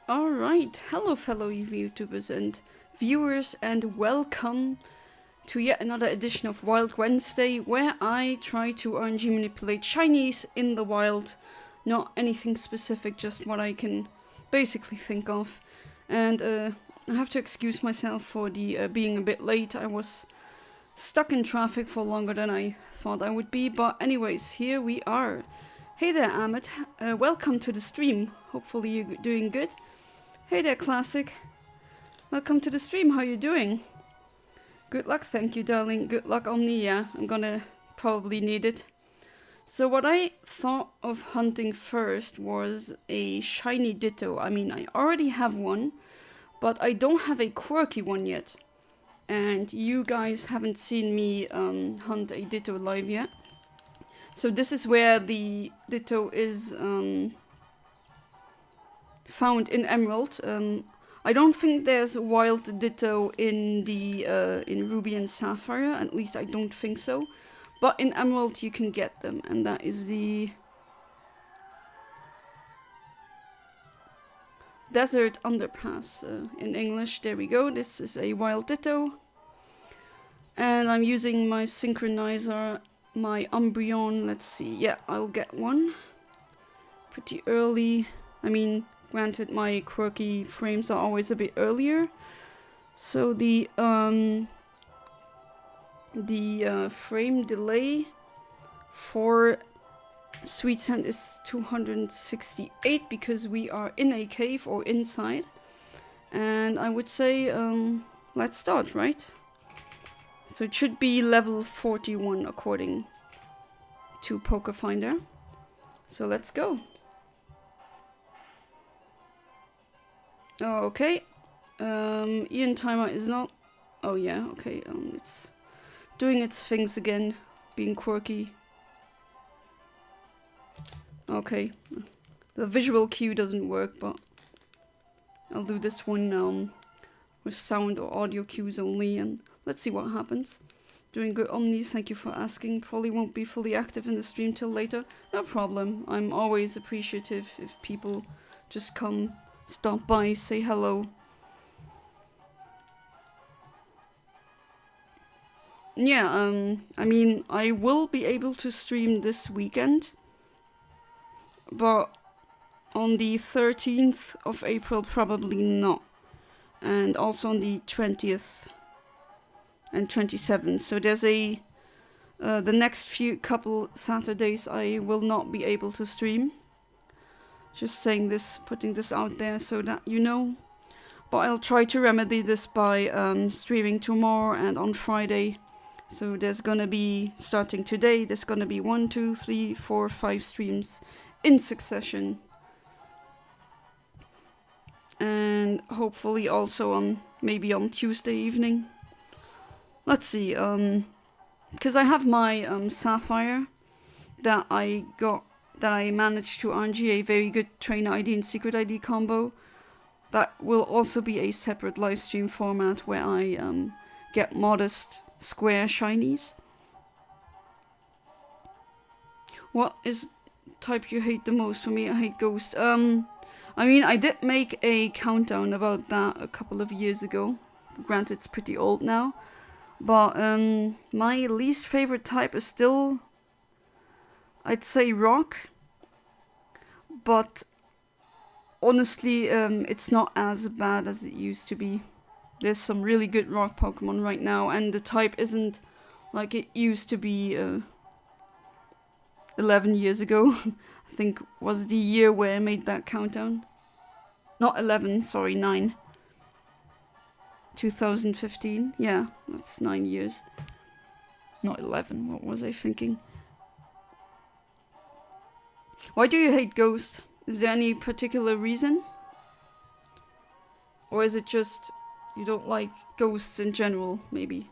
Alright, hello fellow YouTubers and viewers, and welcome to yet another edition of Wild Wednesday, where I try to RNG manipulate Shinies in the wild. Not anything specific, just what I can basically think of. And I have to excuse myself for the being a bit late. I was stuck in traffic for longer than I thought I would be, but anyways, here we are. Hey there, Ahmed. Welcome to the stream. Hopefully you're doing good. Hey there, Classic. Welcome to the stream. How you doing? Good luck, thank you, darling. Good luck, Omni. Yeah, I'm gonna probably need it. So what I thought of hunting first was a shiny Ditto. I mean, I already have one, but I don't have a quirky one yet. And you guys haven't seen me hunt a Ditto live yet. So this is where the Ditto is found in Emerald. I don't think there's a wild Ditto in the in Ruby and Sapphire. At least I don't think so. But in Emerald you can get them, and that is the Desert Underpass in English. There we go. This is a wild Ditto, and I'm using my synchronizer, my Umbreon. Let's see. Yeah, I'll get one pretty early. I mean, granted, my quirky frames are always a bit earlier, so the frame delay for Sweet Sand is 268 because we are in a cave or inside. And I would say let's start, right? So it should be level 41 according to Pokéfinder. So let's go. Oh, okay. Eontimer is not... Oh yeah, okay. It's doing its things again, being quirky. Okay. The visual cue doesn't work, but I'll do this one with sound or audio cues only, and let's see what happens. Doing good, Omni, thank you for asking. Probably won't be fully active in the stream till later. No problem. I'm always appreciative if people just come, stop by, say hello. Yeah, I mean, I will be able to stream this weekend, but on the 13th of April, probably not. And also on the 20th and 27th. So there's a... the next few couple Saturdays I will not be able to stream. Just saying this, putting this out there so that you know. But I'll try to remedy this by streaming tomorrow and on Friday. So there's gonna be, starting today, there's gonna be 1, 2, 3, 4, 5 streams in succession. And hopefully also on, maybe on Tuesday evening. Let's see, because I have my Sapphire that I managed to RNG a very good trainer ID and secret ID combo. That will also be a separate live stream format where I get modest square shinies. What is type you hate the most? For me, I hate Ghost. I mean, I did make a countdown about that a couple of years ago. Granted, it's pretty old now. But my least favorite type is still, I'd say, Rock. But honestly, it's not as bad as it used to be. There's some really good rock Pokemon right now, and the type isn't like it used to be 11 years ago. I think was the year where I made that countdown. Not 11, sorry, 9. 2015, yeah, that's 9 years. Not 11, what was I thinking? Why do you hate Ghost? Is there any particular reason? Or is it just you don't like ghosts in general, maybe?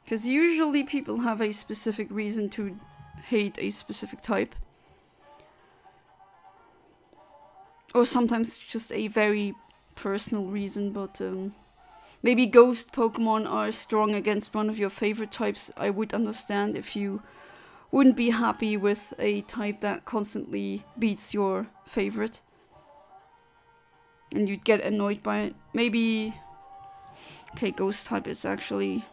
Because usually people have a specific reason to hate a specific type. Or sometimes just a very personal reason, but maybe ghost Pokemon are strong against one of your favorite types. I would understand if you wouldn't be happy with a type that constantly beats your favorite. And you'd get annoyed by it. Maybe... Okay, ghost type is actually...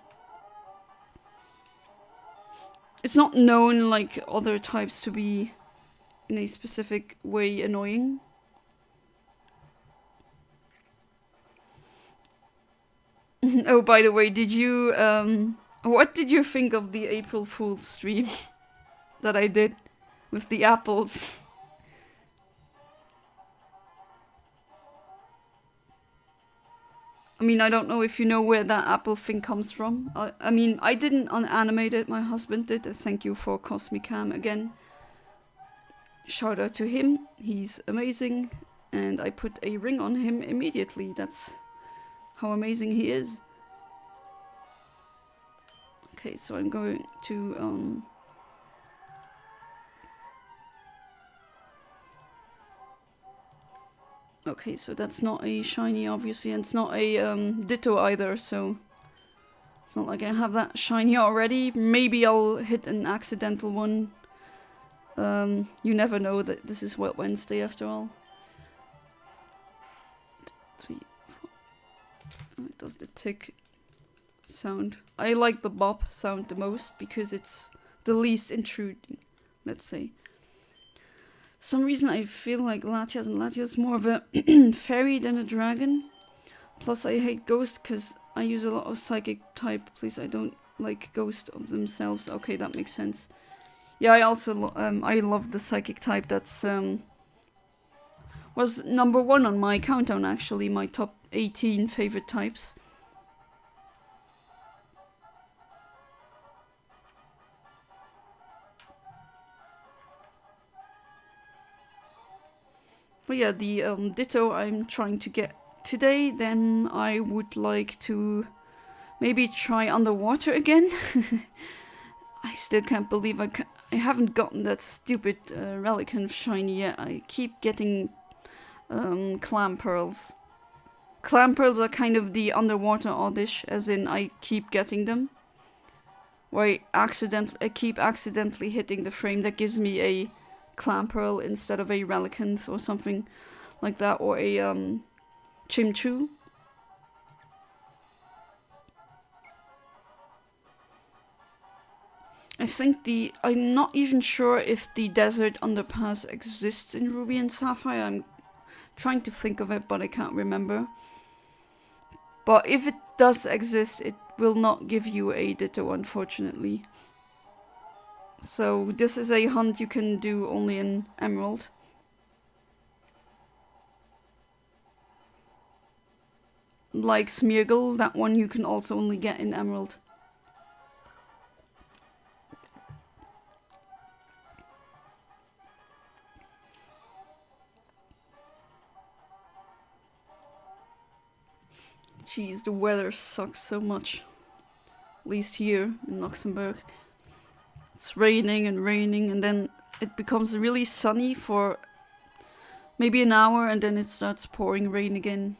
It's not known like other types to be in a specific way annoying. Oh, by the way, did you... what did you think of the April Fool's stream that I did with the apples? I mean, I don't know if you know where that apple thing comes from. I mean, I didn't unanimate it, my husband did. Thank you for Cosmicam again. Shout out to him, he's amazing. And I put a ring on him immediately, that's how amazing he is. Okay, so I'm going to... Okay, so that's not a shiny, obviously, and it's not a ditto either, so... It's not like I have that shiny already. Maybe I'll hit an accidental one. You never know that this is Wet Wednesday after all. 3, 4... Oh, it does the tick sound. I like the bop sound the most because it's the least intruding, let's say. For some reason I feel like Latias and Latios more of a fairy than a dragon. Plus I hate ghost because I use a lot of psychic type. Please, I don't like ghost of themselves. Okay, that makes sense. Yeah, I also I love the psychic type. That's was number 1 on my countdown actually. My top 18 favorite types. But yeah, the ditto I'm trying to get today, then I would like to maybe try underwater again. I still can't believe I haven't gotten that stupid Relicanth shiny yet. I keep getting clam pearls. Clam pearls are kind of the underwater oddish, as in I keep getting them. Where I keep accidentally hitting the frame that gives me a clam pearl instead of a Relicanth or something like that, or a Chimchu. I think I'm not even sure if the desert underpass exists in Ruby and Sapphire. I'm trying to think of it, but I can't remember. But if it does exist, it will not give you a ditto, unfortunately. So this is a hunt you can do only in Emerald. Like Smeargle, that one you can also only get in Emerald. Jeez, the weather sucks so much. At least here in Luxembourg. It's raining and then it becomes really sunny for maybe an hour and then it starts pouring rain again.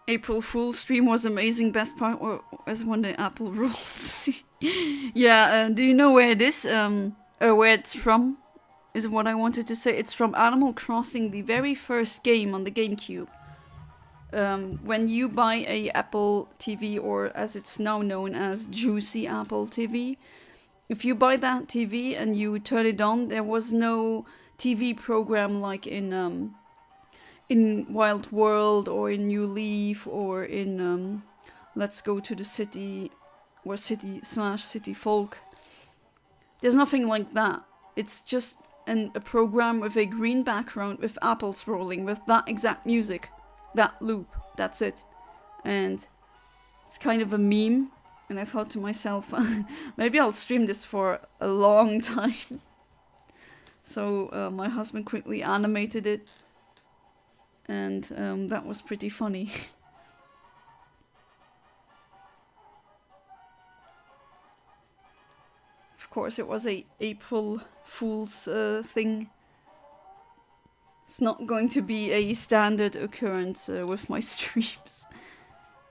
April Fool's stream was amazing. Best part was when the apple rolls. Yeah, do you know where it is? Where it's from? Is what I wanted to say. It's from Animal Crossing, the very first game on the GameCube. When you buy a Apple TV, or as it's now known as Juicy Apple TV, if you buy that TV and you turn it on, there was no TV program like in Wild World or in New Leaf or in Let's Go to the City or City/City Folk. There's nothing like that. It's just a program with a green background with apples rolling with that exact music. That loop, that's it. And it's kind of a meme. And I thought to myself, maybe I'll stream this for a long time. So my husband quickly animated it. And that was pretty funny. Of course, it was a April Fool's thing. It's not going to be a standard occurrence with my streams.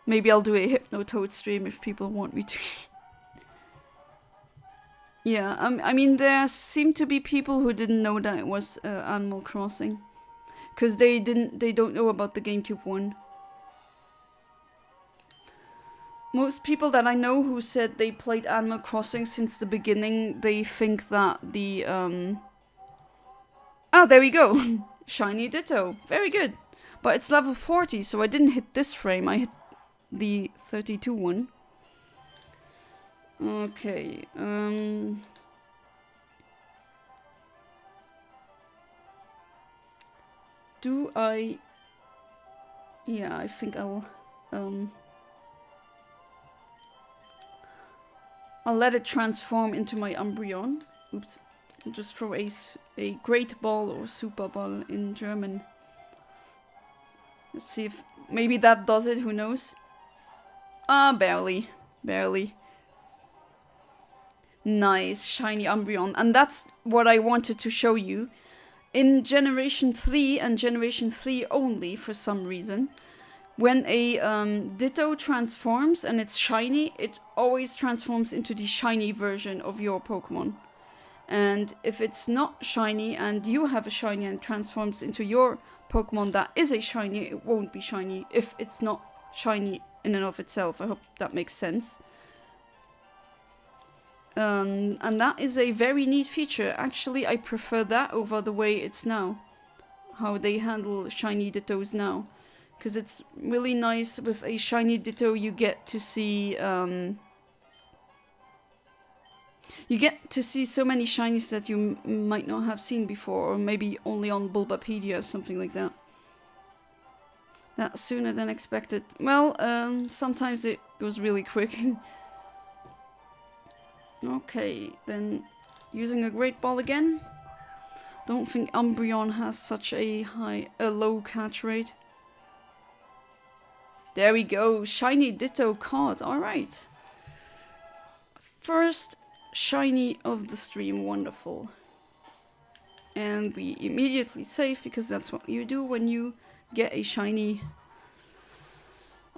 Maybe I'll do a Hypnotoad stream if people want me to. Yeah, I mean, there seem to be people who didn't know that it was Animal Crossing. Because they don't know about the GameCube one. Most people that I know who said they played Animal Crossing since the beginning, they think that the, Ah, there we go! Shiny Ditto. Very good. But it's level 40, so I didn't hit this frame. I hit the 32 one. Okay, do I... Yeah, I think I'll let it transform into my Umbreon. Oops. I'll just throw a great ball or super ball in German. Let's see if maybe that does it, who knows? Ah, barely. Barely. Nice, shiny Umbreon. And that's what I wanted to show you. In Generation 3 and Generation 3 only, for some reason, when a Ditto transforms and it's shiny, it always transforms into the shiny version of your Pokemon. And if it's not shiny and you have a shiny and transforms into your Pokemon that is a shiny, it won't be shiny if it's not shiny in and of itself. I hope that makes sense. And that is a very neat feature. Actually, I prefer that over the way it's now. How they handle shiny Dittos now. Because it's really nice with a shiny Ditto, you get to see... you get to see so many shinies that you might not have seen before. Or maybe only on Bulbapedia or something like that. That's sooner than expected. Well, sometimes it goes really quick. Okay, then using a Great Ball again. Don't think Umbreon has such a low catch rate. There we go, shiny Ditto caught, alright. First shiny of the stream, wonderful. And we immediately save, because that's what you do when you get a shiny.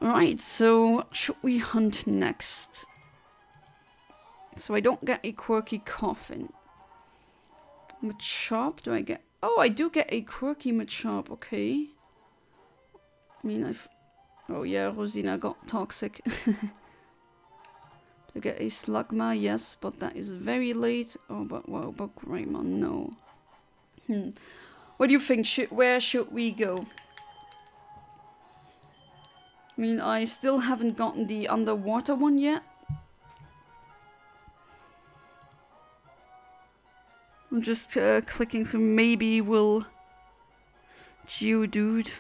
Alright, so what should we hunt next? So I don't get a quirky coffin. Machop, do I get... Oh, I do get a quirky Machop, okay. I mean, Oh yeah, Rosina got toxic. Do I get a Slugma? Yes, but that is very late. Oh, but wow, but Greymon, no. What do you think? Where should we go? I mean, I still haven't gotten the underwater one yet. I'm just clicking through. Maybe we'll... Geodude.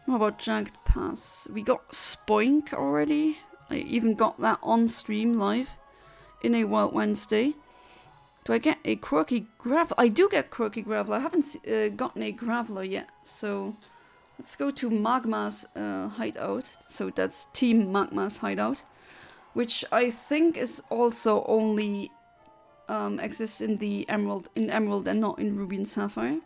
What about Jagged Pass? We got Spoink already. I even got that on stream live. In a Wild Wednesday. Do I get a quirky Graveler? I do get quirky Graveler. I haven't gotten a Graveler yet. So let's go to Magma's hideout. So that's Team Magma's hideout. Which I think is also only exists in the Emerald and not in Ruby and Sapphire.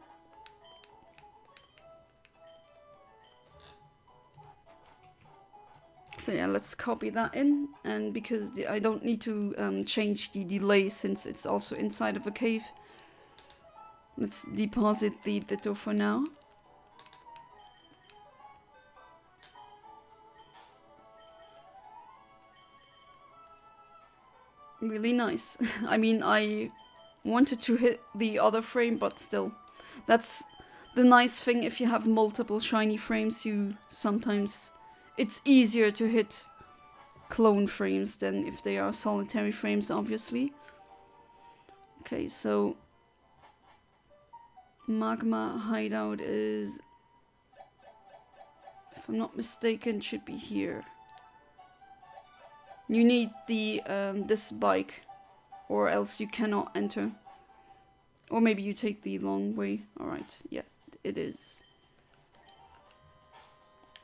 So yeah, let's copy that in, and because I don't need to change the delay since it's also inside of a cave. Let's deposit the Ditto for now. Really nice. I mean, I wanted to hit the other frame, but still. That's the nice thing. If you have multiple shiny frames, you sometimes... It's easier to hit clone frames than if they are solitary frames, obviously. Okay, so... Magma hideout is... If I'm not mistaken, should be here. You need the this bike, or else you cannot enter. Or maybe you take the long way. Alright, yeah, it is.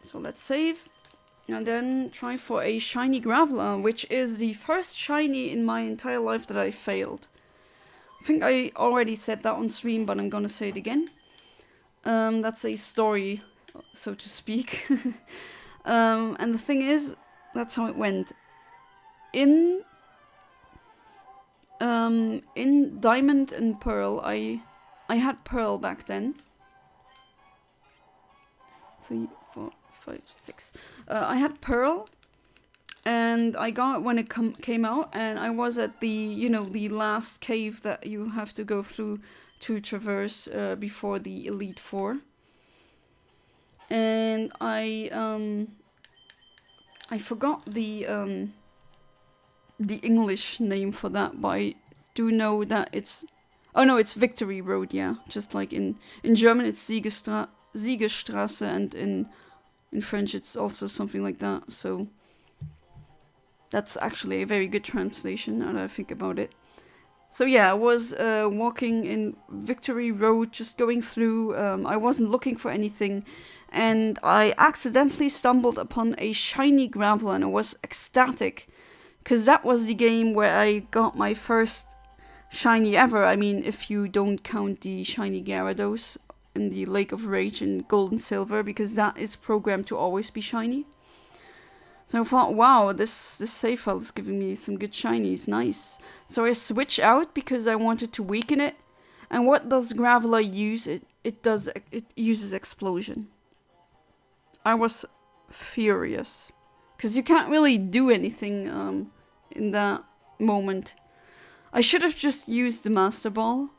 So let's save. And then try for a shiny Graveler, which is the first shiny in my entire life that I failed. I think I already said that on stream, but I'm gonna say it again. That's a story, so to speak. And the thing is, that's how it went. In Diamond and Pearl, I had Pearl back then. 3, 4, 5, 6. I had Pearl, and I got it when it came out, and I was at the the last cave that you have to go through to traverse before the Elite Four. And I forgot the English name for that, but I do know that it's... Oh no, it's Victory Road, yeah. Just like in German it's Siegesstraße, and in French it's also something like that. So that's actually a very good translation now that I think about it. So yeah, I was walking in Victory Road, just going through. I wasn't looking for anything, and I accidentally stumbled upon a shiny Graveler, and I was ecstatic, because that was the game where I got my first shiny ever. I mean, if you don't count the shiny Gyarados in the Lake of Rage in Gold and Silver, because that is programmed to always be shiny. So I thought, wow, this save file is giving me some good shinies, nice. So I switch out because I wanted to weaken it. And what does Graveler use? It uses Explosion. I was furious, because you can't really do anything in that moment. I should have just used the Master Ball,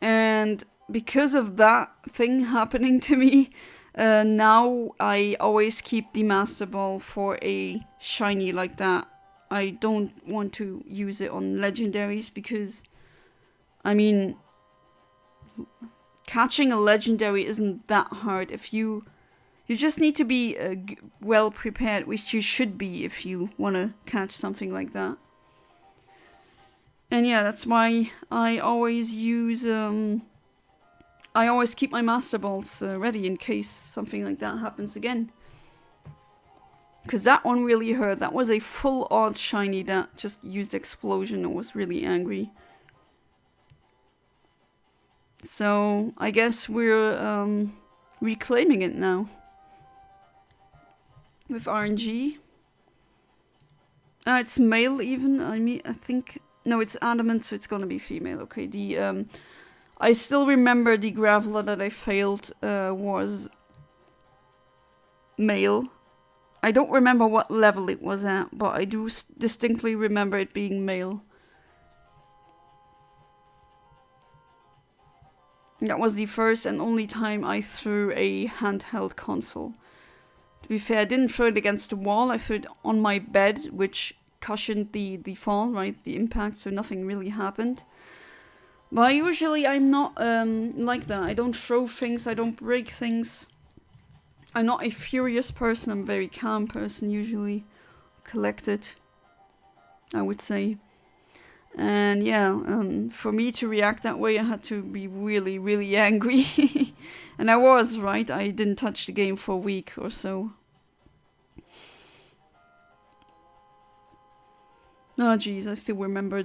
and because of that thing happening to me, now I always keep the Master Ball for a shiny like that. I don't want to use it on legendaries, because, I mean, catching a legendary isn't that hard. If you just need to be well prepared, which you should be if you want to catch something like that. And yeah, that's why I always use I always keep my Master Balls ready in case something like that happens again. Because that one really hurt. That was a full odd shiny that just used Explosion and was really angry. So I guess we're reclaiming it now. With RNG. It's male even. I think... No, it's adamant, so it's gonna be female. Okay, I still remember the Graveler that I failed was male. I don't remember what level it was at, but I do distinctly remember it being male. That was the first and only time I threw a handheld console. To be fair, I didn't throw it against the wall, I threw it on my bed, which cushioned the fall, right? The impact, so nothing really happened. But usually I'm not like that. I don't throw things, I don't break things. I'm not a furious person, I'm a very calm person usually. Collected, I would say. And yeah, for me to react that way I had to be really, really angry. And I was, right? I didn't touch the game for a week or so. Oh jeez, I still remember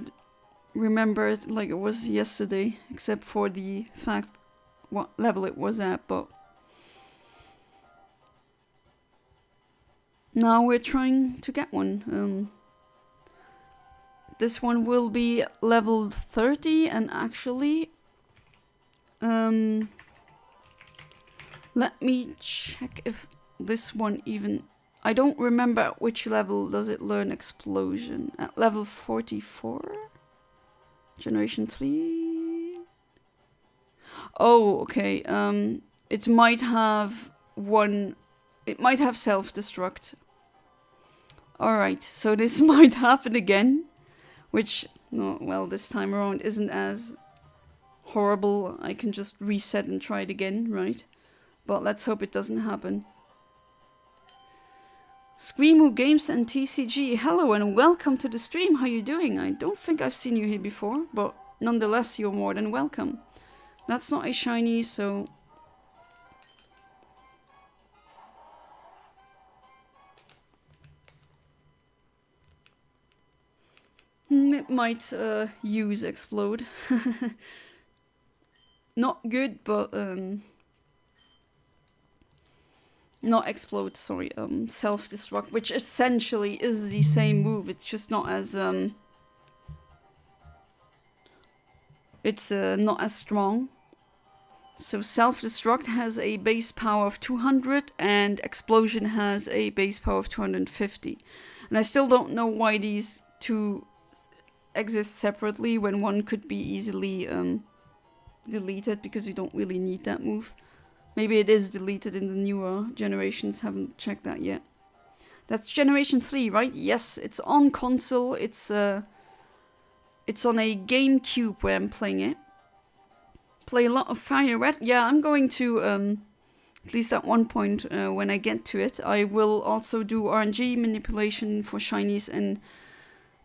it like it was yesterday, except for the fact what level it was at, but now we're trying to get one. This one will be level 30, and actually let me check if this one even... I don't remember at which level does it learn Explosion. At level 44? Generation 3? Oh, okay. It might have one... It might have self-destruct. Alright, so this might happen again. Which, no, well, this time around isn't as horrible. I can just reset and try it again, right? But let's hope it doesn't happen. Screamo Games and TCG, hello and welcome to the stream. How you doing? I don't think I've seen you here before, but nonetheless, you're more than welcome. That's not a shiny, so... might use explode. Not good, but not explode, sorry, self-destruct, which essentially is the same move. It's just not as not as strong. So self-destruct has a base power of 200 and explosion has a base power of 250. And I still don't know why these two exist separately when one could be easily deleted, because you don't really need that move. Maybe it is deleted in the newer generations, haven't checked that yet. That's generation 3, right? Yes, it's on console. It's on a GameCube where I'm playing it. Play a lot of Fire Red. Yeah, I'm going to, at least at one point when I get to it, I will also do RNG manipulation for Shinies and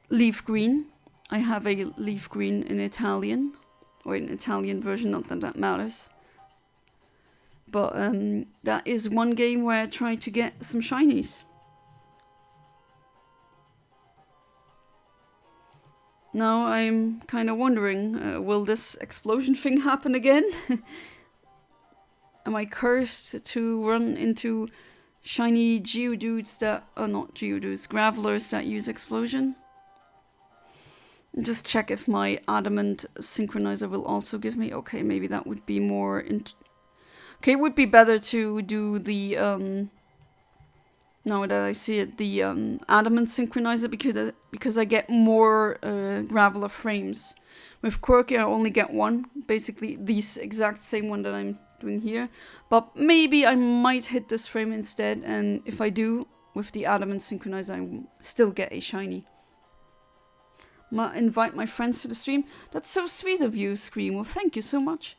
Leaf Green. I have a Leaf Green in Italian, or an Italian version, not that that matters. But that is one game where I try to get some Shinies. Now I'm kind of wondering, will this explosion thing happen again? Am I cursed to run into shiny Geodudes that... not Geodudes, Gravelers that use explosion? Just check if my Adamant Synchronizer will also give me... Okay, maybe that would be more... Okay, it would be better to do the... now that I see it, the Adamant Synchronizer, because I get more Graveler frames. With Quirky I only get one, basically this exact same one that I'm doing here. But maybe I might hit this frame instead, and if I do, with the Adamant Synchronizer I will still get a shiny. Invite my friends to the stream. That's so sweet of you, Scream. Well, thank you so much.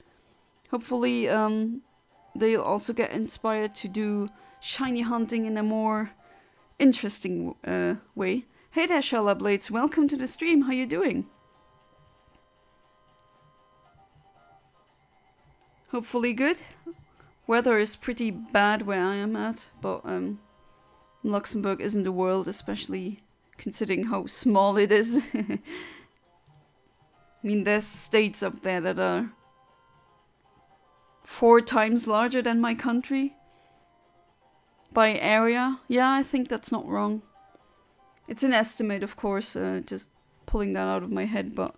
Hopefully they'll also get inspired to do shiny hunting in a more interesting way. Hey there, Shella Blades. Welcome to the stream. How you doing? Hopefully good. Weather is pretty bad where I am at, but Luxembourg isn't the world, especially considering how small it is. I mean, there's states up there that are 4 times larger than my country. By area. Yeah, I think that's not wrong. It's an estimate, of course, just pulling that out of my head, but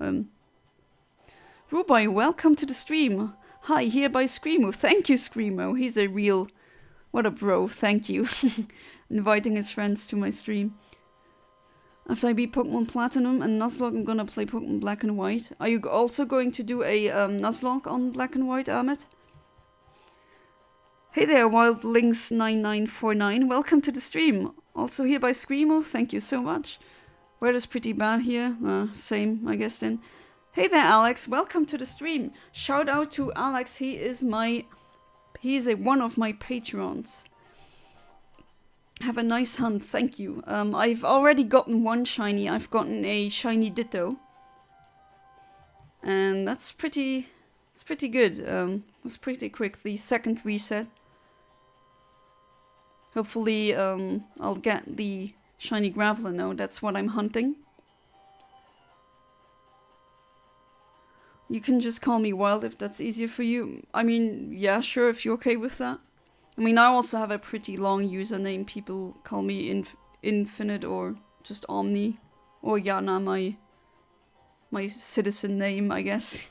Rubai, welcome to the stream. Hi, here by Screamo. Thank you, Screamo. He's a real... What a bro, thank you. Inviting his friends to my stream. After I beat Pokemon Platinum and Nuzlocke, I'm gonna play Pokemon Black and White. Are you also going to do a Nuzlocke on Black and White, Ahmed? Hey there, WildLinks9949. Welcome to the stream. Also here by Screamo. Thank you so much. Weather's pretty bad here. Same, I guess then. Hey there, Alex. Welcome to the stream. Shout out to Alex. He is one of my patrons. Have a nice hunt. Thank you. I've already gotten one shiny. I've gotten a shiny Ditto. And that's pretty... It's pretty good. It was pretty quick. The second reset. Hopefully I'll get the shiny Graveler now. That's what I'm hunting. You can just call me Wild if that's easier for you. I mean, yeah, sure, if you're okay with that. I mean, I also have a pretty long username. People call me Infinite or just Omni. Or Yana, my citizen name, I guess.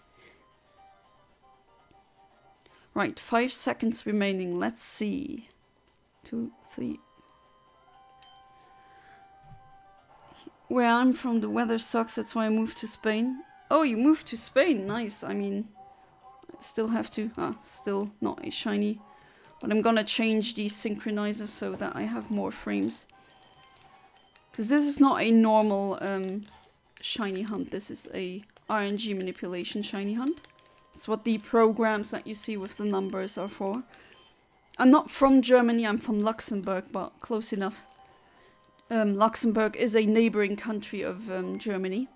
Right, 5 seconds remaining. Let's see. 2, 3. Where I'm from, the weather sucks. That's why I moved to Spain. Oh, you moved to Spain. Nice. I mean, I still have to... still not a shiny. But I'm gonna change the synchronizer so that I have more frames. Because this is not a normal shiny hunt. This is a RNG manipulation shiny hunt. It's what the programs that you see with the numbers are for. I'm not from Germany, I'm from Luxembourg, but close enough. Luxembourg is a neighboring country of Germany.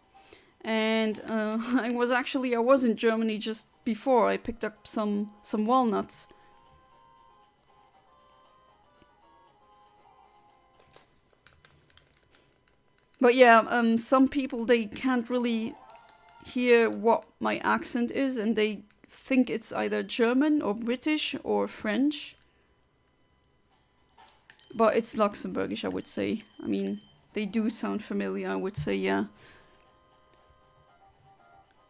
And I was in Germany just before. I picked up some walnuts. But yeah, some people, they can't really hear what my accent is, and they think it's either German or British or French. But it's Luxembourgish, I would say. I mean, they do sound familiar, I would say, yeah.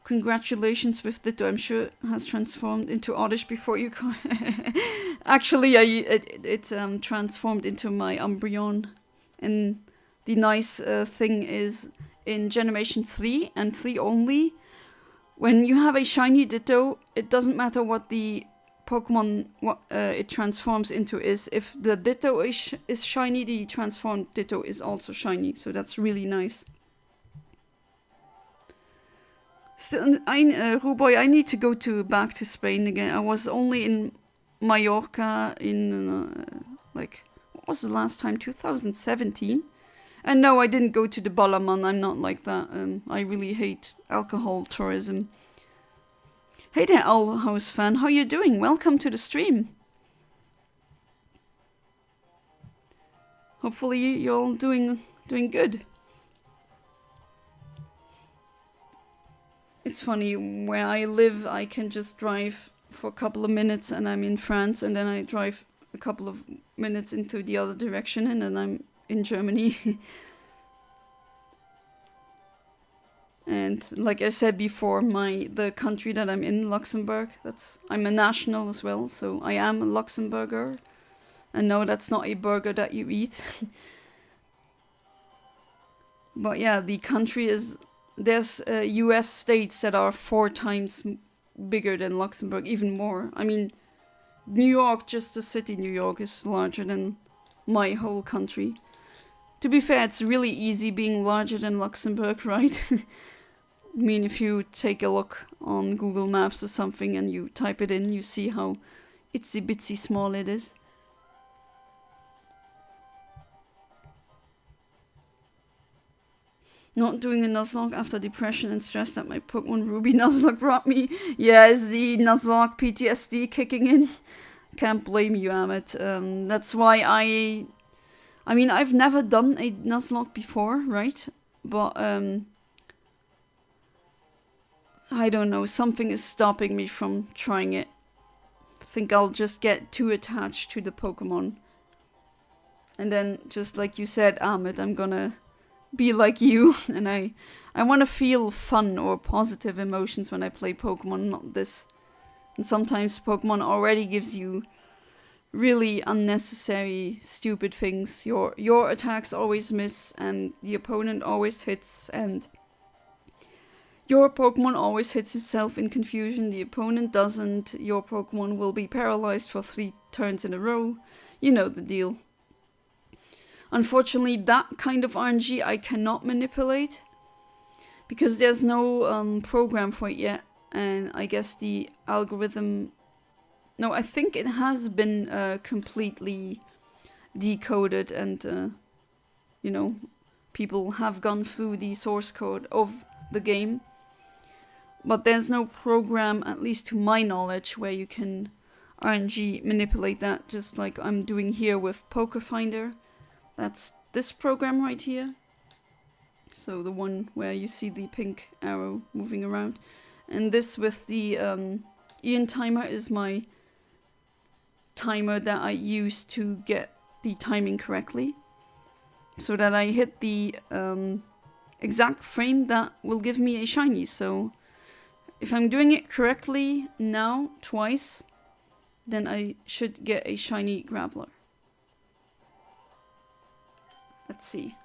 Congratulations with Ditto. I'm sure it has transformed into Oddish before you call. Actually, it transformed into my Umbreon. And the nice thing is, in Generation 3 and 3 only, when you have a shiny Ditto, it doesn't matter what the Pokemon it transforms into is. If the Ditto is shiny, the transformed Ditto is also shiny. So that's really nice. Still, Ruboy, I need to go back to Spain again. I was only in Mallorca in, like, what was the last time? 2017? And no, I didn't go to the Ballermann. I'm not like that. I really hate alcohol tourism. Hey there, Owl House fan. How you doing? Welcome to the stream. Hopefully you're all doing good. It's funny, where I live, I can just drive for a couple of minutes and I'm in France, and then I drive a couple of minutes into the other direction and then I'm in Germany. And like I said before, the country that I'm in, Luxembourg, I'm a national as well, so I am a Luxembourger. And no, that's not a burger that you eat. But yeah, the country is... There's US states that are 4 times bigger than Luxembourg, even more. I mean, New York, just the city New York, is larger than my whole country. To be fair, it's really easy being larger than Luxembourg, right? I mean, if you take a look on Google Maps or something and you type it in, you see how itsy bitsy small it is. Not doing a Nuzlocke after depression and stress that my Pokemon Ruby Nuzlocke brought me. Yeah, is the Nuzlocke PTSD kicking in? Can't blame you, Amit. That's why I mean, I've never done a Nuzlocke before, right? But, I don't know, something is stopping me from trying it. I think I'll just get too attached to the Pokemon. And then, just like you said, Amit, I'm gonna be like you, and I want to feel fun or positive emotions when I play Pokemon, not this. And sometimes Pokemon already gives you really unnecessary, stupid things. Your attacks always miss, and the opponent always hits, and your Pokemon always hits itself in confusion. The opponent doesn't. Your Pokemon will be paralyzed for 3 turns in a row. You know the deal. Unfortunately, that kind of RNG I cannot manipulate because there's no program for it yet, and I guess the algorithm... No, I think it has been completely decoded, and, you know, people have gone through the source code of the game. But there's no program, at least to my knowledge, where you can RNG manipulate that, just like I'm doing here with Pokéfinder. That's this program right here. So the one where you see the pink arrow moving around. And this with the Eontimer is my timer that I use to get the timing correctly. So that I hit the exact frame that will give me a shiny. So if I'm doing it correctly now, twice, then I should get a shiny Graveler. Let's see.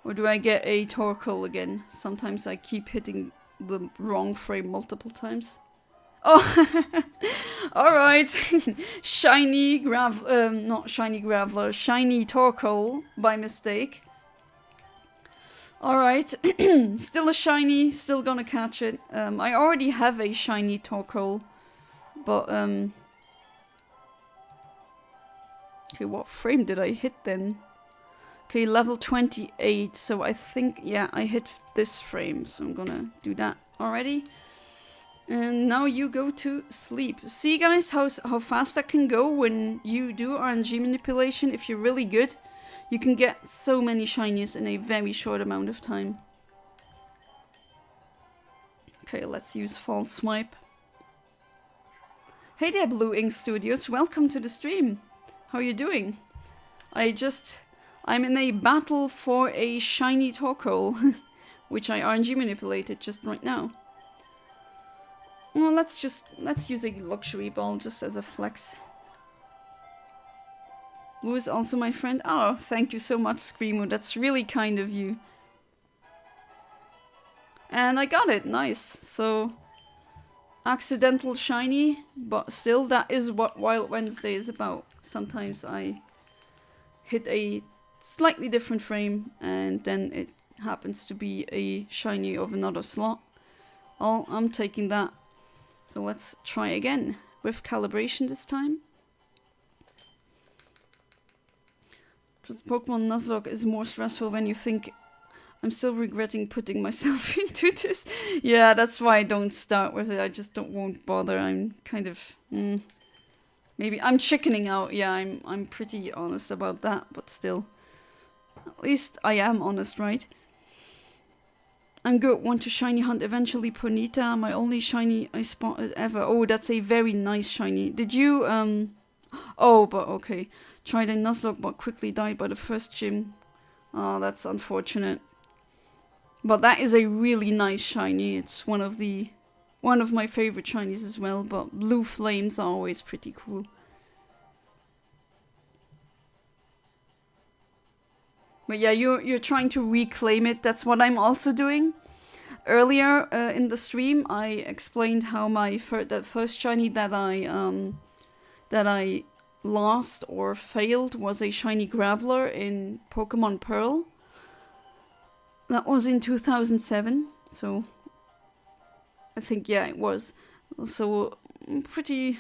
Or do I get a Torkoal again? Sometimes I keep hitting the wrong frame multiple times. Oh, alright. Shiny not shiny Graveler, shiny Torkoal by mistake. Alright. Still a shiny, still gonna catch it. I already have a shiny Torkoal, but okay, what frame did I hit then? Okay, level 28, so I think, yeah, I hit this frame, so I'm gonna do that already. And now you go to sleep. See, guys, how fast that can go when you do RNG manipulation. If you're really good, You can get so many shinies in a very short amount of time. Okay, let's use False Swipe. Hey there, Blue Ink Studios. Welcome to the stream. How are you doing? I'm in a battle for a shiny Torkoal, which I RNG manipulated just right now. Well, let's use a luxury ball just as a flex. Blue is also my friend. Oh, thank you so much, Screamo. That's really kind of you. And I got it. Nice. So, accidental shiny, but still, that is what Wild Wednesday is about. Sometimes I hit a slightly different frame, and then it happens to be a shiny of another slot. Oh, I'm taking that. So let's try again with calibration this time. Just Pokemon Nuzlocke is more stressful when you think. I'm still regretting putting myself into this. Yeah, that's why I don't start with it. I just won't bother. I'm kind of maybe I'm chickening out. Yeah, I'm pretty honest about that, but still. At least I am honest, right? I'm good. Want to shiny hunt eventually, Ponyta. My only shiny I spotted ever. Oh, that's a very nice shiny. Did you Oh, but okay. Tried a Nuzlocke but quickly died by the first gym. Oh, that's unfortunate. But that is a really nice shiny. It's one of my favorite shinies as well, but blue flames are always pretty cool. But yeah, you're trying to reclaim it. That's what I'm also doing. Earlier in the stream, I explained how that first shiny that I lost or failed was a shiny Graveler in Pokemon Pearl. That was in 2007, so I think, yeah, it was. So, pretty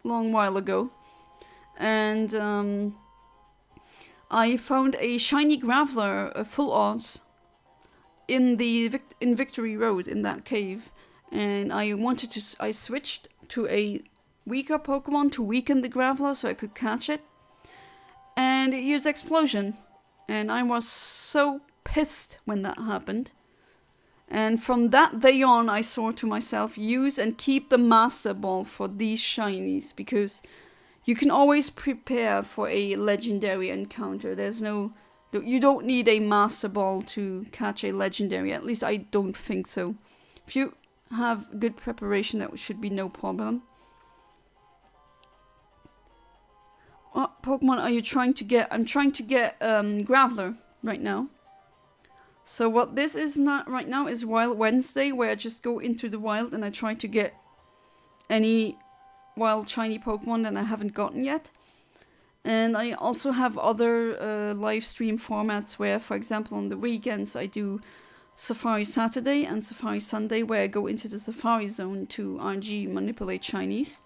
long while ago. And I found a shiny Graveler, full odds, in Victory Road, in that cave. And I switched to a weaker Pokemon to weaken the Graveler so I could catch it. And it used Explosion. And I was so pissed when that happened. And from that day on, I swore to myself, use and keep the Master Ball for these shinies, because you can always prepare for a legendary encounter. You don't need a Master Ball to catch a legendary. At least I don't think so. If you have good preparation, that should be no problem. What Pokemon are you trying to get? I'm trying to get Graveler right now. So what this is not right now is Wild Wednesday, where I just go into the wild and I try to get any wild shiny Pokemon that I haven't gotten yet. And I also have other live stream formats where, for example, on the weekends I do Safari Saturday and Safari Sunday, where I go into the Safari Zone to RNG manipulate shinies.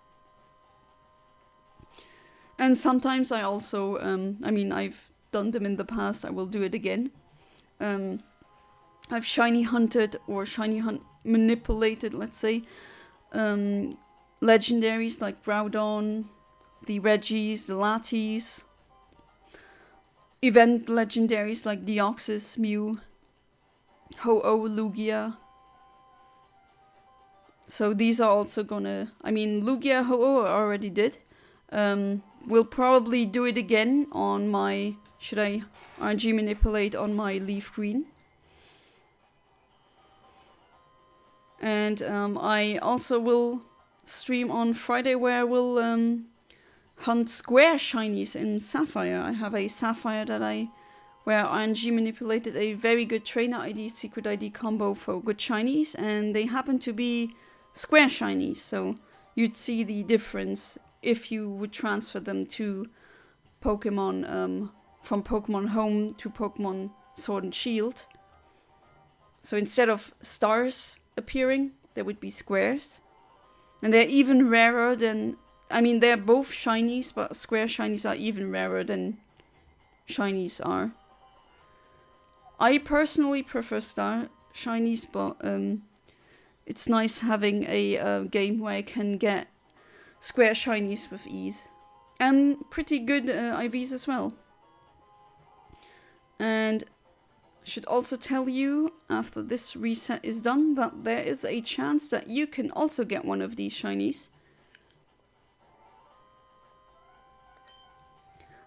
And sometimes I also, I've done them in the past, I will do it again. I've shiny hunted or manipulated, let's say, legendaries like Groudon, the Reggies, the Latis, event legendaries like Deoxys, Mew, Ho-Oh, Lugia. So these are also gonna, Lugia, Ho-Oh I already did. We'll probably do it again on my, should I RNG manipulate on my Leaf Green. And I also will stream on Friday where I will hunt square shinies in Sapphire. I have a Sapphire where RNG manipulated a very good trainer ID, secret ID combo for good shinies, and they happen to be square shinies, so you'd see the difference if you would transfer them to Pokemon, from Pokemon Home to Pokemon Sword and Shield. So instead of stars appearing, there would be squares. And they're even rarer than, they're both shinies, but square shinies are even rarer than shinies are. I personally prefer star shinies, but it's nice having a game where I can get square shinies with ease. And pretty good IVs as well. And I should also tell you, after this reset is done, that there is a chance that you can also get one of these shinies.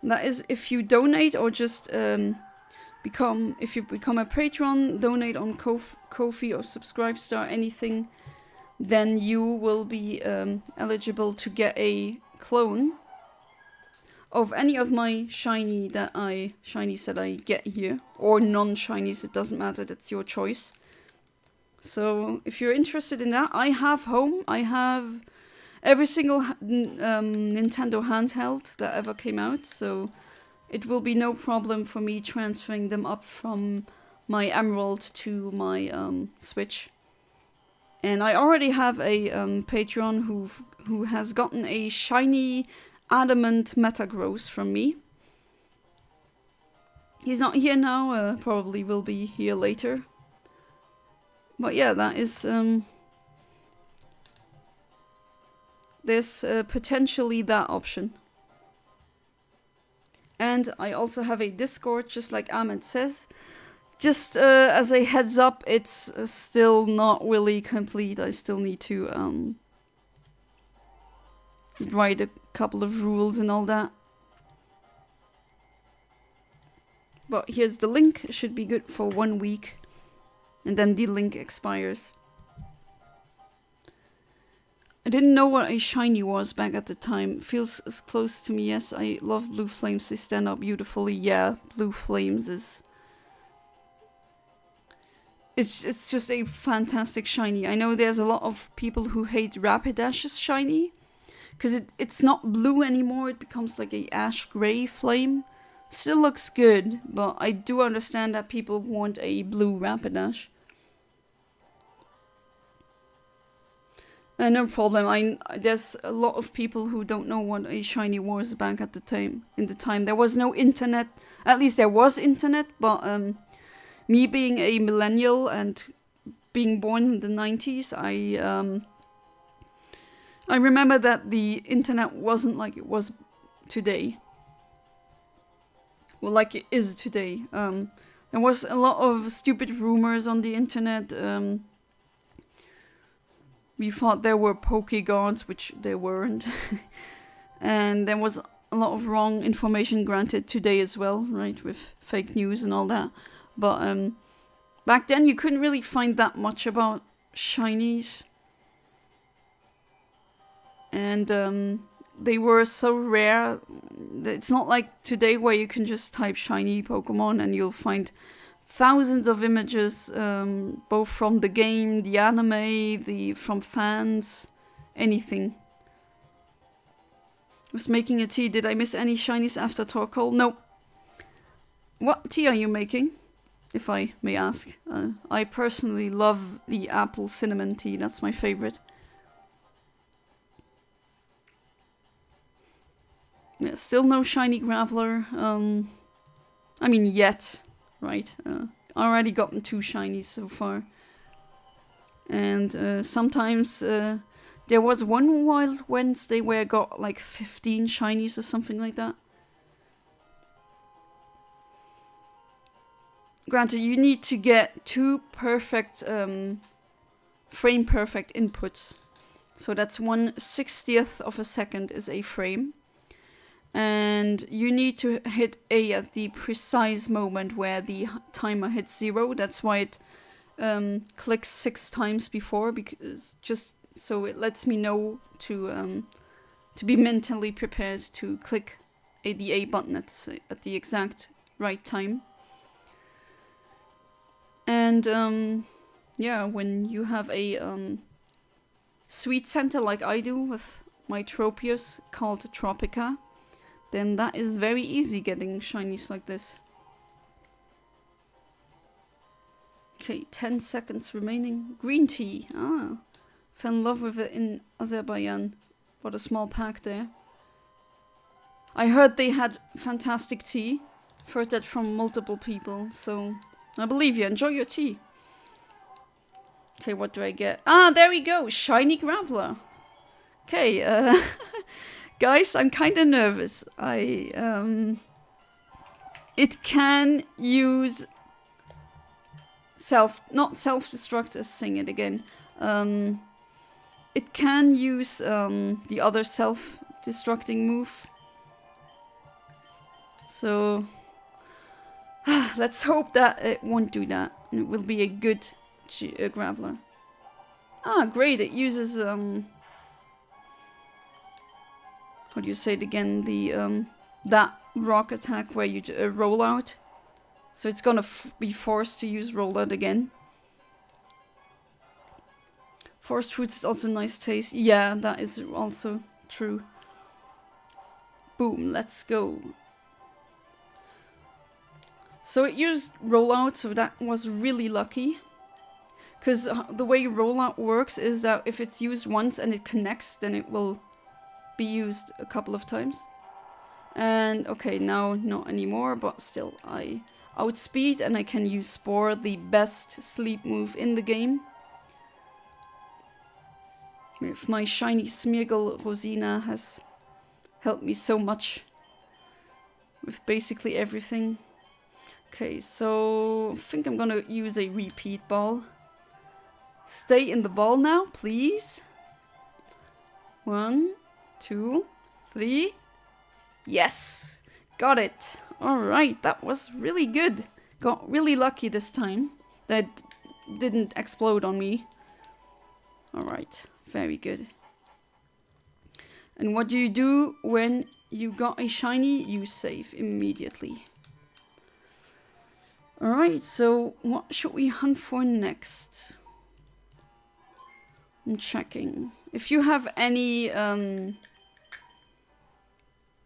That is if you donate or just if you become a patron, donate on Ko-fi or Subscribestar, anything, then you will be eligible to get a clone of any of my shinies that I get here, or non-shinies, it doesn't matter, that's your choice. So if you're interested in that, I have every single Nintendo handheld that ever came out, so it will be no problem for me transferring them up from my Emerald to my Switch. And I already have a patron who has gotten a shiny Adamant Metagross from me. He's not here now, probably will be here later. But yeah, that is... there's potentially that option. And I also have a Discord, just like Ahmed says. Just as a heads up, it's still not really complete. I still need to write a couple of rules and all that. But here's the link. It should be good for 1 week. And then the link expires. I didn't know what a shiny was back at the time. Feels as close to me. Yes, I love blue flames. They stand out beautifully. Yeah, blue flames is... It's just a fantastic shiny. I know there's a lot of people who hate Rapidash's shiny. Because it's not blue anymore. It becomes like a ash gray flame. Still looks good. But I do understand that people want a blue Rapidash. No problem. There's a lot of people who don't know what a shiny was back at the time. There was no internet. At least there was internet, but me being a millennial and being born in the 90s, I remember that the internet wasn't like it was today. Well, like it is today. There was a lot of stupid rumors on the internet. We thought there were Pokegods, which there weren't. And there was a lot of wrong information granted today as well, right? With fake news and all that. But back then you couldn't really find that much about shinies. And they were so rare. It's not like today where you can just type shiny Pokemon and you'll find thousands of images, both from the game, the anime, from fans, anything. Was making a tea. Did I miss any shinies after Torkoal? Nope. What tea are you making, if I may ask? I personally love the apple cinnamon tea. That's my favorite. Yeah, still no shiny Graveler. I mean, yet. Right, already gotten 2 shinies so far. And sometimes there was one Wild Wednesday where I got like 15 shinies or something like that. Granted, you need to get 2 perfect, frame perfect inputs. So that's 1/60th of a second is a frame. And you need to hit A at the precise moment where the timer hits 0. That's why it clicks 6 times before, because just so it lets me know to be mentally prepared to click the A button at the exact right time. And yeah, when you have a sweet center like I do with my Tropius called Tropica, then that is very easy getting shinies like this. Okay, 10 seconds remaining. Green tea. Ah, fell in love with it in Azerbaijan. What a small pack there. I heard they had fantastic tea. I've heard that from multiple people, so I believe you. Enjoy your tea. Okay, what do I get? Ah, there we go. Shiny Graveler. Okay, guys, I'm kind of nervous. it can use not self-destruct, as saying it again. It can use the other self-destructing move. So let's hope that it won't do that. And it will be a good Graveler. Ah, great! It uses how do you say it again? The that rock attack where you roll out. So it's gonna be forced to use rollout again. Forest fruits is also a nice taste. Yeah, that is also true. Boom, let's go. So it used rollout, so that was really lucky. Because the way rollout works is that if it's used once and it connects, then it will be used a couple of times. And okay, now not anymore, but still I outspeed and I can use Spore, the best sleep move in the game. With my shiny Smeargle, Rosina has helped me so much with basically everything. Okay, so I think I'm gonna use a repeat ball. Stay in the ball now, please. 1, 2, 3. Yes! Got it! Alright, that was really good. Got really lucky this time. That didn't explode on me. Alright, very good. And what do you do when you got a shiny? You save immediately. Alright, so what should we hunt for next? I'm checking. If you have any,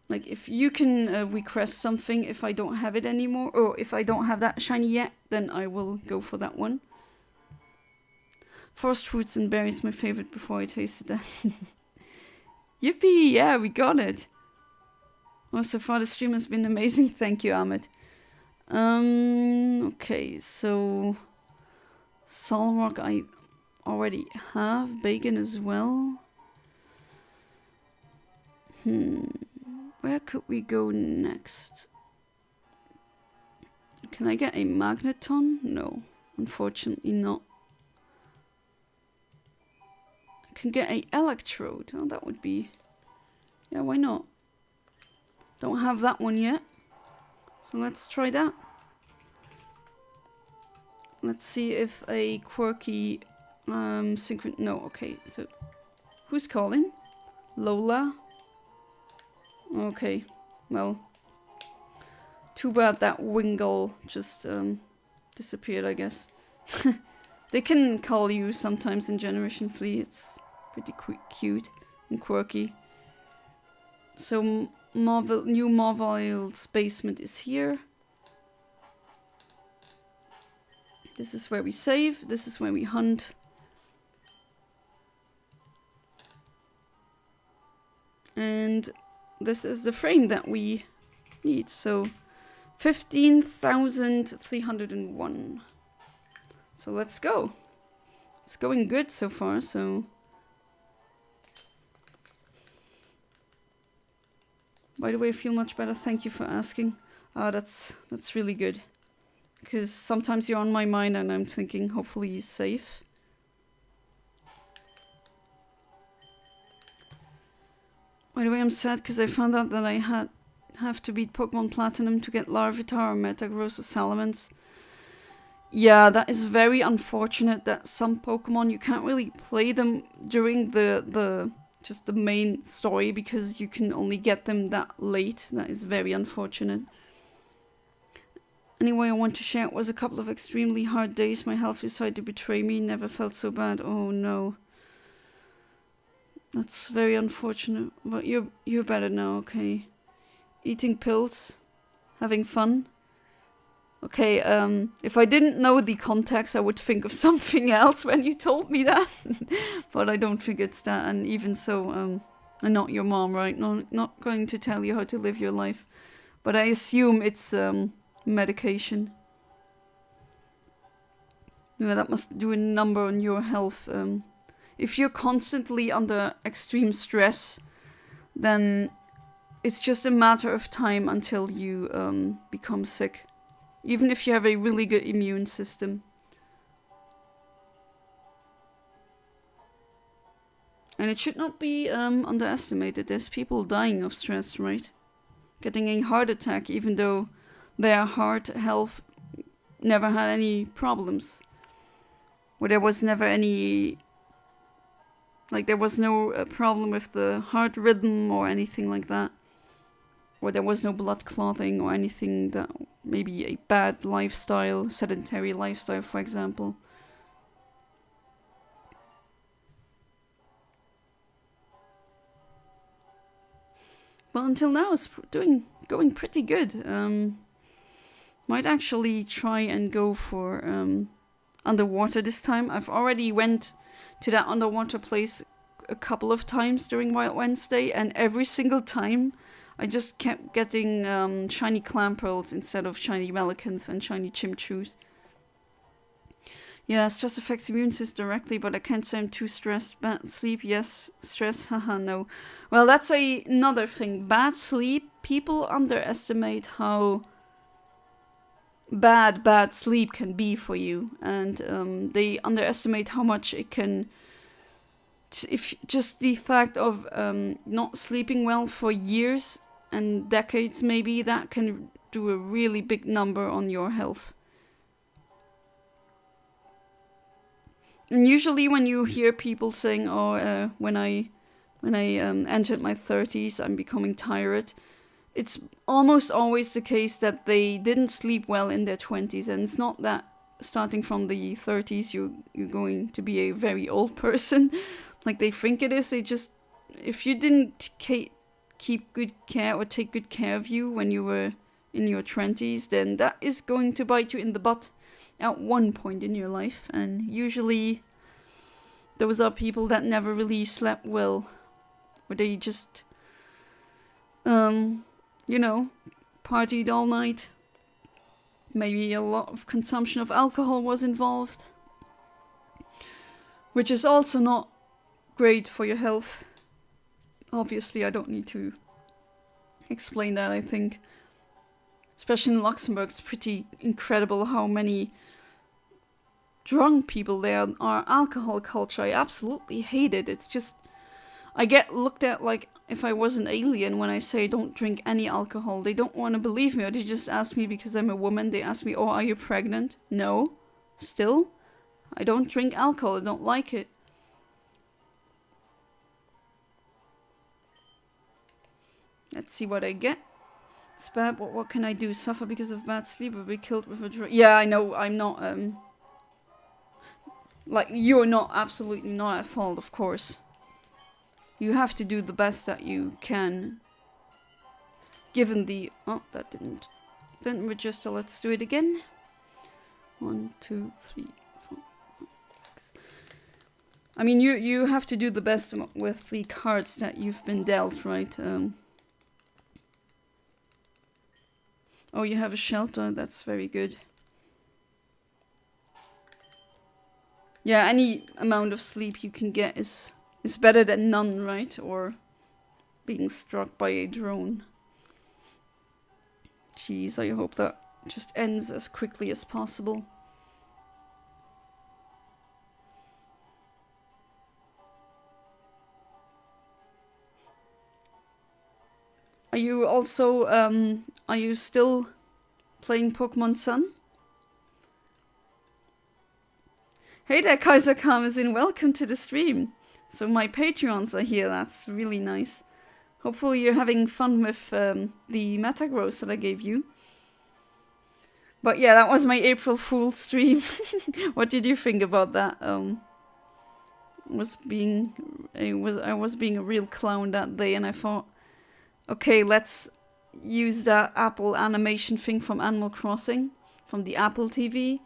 like if you can request something if I don't have it anymore, or if I don't have that shiny yet, then I will go for that one. Forest fruits and berries, my favorite before I tasted that. Yippee, yeah, we got it. Oh, so far the stream has been amazing. Thank you, Ahmed. Okay, so Solrock I already have. Bacon as well. Where could we go next? Can I get a Magneton? No, unfortunately not. I can get a Electrode. Oh, that would be... Yeah, why not? Don't have that one yet. So let's try that. Let's see if a quirky no, okay, so who's calling? Lola? Okay, well, too bad that Wingull just disappeared, I guess. They can call you sometimes in Generation 3, it's pretty cute and quirky. So new Marvel's basement is here. This is where we save, this is where we hunt. And this is the frame that we need, so 15,301. So let's go. It's going good so far, so... By the way, I feel much better, thank you for asking. That's really good. Because sometimes you're on my mind and I'm thinking, hopefully he's safe. By the way, I'm sad because I found out that I have to beat Pokemon Platinum to get Larvitar or Metagross or Salamence. Yeah, that is very unfortunate that some Pokemon, you can't really play them during just the main story because you can only get them that late. That is very unfortunate. Anyway, I want to share it was a couple of extremely hard days. My health decided to betray me. Never felt so bad. Oh no. That's very unfortunate. But you're better now, okay? Eating pills. Having fun. Okay, if I didn't know the context, I would think of something else when you told me that. But I don't think it's that. And even so, I'm not your mom, right? No, not going to tell you how to live your life. But I assume it's medication. Yeah, that must do a number on your health. If you're constantly under extreme stress, then it's just a matter of time until you become sick, even if you have a really good immune system. And it should not be underestimated. There's people dying of stress, right? Getting a heart attack, even though their heart health never had any problems. Or there was never any... Like, there was no problem with the heart rhythm or anything like that. Or there was no blood clotting or anything that... Maybe a bad lifestyle, sedentary lifestyle, for example. Well, until now it's going pretty good. Might actually try and go for underwater this time. I've already went to that underwater place a couple of times during Wild Wednesday, and every single time I just kept getting shiny clam pearls instead of shiny Relicanth and shiny Chimchus. Yeah, stress affects immune system directly, but I can't say I'm too stressed. Bad sleep, yes. Stress, haha, no. Well, that's another thing. Bad sleep, people underestimate how bad sleep can be for you. And they underestimate how much it can... If just the fact of not sleeping well for years and decades, maybe, that can do a really big number on your health. And usually when you hear people saying, oh, when I entered my 30s, I'm becoming tired, it's almost always the case that they didn't sleep well in their 20s. And it's not that starting from the 30s you're going to be a very old person like they think it is. They just, if you didn't keep good care or take good care of you when you were in your 20s, then that is going to bite you in the butt at one point in your life. And usually those are people that never really slept well, or they just partied all night. Maybe a lot of consumption of alcohol was involved, which is also not great for your health. Obviously, I don't need to explain that. I think especially in Luxembourg, it's pretty incredible how many drunk people there are. Alcohol culture, I absolutely hate it. It's just, I get looked at like if I was an alien when I say don't drink any alcohol. They don't want to believe me, or they just ask me because I'm a woman. They ask me, oh, are you pregnant? No. Still? I don't drink alcohol. I don't like it. Let's see what I get. It's bad, but what can I do? Suffer because of bad sleep or be killed with a drug? Yeah, I know, I'm not, like, you're not, absolutely not at fault, of course. You have to do the best that you can. Given the... Oh, that didn't register. Let's do it again. 1, 2, 3, 4, 5, 6. I mean, you have to do the best with the cards that you've been dealt, right? Oh, you have a shelter. That's very good. Yeah, any amount of sleep you can get is better than none, right? Or being struck by a drone. Jeez, I hope that just ends as quickly as possible. Are you also, are you still playing Pokemon Sun? Hey there, Kaiser Karmazin, welcome to the stream. So my Patreons are here, that's really nice. Hopefully you're having fun with the Metagross that I gave you. But yeah, that was my April Fool's stream. What did you think about that? I was being a real clown that day, and I thought, okay, let's use that Apple animation thing from Animal Crossing, from the Apple TV,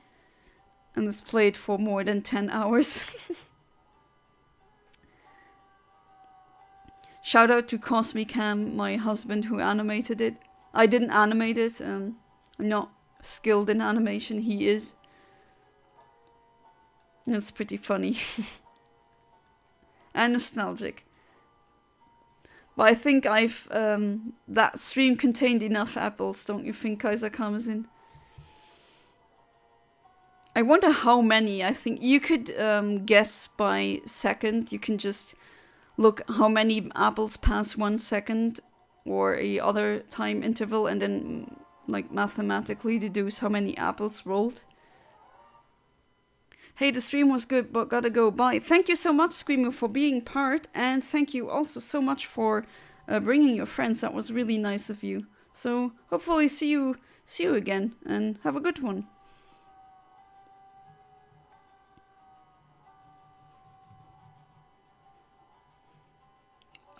and let's play it for more than 10 hours. Shout out to Cosmic Ham, my husband, who animated it. I didn't animate it. I'm not skilled in animation. He is. It's pretty funny. And nostalgic. But I think I've that stream contained enough apples, don't you think, Kaiser Kamazin? I wonder how many. I think you could guess by second. You can just look how many apples pass 1 second or a other time interval, and then like mathematically deduce how many apples rolled. Hey, the stream was good, but gotta go. Bye. Thank you so much, Screamo, for being part, and thank you also so much for bringing your friends. That was really nice of you. So hopefully see you again, and have a good one.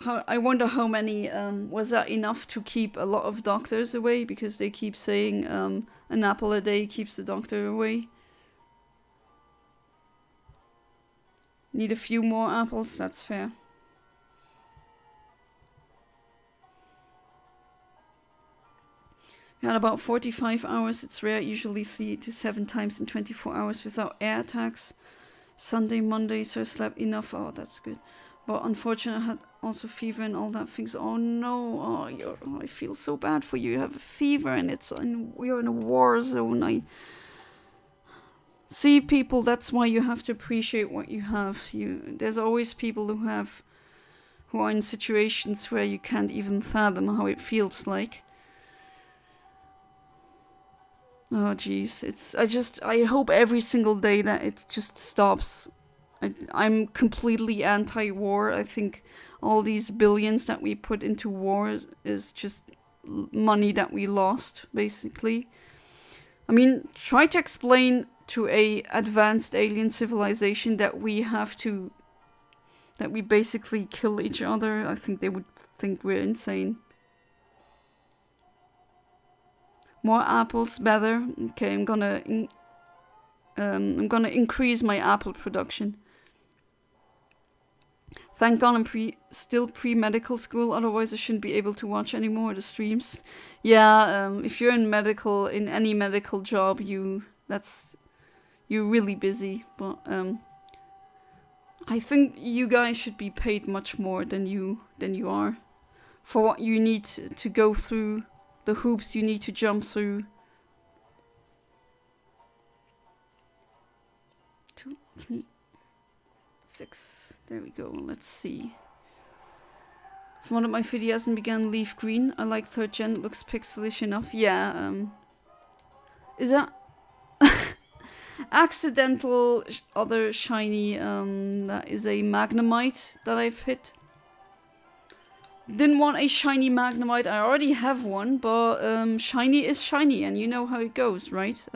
I wonder how many, was that enough to keep a lot of doctors away? Because they keep saying an apple a day keeps the doctor away. Need a few more apples, that's fair. We had about 45 hours, it's rare, usually 3 to 7 times in 24 hours without air attacks. Sunday, Monday, so I slept enough, oh that's good. But unfortunately I had also fever and all that things. Oh no, I feel so bad for you. You have a fever and we're in a war zone. I see people, that's why you have to appreciate what you have. There's always people who are in situations where you can't even fathom how it feels like. Oh jeez, I hope every single day that it just stops. I'm completely anti-war. I think all these billions that we put into war is just money that we lost, basically. I mean, try to explain to a advanced alien civilization that we basically kill each other. I think they would think we're insane. More apples, better. Okay, I'm gonna increase my apple production. Thank God I'm still pre-medical school, otherwise I shouldn't be able to watch any more of the streams. Yeah, if you're in any medical job, you're really busy. But I think you guys should be paid much more than you are for what you need to go through, the hoops you need to jump through. 2, 3, 6. There we go. Let's see. If one of my videos began leaf green, I like 3rd gen. It looks pixelish enough. Yeah. Is that accidental other shiny? That is a Magnemite that I've hit. Didn't want a shiny Magnemite. I already have one, but shiny is shiny, and you know how it goes, right?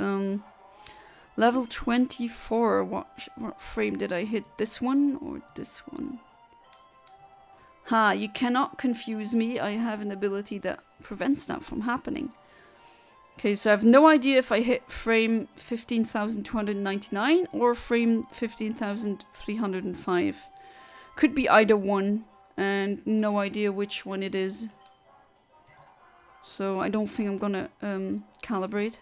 Level 24. What frame did I hit? This one or this one? Ha, you cannot confuse me. I have an ability that prevents that from happening. Okay, so I have no idea if I hit frame 15,299 or frame 15,305. Could be either one, and no idea which one it is. So I don't think I'm gonna calibrate.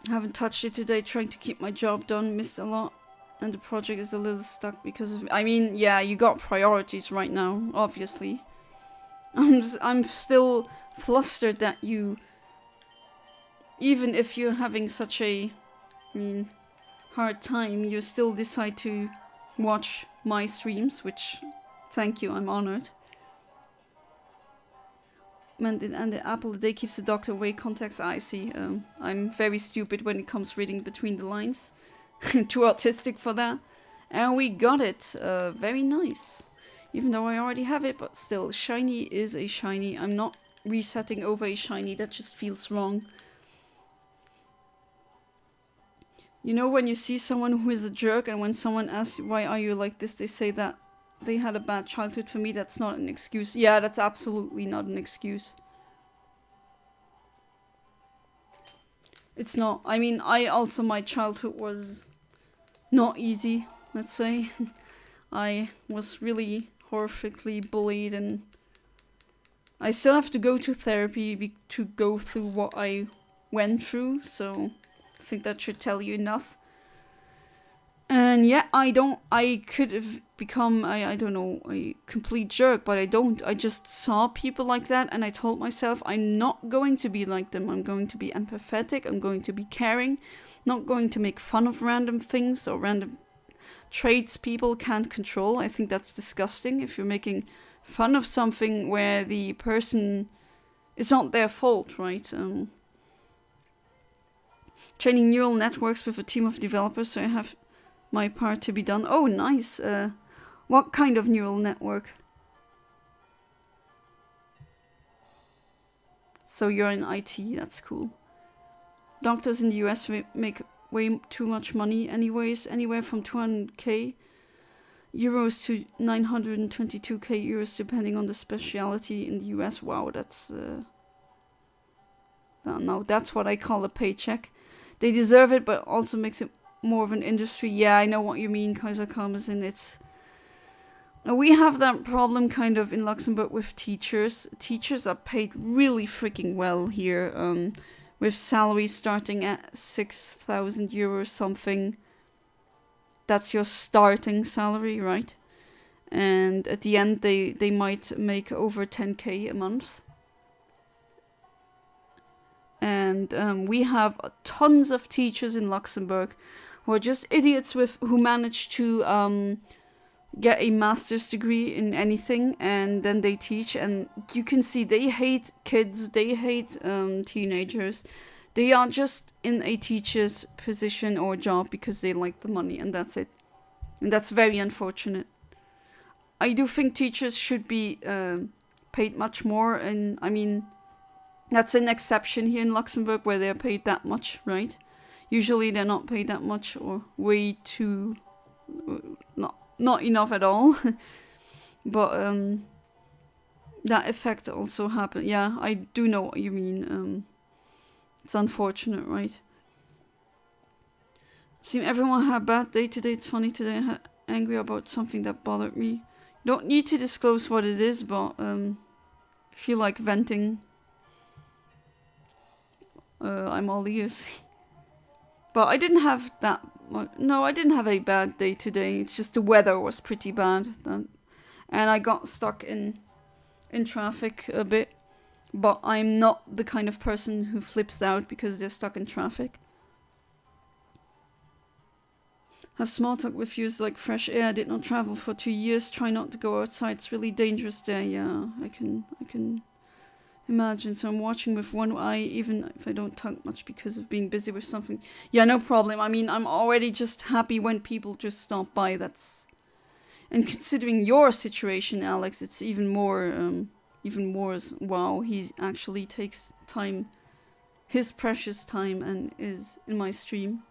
Haven't touched it today, trying to keep my job done, missed a lot, and the project is a little stuck because of... I mean, yeah, you got priorities right now, obviously. I'm still flustered that you... Even if you're having such a... hard time, you still decide to watch my streams, which... Thank you, I'm honored. And the apple a day keeps the doctor away. Context, I see. I'm very stupid when it comes reading between the lines. Too autistic for that. And we got it. Very nice. Even though I already have it, but still, shiny is a shiny. I'm not resetting over a shiny. That just feels wrong. You know when you see someone who is a jerk, and when someone asks why are you like this, they say that they had a bad childhood. For me, that's not an excuse. Yeah, that's absolutely not an excuse. It's not. I mean, my childhood was not easy, let's say. I was really horrifically bullied, and I still have to go to therapy to go through what I went through, so think that should tell you enough. And yeah, I could have become, I don't know, a complete jerk, but I don't. I just saw people like that and I told myself I'm not going to be like them. I'm going to be empathetic. I'm going to be caring. Not going to make fun of random things or random traits people can't control. I think that's disgusting. If you're making fun of something where the person, it's not their fault, right? Training neural networks with a team of developers, so I have my part to be done. Oh, nice. What kind of neural network? So you're in IT, that's cool. Doctors in the US make way too much money anyways, anywhere from 200k euros to 922k euros depending on the specialty in the US. Wow, that's no, that's what I call a paycheck. They deserve it, but also makes it more of an industry. Yeah, I know what you mean, Kaiser Karmazin. It's, we have that problem kind of in Luxembourg with teachers. Teachers are paid really freaking well here, with salaries starting at 6,000 euros something. That's your starting salary, right? And at the end, they might make over 10k a month. And we have tons of teachers in Luxembourg who are just idiots who manage to get a master's degree in anything, and then they teach, and you can see they hate kids, they hate teenagers. They are just in a teacher's position or job because they like the money, and that's it. And that's very unfortunate. I do think teachers should be paid much more, and I mean, that's an exception here in Luxembourg where they're paid that much, right? Usually they're not paid that much, or way too, not enough at all. But that effect also happened. Yeah, I do know what you mean. It's unfortunate, right? Seem everyone had a bad day today. It's funny today I had angry about something that bothered me. Don't need to disclose what it is, but feel like venting. I'm all ears. But I didn't have that much. No, I didn't have a bad day today. It's just the weather was pretty bad. And I got stuck in traffic a bit. But I'm not the kind of person who flips out because they're stuck in traffic. Have small talk with you is like fresh air. I did not travel for 2 years. Try not to go outside. It's really dangerous there. Yeah, I can imagine. So I'm watching with one eye, even if I don't talk much because of being busy with something. Yeah, no problem. I mean, I'm already just happy when people just stop by. That's, and considering your situation, Alex, it's even more. Wow, he actually takes time, his precious time, and is in my stream.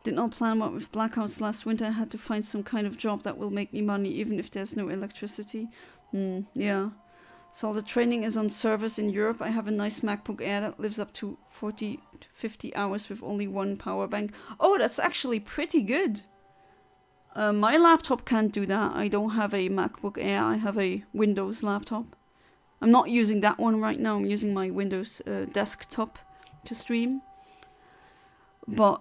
Did not plan what with blackouts last winter. I had to find some kind of job that will make me money even if there's no electricity. Yeah. So all the training is on servers in Europe. I have a nice MacBook Air that lives up to 40 to 50 hours with only one power bank. Oh, that's actually pretty good. My laptop can't do that. I don't have a MacBook Air. I have a Windows laptop. I'm not using that one right now. I'm using my Windows desktop to stream. But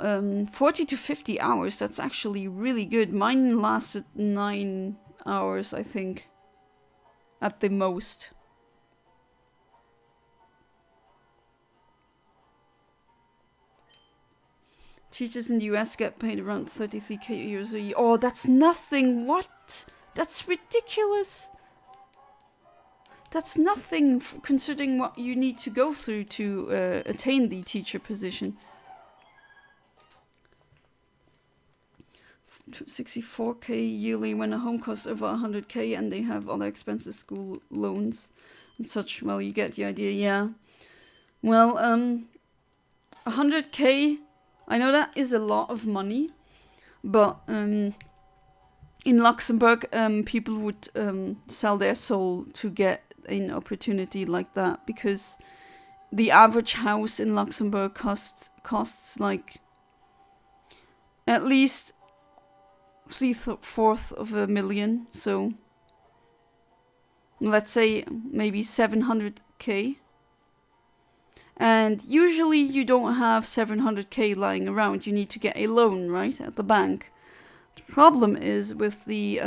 40 to 50 hours, that's actually really good. Mine lasted 9 hours, I think, at the most. Teachers in the US get paid around 33k euros a year. Oh, that's nothing. What? That's ridiculous. That's nothing considering what you need to go through to attain the teacher position. 64k yearly when a home costs over 100k and they have other expenses, school loans and such. Well, you get the idea, yeah. Well, 100k, I know that is a lot of money, but in Luxembourg, people would sell their soul to get an opportunity like that, because the average house in Luxembourg costs like at least 3/4 of a million, so let's say maybe 700k. And usually you don't have 700k lying around. You need to get a loan, right, at the bank. The problem is with the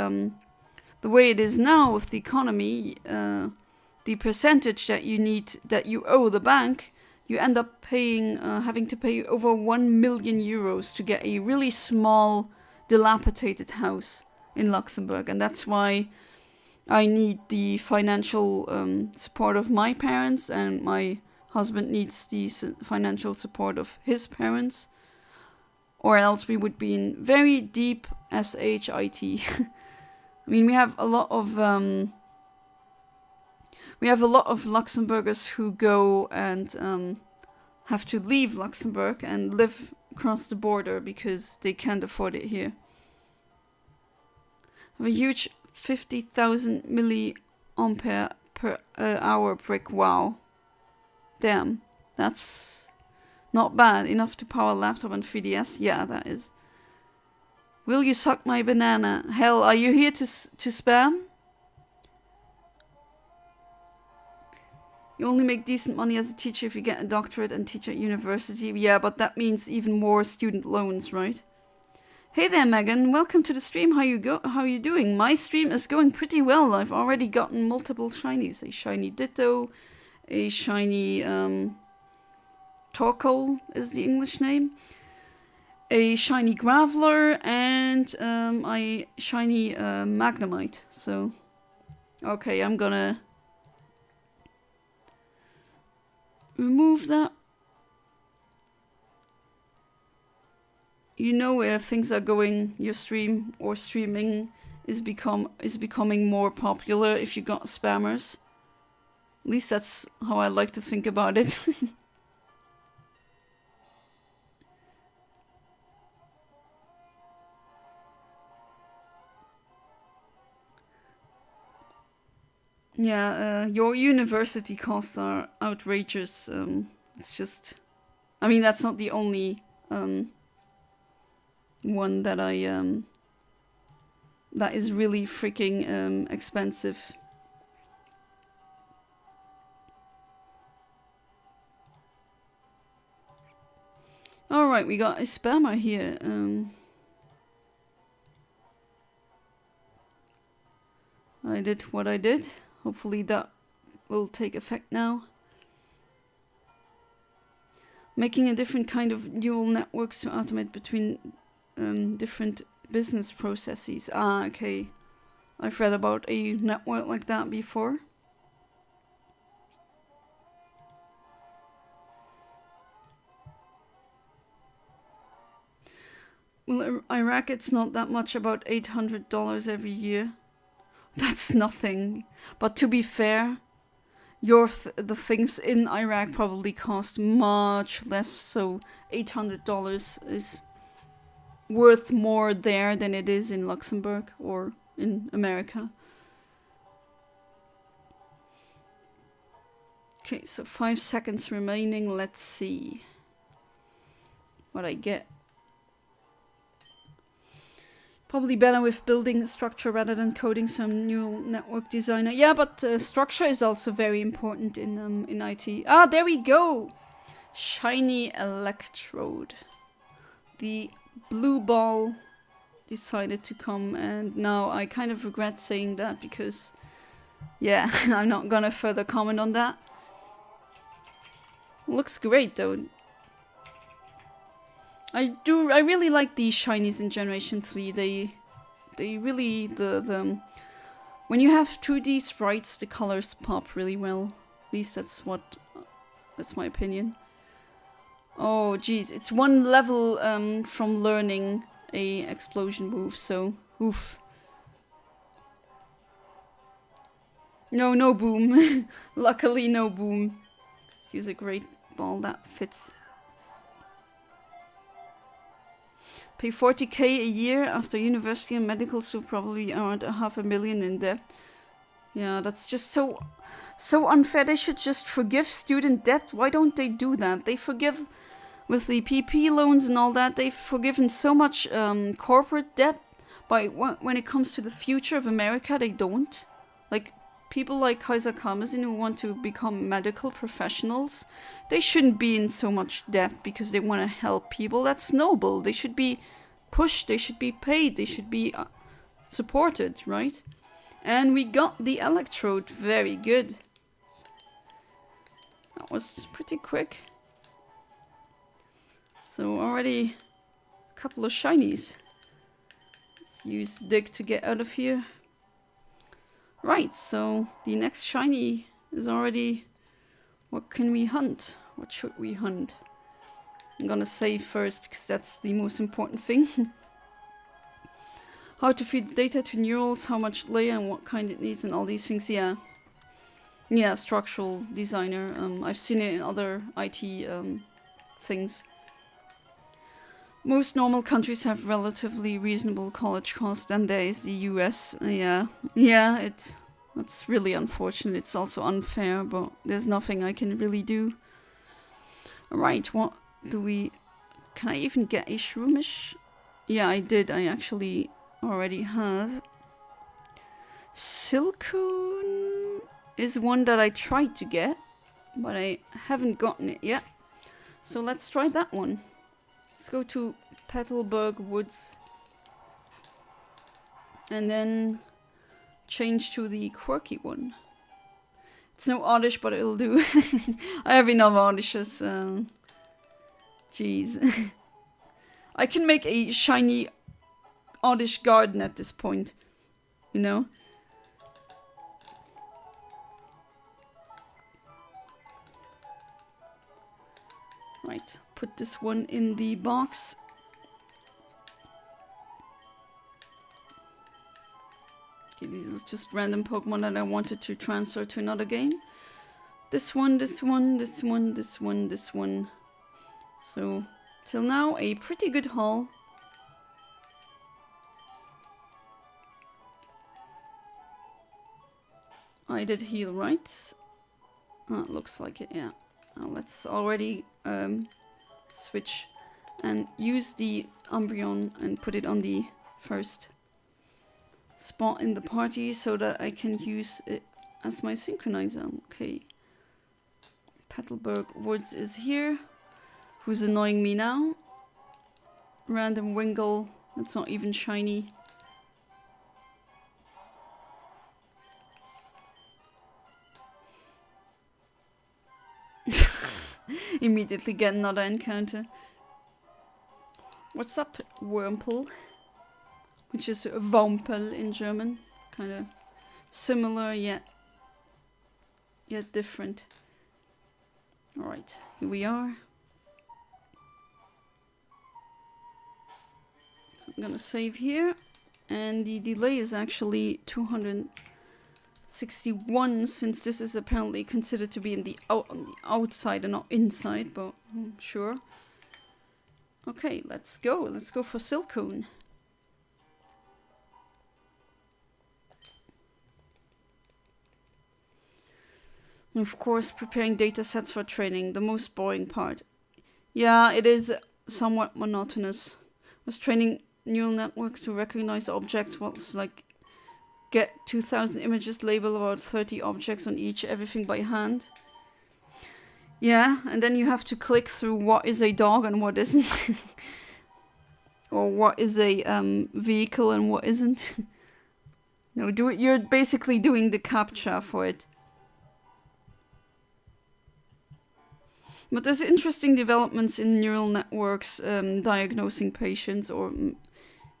way it is now with the economy, the percentage that you owe the bank, you end up paying, having to pay over 1 million euros to get a really small, dilapidated house in Luxembourg. And that's why I need the financial support of my parents, and my husband needs the financial support of his parents, or else we would be in very deep shit. I mean, we have a lot of Luxembourgers who go and have to leave Luxembourg and live across the border because they can't afford it here. I have a huge 50,000 milliampere per hour brick. Wow. Damn. That's not bad. Enough to power laptop and 3DS. Yeah, that is. Will you suck my banana? Hell, are you here to spam? You only make decent money as a teacher if you get a doctorate and teach at university. Yeah, but that means even more student loans, right? Hey there, Megan. Welcome to the stream. How you doing? My stream is going pretty well. I've already gotten multiple shinies. A shiny Ditto, a shiny Torkoal is the English name, a shiny Graveler, and a shiny Magnemite. So, okay, I'm gonna remove that. You know where things are going. Your stream or streaming is becoming more popular if you got spammers. At least that's how I like to think about it. Yeah, your university costs are outrageous. It's just, I mean, that's not the only one that that is really freaking expensive. Alright, we got a spammer here. I did what I did. Hopefully that will take effect now. Making a different kind of neural networks to automate between different business processes. Ah, okay. I've read about a network like that before. Well, Iraq, it's not that much, about $800 every year. That's nothing. But to be fair, the things in Iraq probably cost much less, so $800 is worth more there than it is in Luxembourg or in America. Okay, so 5 seconds remaining. Let's see what I get. Probably better with building structure rather than coding, some neural network designer. Yeah, but structure is also very important in IT. Ah, there we go! Shiny electrode. The blue ball decided to come, and now I kind of regret saying that because, yeah, I'm not gonna further comment on that. Looks great though. I really like these shinies in Generation 3. They really, when you have 2D sprites, the colors pop really well. At least that's my opinion. Oh geez, it's one level from learning a explosion move, so oof. No boom. Luckily no boom. Let's use a great ball that fits. Pay 40k a year after university and medical, so probably around $500,000 in debt. Yeah, that's just so unfair. They should just forgive student debt. Why don't they do that? They forgive with the PP loans and all that. They've forgiven so much corporate debt, but when it comes to the future of America, they don't. Like, people like Kaiser Karmazin who want to become medical professionals, they shouldn't be in so much debt because they want to help people. That's noble. They should be pushed, they should be paid, they should be supported, right? And we got the electrode. Very good. That was pretty quick. So already a couple of shinies. Let's use dig to get out of here. Right, so the next shiny is already... What can we hunt? What should we hunt? I'm gonna save first because that's the most important thing. How to feed data to neurals, how much layer and what kind it needs and all these things, yeah. Yeah, structural designer. I've seen it in other IT things. Most normal countries have relatively reasonable college costs, and there is the US. Yeah, that's really unfortunate. It's also unfair, but there's nothing I can really do. Alright, what do we... Can I even get a shroomish? Yeah, I did. I actually already have. Silcoon is one that I tried to get, but I haven't gotten it yet. So let's try that one. Let's go to Petalburg Woods. And then change to the quirky one. It's no oddish, but it'll do. I have enough oddishes. Jeez. I can make a shiny oddish garden at this point. You know? Right. Put this one in the box. Okay, these are just random Pokemon that I wanted to transfer to another game. This one, this one, this one, this one, this one. So, till now, a pretty good haul. I did heal, right? Looks like it, yeah. Let's already switch and use the Umbreon and put it on the first spot in the party so that I can use it as my synchronizer. Okay. Petalburg Woods is here. Who's annoying me now? Random Wingull. That's not even shiny. Immediately get another encounter. What's up, Wurmple? Which is Wampel in German. Kind of similar yet different. Alright, here we are. So I'm gonna save here. And the delay is actually 261, since this is apparently considered to be on the outside and not inside, but sure. Okay, let's go. Let's go for Silcoon. Of course, preparing data sets for training, the most boring part. Yeah, it is somewhat monotonous. I was training neural networks to recognize objects, was like get 2000 images, label about 30 objects on each, everything by hand. Yeah, and then you have to click through what is a dog and what isn't. Or what is a vehicle and what isn't. No, you're basically doing the captcha for it. But there's interesting developments in neural networks diagnosing patients or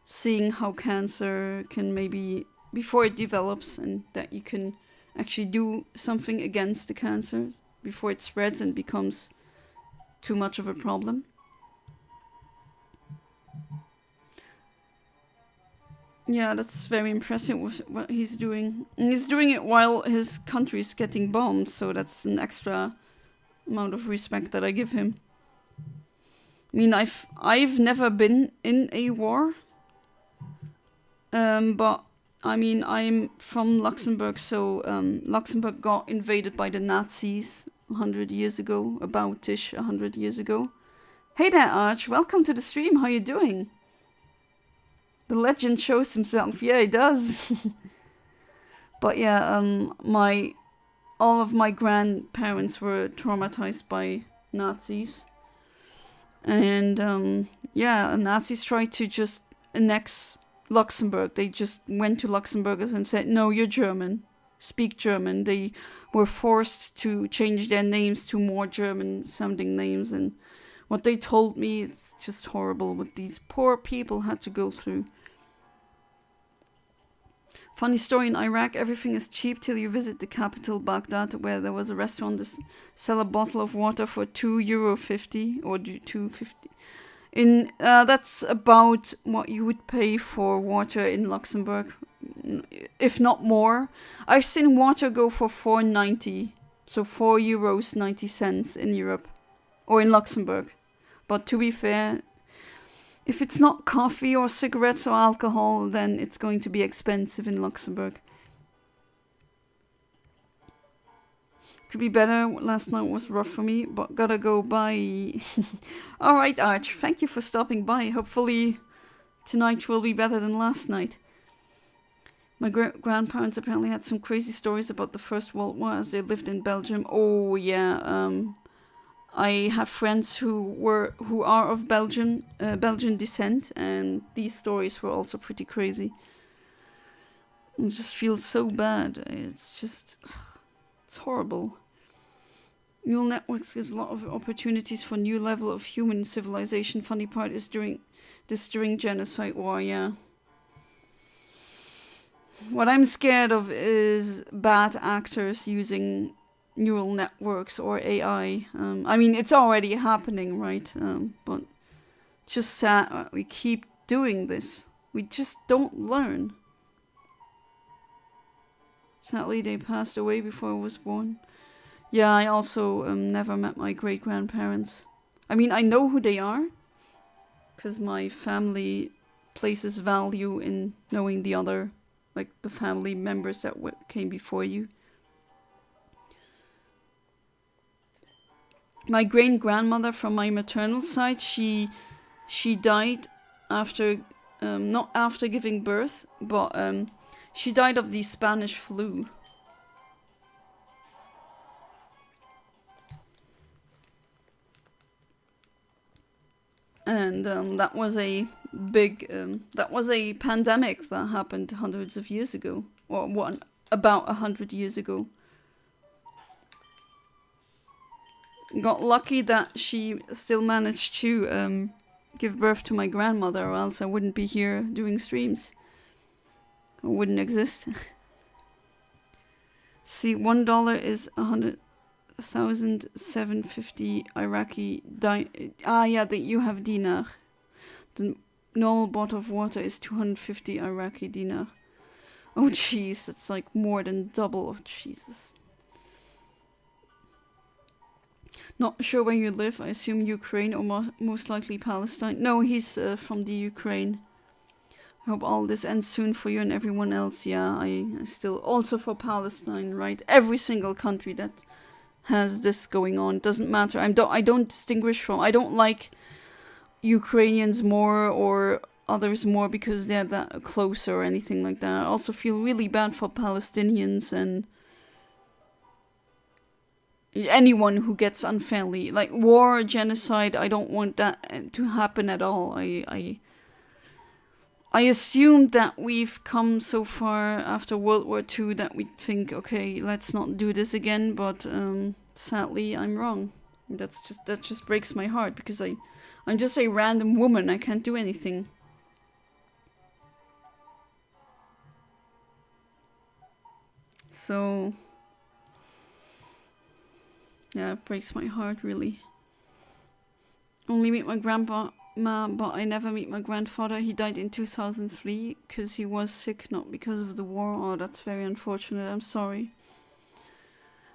seeing how cancer can maybe, before it develops, and that you can actually do something against the cancer before it spreads and becomes too much of a problem. Yeah, that's very impressive with what he's doing. And he's doing it while his country's getting bombed, so that's an extra amount of respect that I give him. I mean, I've never been in a war, but I mean, I'm from Luxembourg, so Luxembourg got invaded by the Nazis 100 years ago, about-ish 100 years ago. Hey there, Arch, welcome to the stream, how you doing? The legend shows himself, yeah, he does. But yeah, all of my grandparents were traumatized by Nazis. And yeah, Nazis tried to just annex Luxembourg. They just went to Luxembourgers and said, no, you're German. Speak German. They were forced to change their names to more German sounding names. And what they told me, it's just horrible what these poor people had to go through. Funny story, in Iraq, everything is cheap till you visit the capital, Baghdad, where there was a restaurant that sell a bottle of water for €2.50 or €2.50. That's about what you would pay for water in Luxembourg, if not more. I've seen water go for €4.90, so €4.90 in Europe or in Luxembourg. But to be fair, if it's not coffee or cigarettes or alcohol, then it's going to be expensive in Luxembourg. Could be better. Last night was rough for me, but gotta go. Bye. Alright, Arch. Thank you for stopping by. Hopefully tonight will be better than last night. My grandparents apparently had some crazy stories about the First World War as they lived in Belgium. Oh, yeah. I have friends who are of Belgian descent, and these stories were also pretty crazy. It just feels so bad. It's horrible. Neural networks gives a lot of opportunities for new level of human civilization. Funny part is during genocide war, yeah. What I'm scared of is bad actors using neural networks or AI. I mean, it's already happening, right? But just sad we keep doing this. We just don't learn. Sadly, they passed away before I was born. Yeah, I also never met my great-grandparents. I mean, I know who they are, because my family places value in knowing the other, like the family members that came before you. My great-grandmother from my maternal side, she died after, not after giving birth, but she died of the Spanish flu. And that was a pandemic that happened hundreds of years ago, or about 100 years ago. Got lucky that she still managed to give birth to my grandmother, or else I wouldn't be here doing streams. I wouldn't exist. See, $1 is 100,750 Iraqi yeah, that you have dinar. The normal bottle of water is 250 Iraqi dinar. Oh jeez, that's like more than double. Oh, Jesus. Not sure where you live. I assume Ukraine or most likely Palestine. No, he's from the Ukraine. I hope all this ends soon for you and everyone else. Yeah, I still also for Palestine, right? Every single country that has this going on, doesn't matter. I don't distinguish from. I don't like Ukrainians more or others more because they're that closer or anything like that. I also feel really bad for Palestinians and anyone who gets unfairly, like war, genocide. I don't want that to happen at all. I assume that we've come so far after World War II that we think, okay, let's not do this again, but sadly I'm wrong. That just breaks my heart because I'm just a random woman. I can't do anything. So yeah, it breaks my heart really. Only meet my grandpa, but I never meet my grandfather. He died in 2003 because he was sick, not because of the war. Oh, that's very unfortunate. I'm sorry.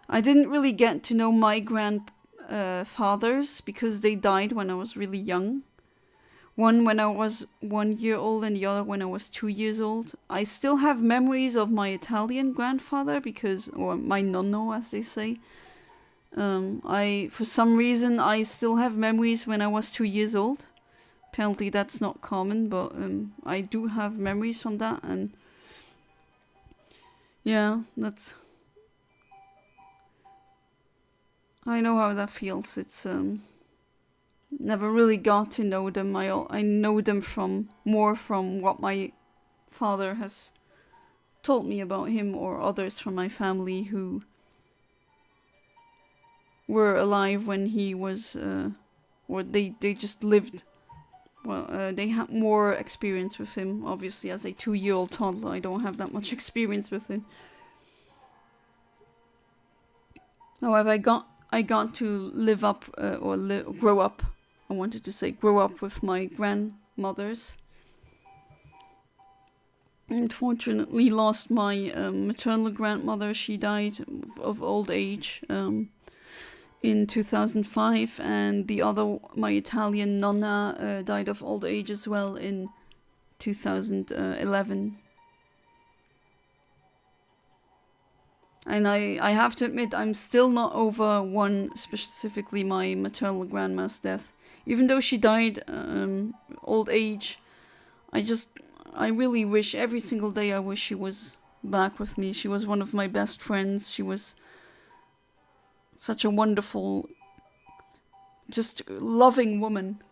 I didn't really get to know my grandfathers because they died when I was really young. One when I was 1 year old and the other when I was 2 years old. I still have memories of my Italian grandfather or my nonno as they say. For some reason, I still have memories when I was 2 years old. Apparently that's not common, but I do have memories from that. And Yeah, I know how that feels. It's never really got to know them. I know them from what my father has told me about him, or others from my family who were alive when he was, or they just lived. Well, they had more experience with him. Obviously, as a 2-year-old toddler, I don't have that much experience with him. However, I got to live up, grow up. I wanted to say grow up with my grandmothers. Unfortunately, lost my maternal grandmother. She died of old age in 2005, and the other, my Italian nonna, died of old age as well in 2011. And I have to admit, I'm still not over one, specifically my maternal grandma's death. Even though she died old age, I really wish, every single day I wish she was back with me. She was one of my best friends. She was such a wonderful, just loving woman.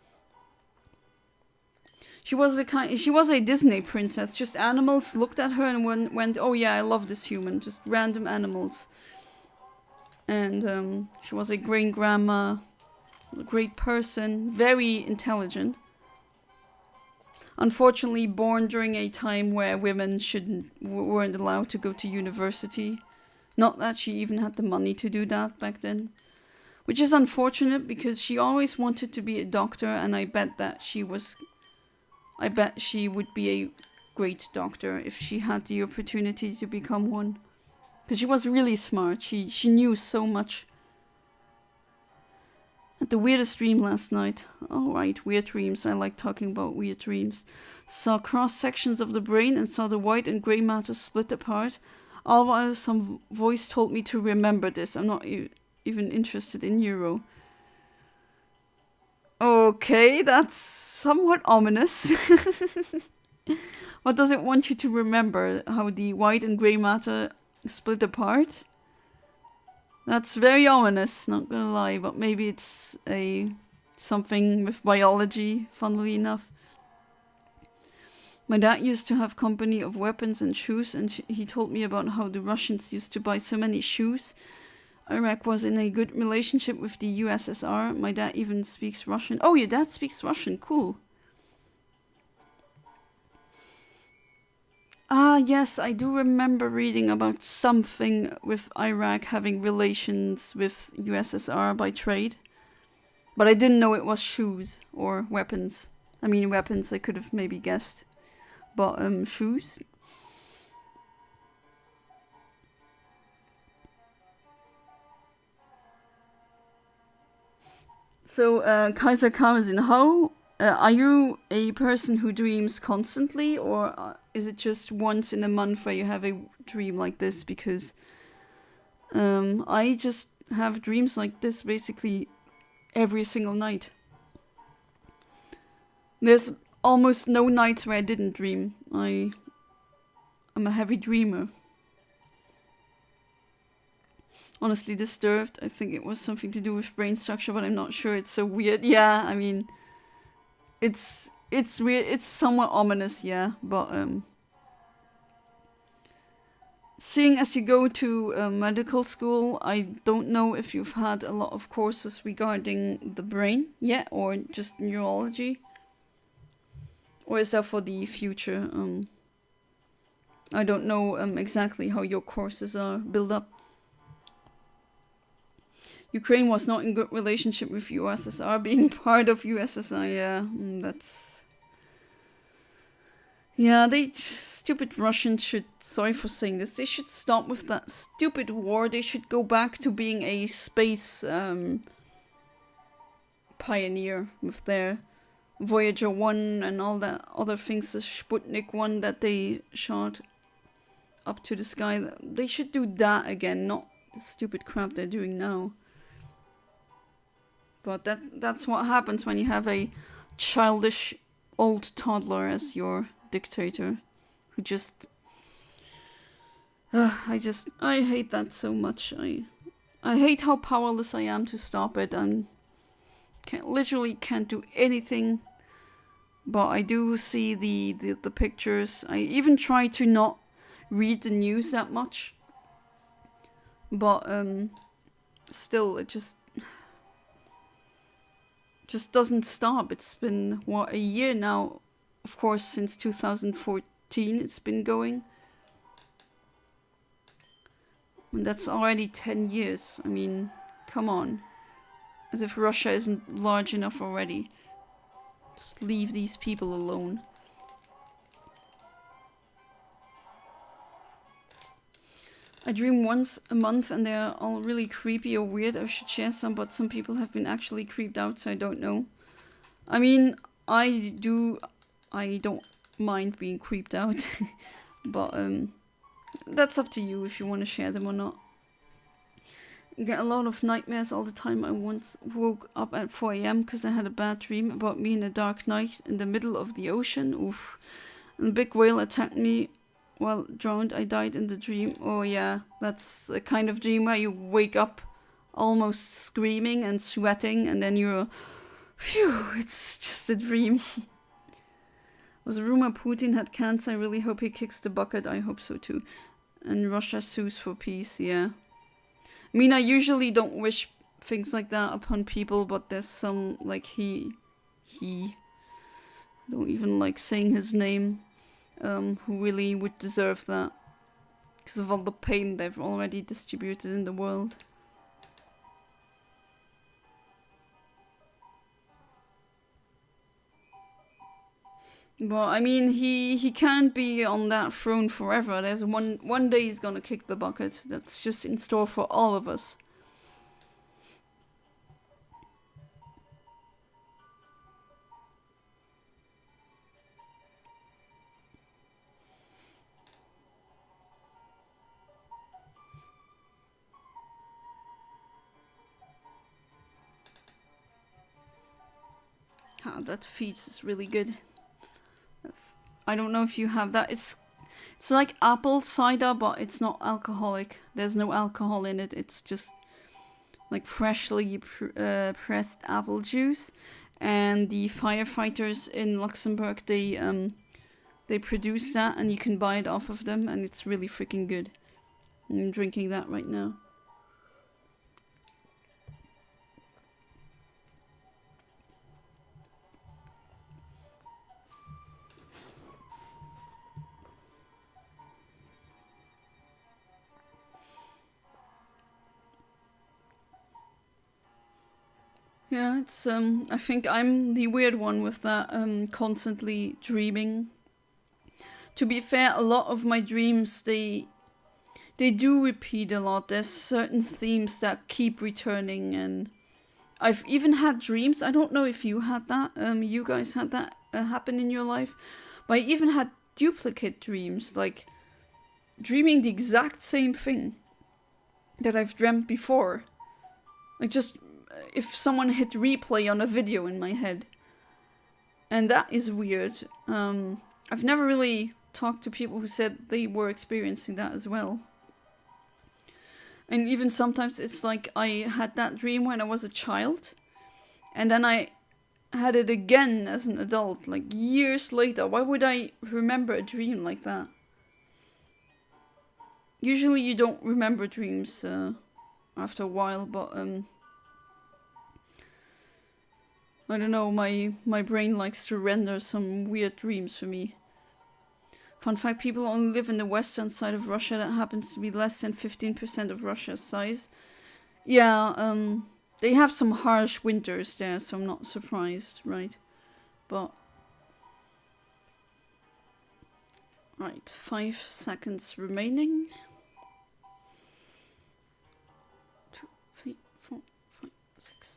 She was a Disney princess. Just animals looked at her and went, oh yeah, I love this human. Just random animals. And she was a great grandma, a great person, very intelligent. Unfortunately, born during a time where women weren't allowed to go to university. Not that she even had the money to do that back then. Which is unfortunate, because she always wanted to be a doctor, and I bet she would be a great doctor if she had the opportunity to become one. Because she was really smart. She knew so much. Had the weirdest dream last night. Alright, weird dreams. I like talking about weird dreams. Saw cross sections of the brain and saw the white and grey matter split apart. All while some voice told me to remember this. I'm not even interested in neuro. Okay, that's somewhat ominous. What does it want you to remember? How the white and grey matter split apart? That's very ominous, not gonna lie, but maybe it's something with biology, funnily enough. My dad used to have company of weapons and shoes, and he told me about how the Russians used to buy so many shoes. Iraq was in a good relationship with the USSR. My dad even speaks Russian. Oh, your dad speaks Russian, cool. Ah, yes, I do remember reading about something with Iraq having relations with USSR by trade. But I didn't know it was shoes or weapons. I mean, weapons I could have maybe guessed. But, shoes? So, Kaiser Kamazin, how are you a person who dreams constantly, or is it just once in a month where you have a dream like this? Because I just have dreams like this basically every single night. There's almost no nights where I didn't dream. I'm a heavy dreamer. Honestly disturbed. I think it was something to do with brain structure, but I'm not sure. It's so weird. Yeah, I mean, it's weird. It's somewhat ominous, yeah. But seeing as you go to medical school, I don't know if you've had a lot of courses regarding the brain yet, or just neurology, or is that for the future? I don't know exactly how your courses are built up. Ukraine was not in good relationship with USSR, being part of USSR. Yeah, that's. Yeah, stupid Russians should. Sorry for saying this. They should stop with that stupid war. They should go back to being a space pioneer with their Voyager 1 and all that other things. The Sputnik 1 that they shot up to the sky. They should do that again, not the stupid crap they're doing now. But that's what happens when you have a childish old toddler as your dictator, who just I hate that so much. I hate how powerless I am to stop it. Literally can't do anything. But I do see the pictures. I even try to not read the news that much. But still, it just doesn't stop. It's been, what, a year now? Of course, since 2014 it's been going. And that's already 10 years. I mean, come on. As if Russia isn't large enough already. Just leave these people alone. I dream once a month and they're all really creepy or weird. I should share some, but some people have been actually creeped out, so I don't know. I mean, I don't mind being creeped out. But that's up to you if you want to share them or not. I get a lot of nightmares all the time. I once woke up at 4 AM because I had a bad dream about me in a dark night in the middle of the ocean. Oof. And a big whale attacked me while drowned. I died in the dream. Oh yeah, that's a kind of dream where you wake up almost screaming and sweating and then you're... Phew, it's just a dream. Was a rumor Putin had cancer. I really hope he kicks the bucket. I hope so too. And Russia sues for peace, yeah. I mean, I usually don't wish things like that upon people, but there's some, like, he, I don't even like saying his name, who really would deserve that. Because of all the pain they've already distributed in the world. Well, I mean, he can't be on that throne forever. There's one day he's gonna kick the bucket. That's just in store for all of us. Ah, that feast is really good. I don't know if you have that. It's like apple cider, but it's not alcoholic. There's no alcohol in it. It's just like freshly pressed apple juice. And the firefighters in Luxembourg, they produce that, and you can buy it off of them, and it's really freaking good. I'm drinking that right now. Yeah, it's I think I'm the weird one with that constantly dreaming. To be fair, a lot of my dreams they do repeat a lot. There's certain themes that keep returning, and I've even had dreams. I don't know if you had that. You guys had that happen in your life, but I even had duplicate dreams, like dreaming the exact same thing that I've dreamt before. Like just if someone hit replay on a video in my head. And that is weird. I've never really talked to people who said they were experiencing that as well. And even sometimes it's like I had that dream when I was a child. And then I had it again as an adult, like years later. Why would I remember a dream like that? Usually you don't remember dreams after a while, but I don't know, my brain likes to render some weird dreams for me. Fun fact, people only live in the western side of Russia. That happens to be less than 15% of Russia's size. Yeah, they have some harsh winters there, so I'm not surprised, right? But... Right, 5 seconds remaining. 2, 3, 4, 5, 6.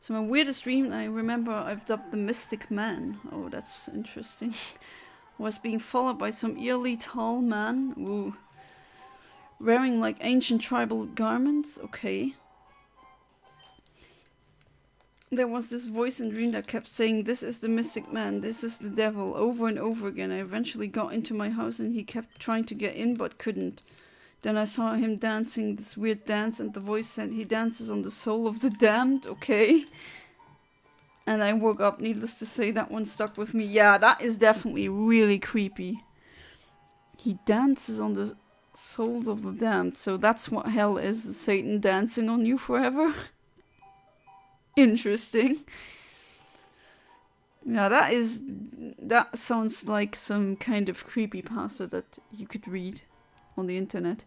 So my weirdest dream, I remember I've dubbed the Mystic Man. Oh, that's interesting. Was being followed by some eerily tall man. Ooh. Wearing like ancient tribal garments. Okay. there was this voice in dream that kept saying, "This is the mystic man, this is the devil," over and over again. I eventually got into my house and he kept trying to get in but couldn't. Then I saw him dancing this weird dance and the voice said, "He dances on the soul of the damned." Okay. And I woke up. Needless to say, that one stuck with me. Yeah, that is definitely really creepy. He dances on the souls of the damned. So that's what hell is. Satan dancing on you forever. Interesting. Yeah, that sounds like some kind of creepypasta that you could read on the internet.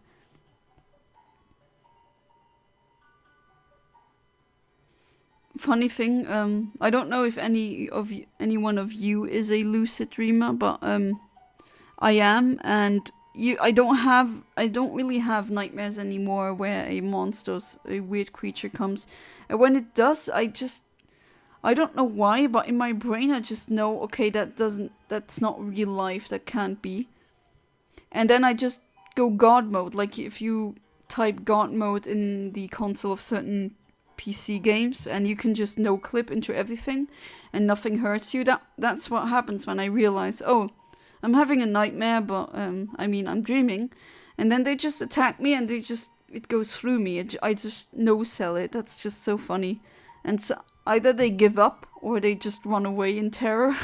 Funny thing, I don't know if any one of you is a lucid dreamer, but I am, and I don't really have nightmares anymore where a weird creature comes, and when it does, I don't know why, but in my brain I just know, okay, that's not real life, that can't be, and then I just go God mode. Like if you type God mode in the console of certain PC games, and you can just no clip into everything and nothing hurts you. That's what happens when I realize, oh, I'm having a nightmare, but I'm dreaming, and then they just attack me and it goes through me. I just no sell it. That's just so funny. And so either they give up or they just run away in terror.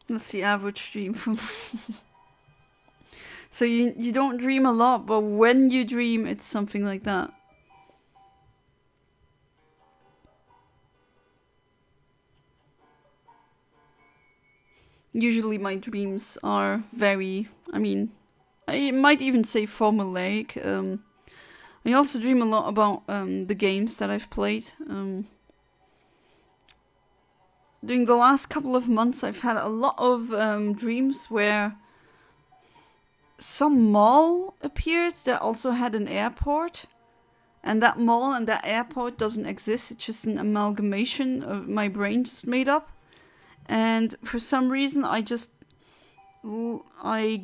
That's the average dream from So you don't dream a lot, but when you dream, it's something like that. Usually my dreams are very, I might even say formulaic. I also dream a lot about the games that I've played. During the last couple of months, I've had a lot of dreams where some mall appeared that also had an airport, and that mall and that airport doesn't exist. It's just an amalgamation of my brain just made up, and for some reason I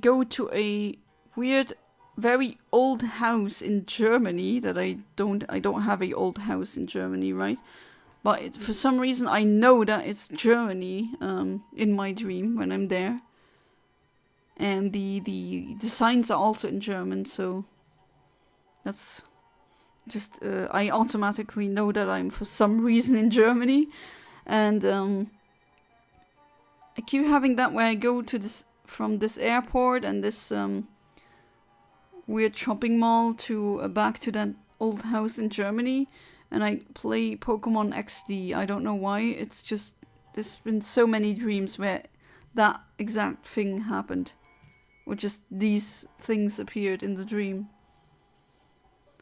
go to a weird, very old house in Germany that I don't have a old house in Germany, right? But for some reason I know that it's Germany in my dream when I'm there. And the signs are also in German, so that's just I automatically know that I'm for some reason in Germany, and I keep having that where I go to from this airport and this weird shopping mall to back to that old house in Germany, and I play Pokémon XD. I don't know why. It's just there's been so many dreams where that exact thing happened. Or just these things appeared in the dream.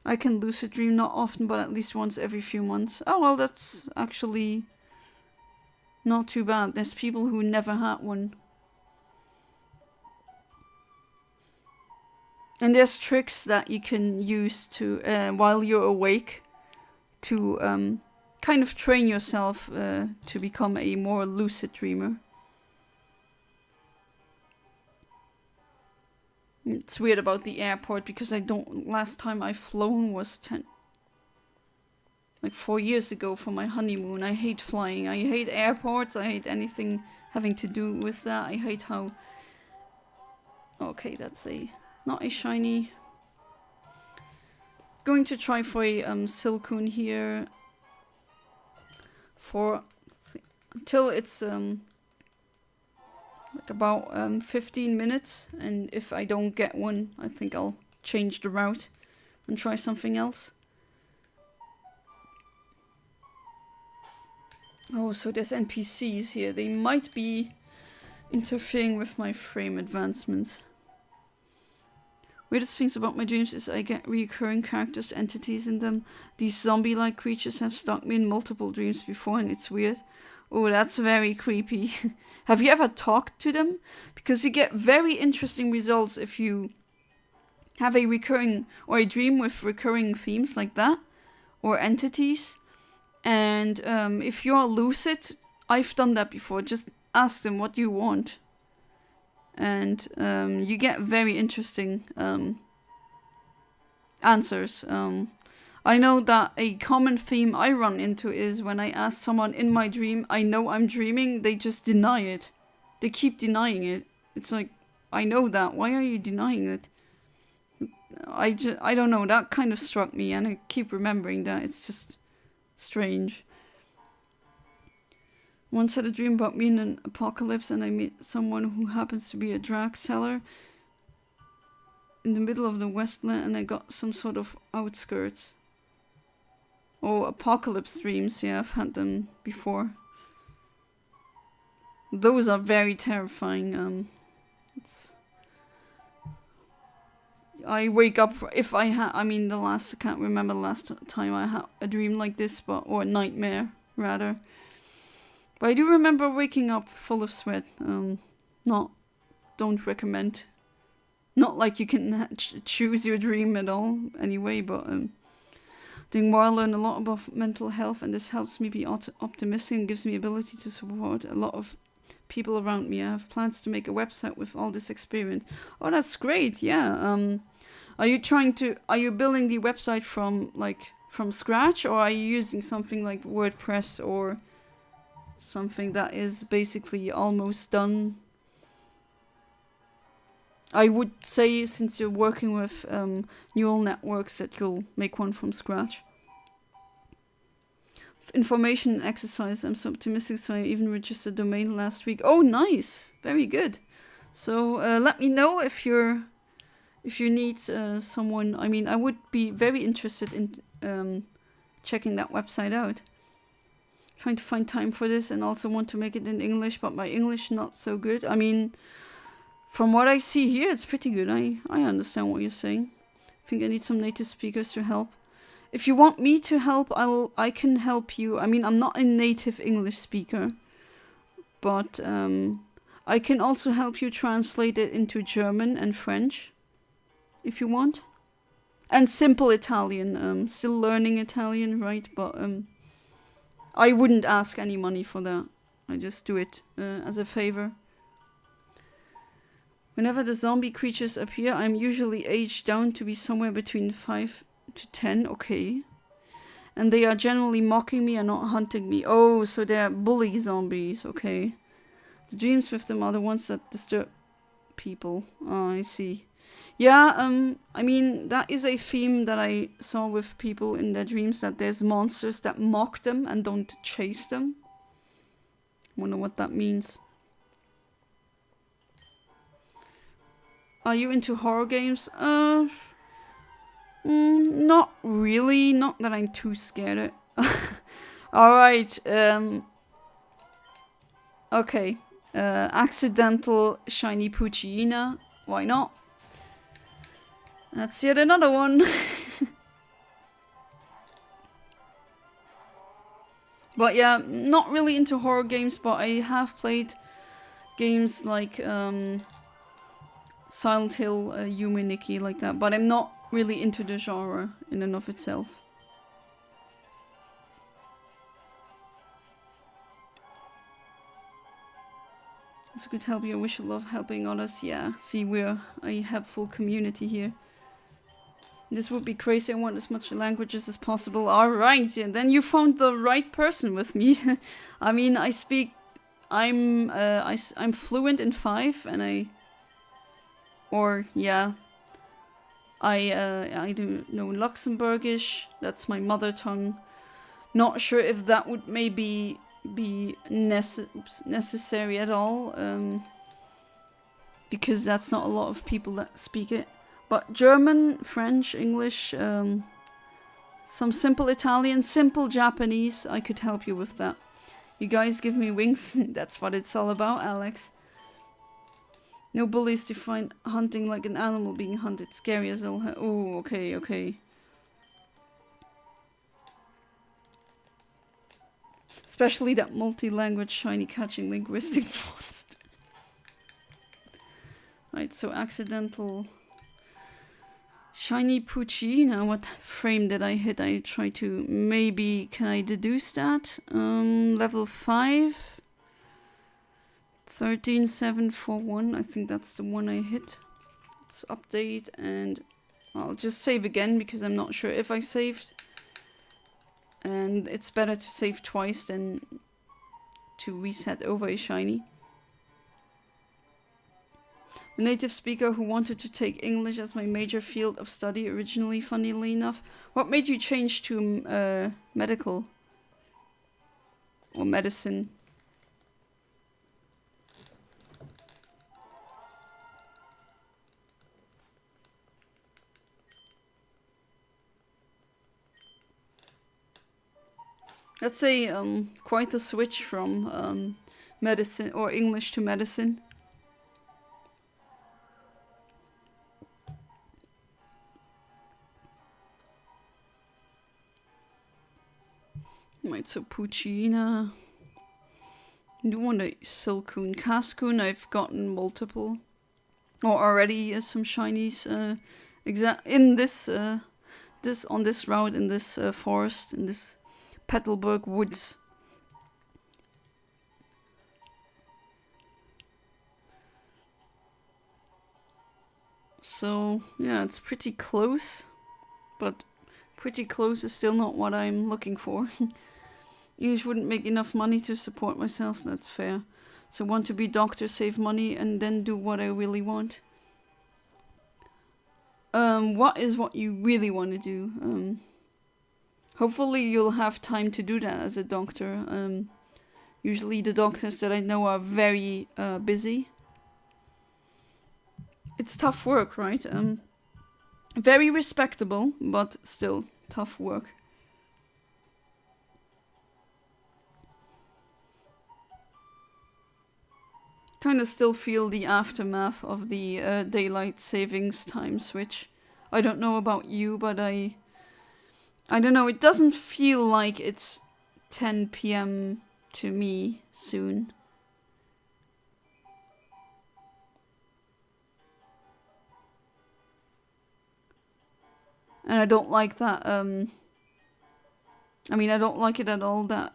I can lucid dream not often, but at least once every few months. Oh, well, that's actually not too bad. There's people who never had one. And there's tricks that you can use to, while you're awake, to kind of train yourself to become a more lucid dreamer. It's weird about the airport because last time I've flown was 4 years ago for my honeymoon. I hate flying. I hate airports. I hate anything having to do with that. I hate how... Okay, that's not a shiny. Going to try for a Silcoon here. Until it's like about 15 minutes, and if I don't get one, I think I'll change the route and try something else. Oh, so there's NPCs here. They might be interfering with my frame advancements. Weirdest things about my dreams is I get recurring characters, entities in them. These zombie-like creatures have stalked me in multiple dreams before, and it's weird. Oh, that's very creepy. Have you ever talked to them? Because you get very interesting results if you have a recurring or a dream with recurring themes like that, or entities. And if you're lucid, I've done that before. Just ask them what you want, and you get very interesting answers. I know that a common theme I run into is when I ask someone in my dream, I know I'm dreaming, they just deny it. They keep denying it. It's like, I know that. Why are you denying it? I don't know. That kind of struck me, and I keep remembering that. It's just strange. Once had a dream about me in an apocalypse, and I met someone who happens to be a drag seller in the middle of the Westland, and I got some sort of outskirts. Oh, apocalypse dreams. Yeah, I've had them before. Those are very terrifying. I wake up if I can't remember the last time I had a dream like this, or a nightmare rather. But I do remember waking up full of sweat. Don't recommend. Not like you can choose your dream at all anyway, but doing more, I learn a lot about mental health, and this helps me be optimistic and gives me ability to support a lot of people around me. I have plans to make a website with all this experience. Oh, that's great. Yeah. Are you building the website from scratch, or are you using something like WordPress or something that is basically almost done? I would say, since you're working with neural networks, that you'll make one from scratch. Information and exercise. I'm so optimistic, so I even registered a domain last week. Oh, nice. Very good. So let me know if you need someone. I mean, I would be very interested in checking that website out. Trying to find time for this, and also want to make it in English, but my English not so good. I mean, from what I see here, it's pretty good. I understand what you're saying. I think I need some native speakers to help. If you want me to help, I can help you. I mean, I'm not a native English speaker, but I can also help you translate it into German and French, if you want. And simple Italian. Still learning Italian, right? But I wouldn't ask any money for that. I just do it as a favor. Whenever the zombie creatures appear, I'm usually aged down to be somewhere between 5 to 10, okay. And they are generally mocking me and not hunting me. Oh, so they're bully zombies, okay. The dreams with them are the ones that disturb people. Oh, I see. Yeah, I mean, that is a theme that I saw with people in their dreams, that there's monsters that mock them and don't chase them. Wonder what that means. Are you into horror games? Not really. Not that I'm too scared. Alright, okay. Accidental Shiny Poochyena. Why not? That's yet another one. But yeah, not really into horror games, but I have played games like Silent Hill, Yume Nikki, like that. But I'm not really into the genre in and of itself. This could help you. I wish you love helping others. Yeah, see, we're a helpful community here. This would be crazy. I want as much languages as possible. Alright, and then you found the right person with me. I mean, I'm fluent in 5, and I do know Luxembourgish. That's my mother tongue. Not sure if that would maybe be necessary at all, because that's not a lot of people that speak it. But German, French, English, some simple Italian, simple Japanese, I could help you with that. You guys give me wings. That's what it's all about, Alex. No bullies define hunting like an animal being hunted. Scary as all hell. Oh, okay, okay. Especially that multi-language shiny catching linguistic monster. Right, so accidental Shiny Poochyena. What frame did I hit? I try to, maybe, can I deduce that? Level 5. 13741, I think that's the one I hit. Let's update, and I'll just save again because I'm not sure if I saved. And it's better to save twice than to reset over a shiny. A native speaker who wanted to take English as my major field of study originally, funnily enough. What made you change to medical? Or medicine? That's a quite a switch from medicine or English to medicine. Right, so Puccina. You want a Silcoon. Cascoon, I've gotten multiple. Or already some shinies in this on this route, in this forest, in this Petalburg woods. So yeah, it's pretty close, but pretty close is still not what I'm looking for. English wouldn't make enough money to support myself, that's fair. So want to be doctor, save money, and then do what I really want. What is what you really want to do? Hopefully you'll have time to do that as a doctor. Usually the doctors that I know are very busy. It's tough work, right? Very respectable, but still tough work. Kind of still feel the aftermath of the daylight savings time switch. I don't know about you, but I don't know, it doesn't feel like it's 10 p.m. to me soon. And I don't like that, I mean, I don't like it at all that,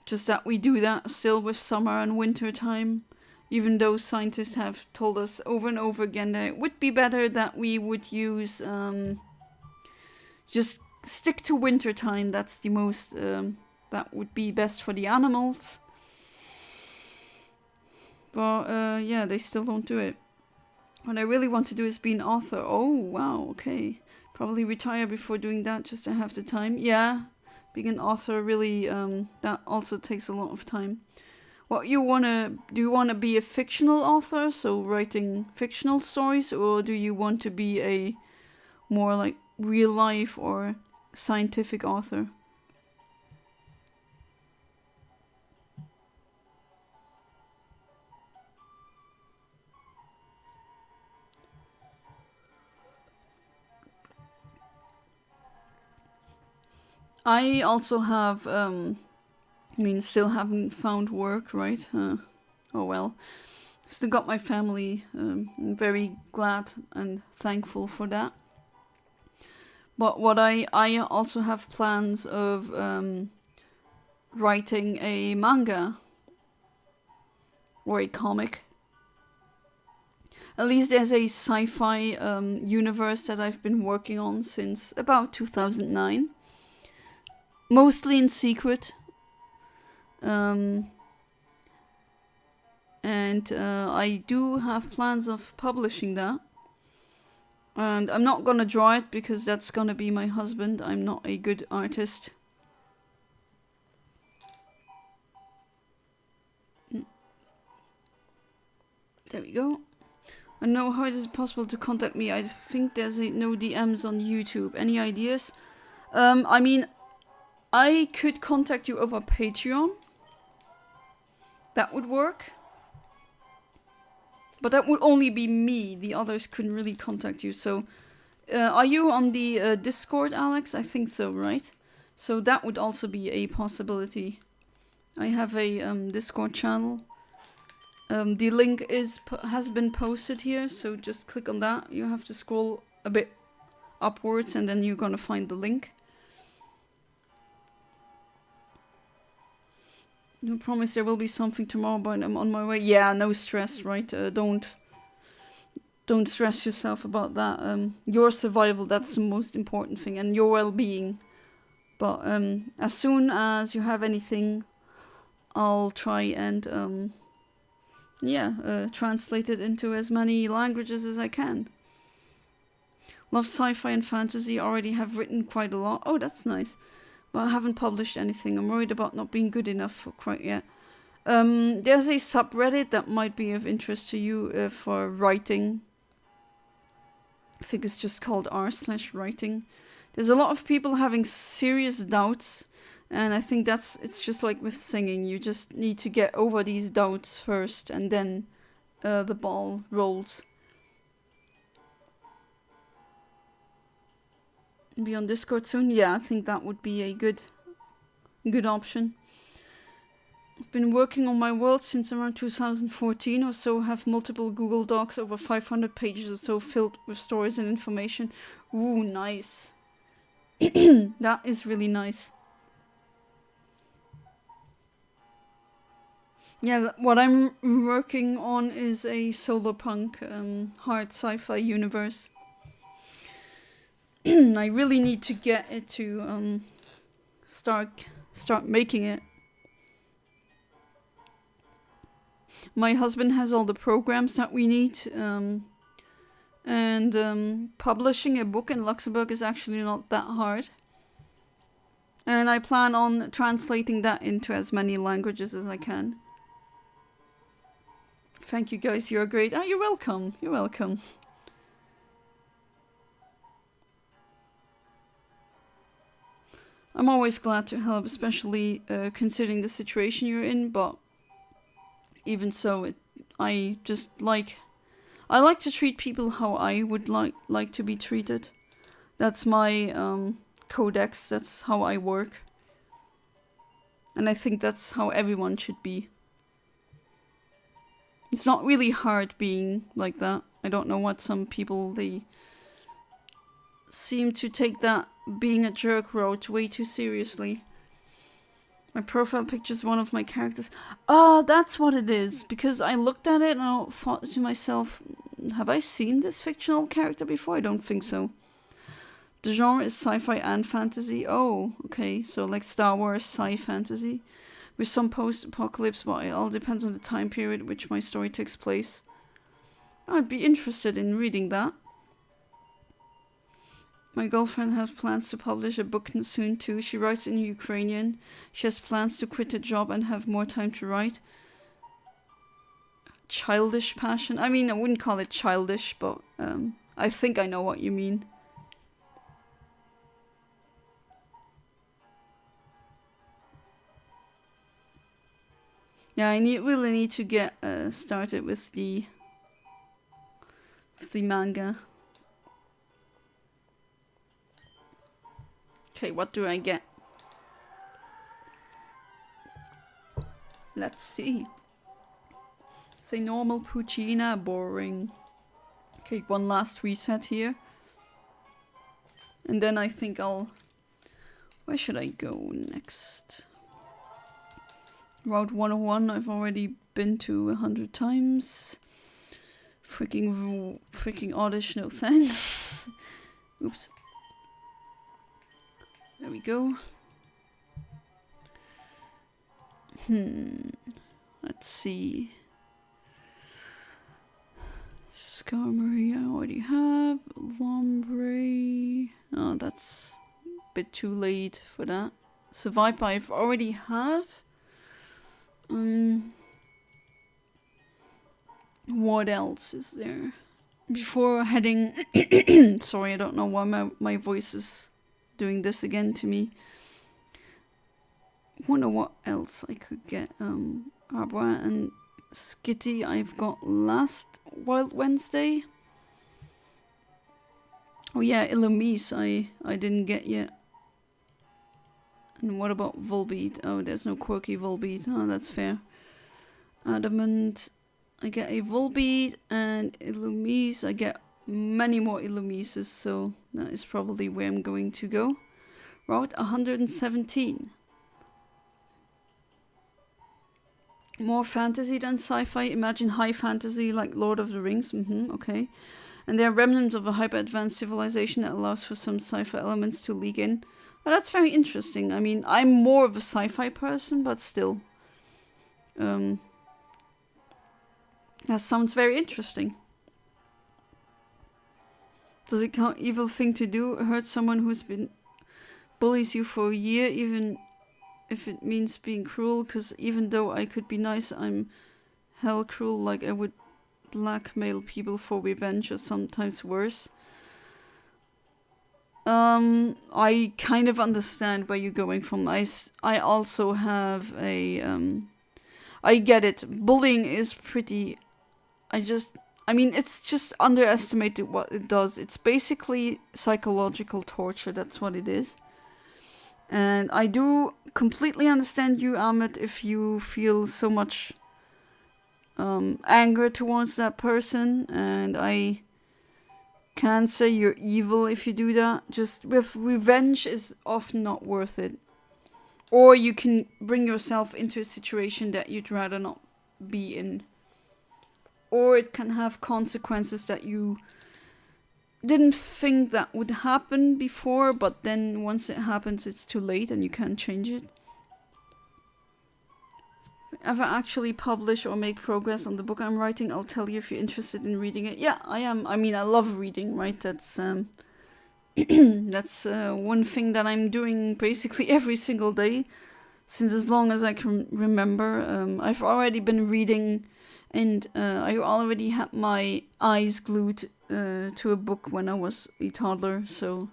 just that we do that still with summer and winter time. Even though scientists have told us over and over again that it would be better that we would use, just stick to winter time. That's the most, that would be best for the animals. But, yeah, they still don't do it. What I really want to do is be an author. Oh, wow, okay. Probably retire before doing that just to have the time. Yeah, being an author really, that also takes a lot of time. What do you want to be a fictional author, so writing fictional stories, or do you want to be a more like real life or scientific author? I also have, I mean, still haven't found work, right? Oh well. Still got my family. I'm very glad and thankful for that. But what I also have plans of writing a manga or a comic. At least there's a sci-fi universe that I've been working on since about 2009. Mostly in secret. And I do have plans of publishing that. And I'm not gonna draw it because that's gonna be my husband. I'm not a good artist. There we go. I know how it is possible to contact me. I think there's no DMs on YouTube. Any ideas? I mean, I could contact you over Patreon. That would work. But that would only be me. The others couldn't really contact you. So, are you on the Discord, Alex? I think so, right? So that would also be a possibility. I have a Discord channel. The link has been posted here, so just click on that. You have to scroll a bit upwards and then you're gonna find the link. I promise there will be something tomorrow, but I'm on my way. Yeah, no stress, right? Don't don't stress yourself about that. Your survival, that's the most important thing, and your well-being. But as soon as you have anything, I'll try and translate it into as many languages as I can. Love sci-fi and fantasy, already have written quite a lot. Oh, that's nice. But I haven't published anything. I'm worried about not being good enough for quite yet. There's a subreddit that might be of interest to you for writing. I think it's just called r/writing. There's a lot of people having serious doubts, and I think it's just like with singing. You just need to get over these doubts first, and then the ball rolls. Be on Discord soon? Yeah, I think that would be a good option. I've been working on my world since around 2014 or so, have multiple Google Docs over 500 pages or so filled with stories and information. Ooh, nice. That is really nice. Yeah, what I'm working on is a solar punk hard sci-fi universe. I really need to get it to start making it. My husband has all the programs that we need, and publishing a book in Luxembourg is actually not that hard. And I plan on translating that into as many languages as I can. Thank you guys, you're great. Oh, you're welcome. You're welcome. I'm always glad to help, especially considering the situation you're in, but even so, I like to treat people how I would like to be treated. That's my codex, that's how I work. And I think that's how everyone should be. It's not really hard being like that. I don't know what some people, they seem to take that being a jerk route way too seriously. My profile picture is one of my characters. Oh, that's what it is. Because I looked at it and I thought to myself, have I seen this fictional character before? I don't think so. The genre is sci-fi and fantasy. Oh, okay. So like Star Wars, sci-fantasy. With some post-apocalypse, but it all depends on the time period which my story takes place. I'd be interested in reading that. My girlfriend has plans to publish a book soon too. She writes in Ukrainian. She has plans to quit her job and have more time to write. Childish passion. I mean, I wouldn't call it childish, but I think I know what you mean. Yeah, I really need to get started with the manga. Okay, what do I get? Let's see. Say normal Puccina, boring. Okay, one last reset here. And then I think I'll... Where should I go next? Route 101 I've already been to 100 times. Freaking oddish, no thanks. Oops. There we go. Let's see. Skarmory I already have. Lombre. Oh, that's a bit too late for that. Survive I've already have. What else is there? Before heading... Sorry, I don't know why my voice is doing this again to me. Wonder what else I could get. Arbor and Skitty I've got last Wild Wednesday. Oh yeah, Illumise I didn't get yet. And what about Volbeat? Oh, there's no quirky Volbeat. Oh, that's fair. Adamant, I get a Volbeat, and Illumise, I get many more Illumises, so that is probably where I'm going to go. Route 117. More fantasy than sci-fi. Imagine high fantasy like Lord of the Rings. Okay. And there are remnants of a hyper-advanced civilization that allows for some sci-fi elements to leak in. Well, that's very interesting. I mean, I'm more of a sci-fi person, but still. That sounds very interesting. Does it count evil thing to do? Hurt someone who's been bullies you for a year, even if it means being cruel? Because even though I could be nice, I'm hell cruel, like I would blackmail people for revenge or sometimes worse. I kind of understand where you're going from. I also have a, I get it. Bullying is pretty, I mean, it's just underestimated what it does. It's basically psychological torture, that's what it is. And I do completely understand you, Ahmed, if you feel so much anger towards that person, and I can't say you're evil if you do that. Just with revenge is often not worth it. Or you can bring yourself into a situation that you'd rather not be in. Or it can have consequences that you didn't think that would happen before, but then once it happens, it's too late and you can't change it. If I ever actually publish or make progress on the book I'm writing, I'll tell you if you're interested in reading it. Yeah, I am. I mean, I love reading, right? That's that's one thing that I'm doing basically every single day since as long as I can remember. I've already been reading, and I already had my eyes glued to a book when I was a toddler, so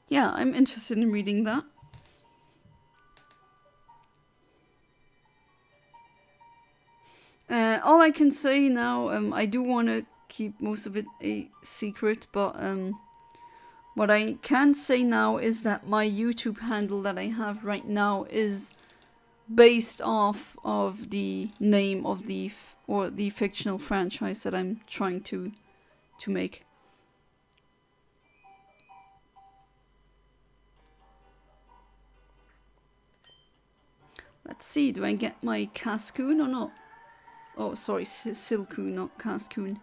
yeah, I'm interested in reading that. All I can say now, I do want to keep most of it a secret, but what I can say now is that my YouTube handle that I have right now is based off of the name of the the fictional franchise that I'm trying to make. Let's see, do I get my Cascoon or not? Oh, sorry, Silcoon, not Cascoon.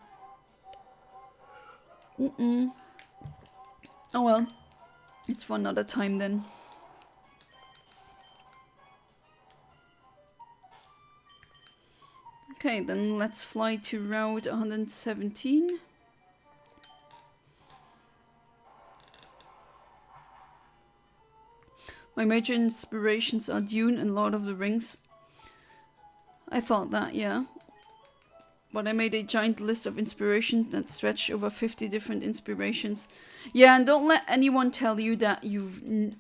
Oh well, it's for another time then. Okay, then let's fly to Route 117. My major inspirations are Dune and Lord of the Rings. I thought that, yeah. But I made a giant list of inspirations that stretch over 50 different inspirations. Yeah, and don't let anyone tell you that you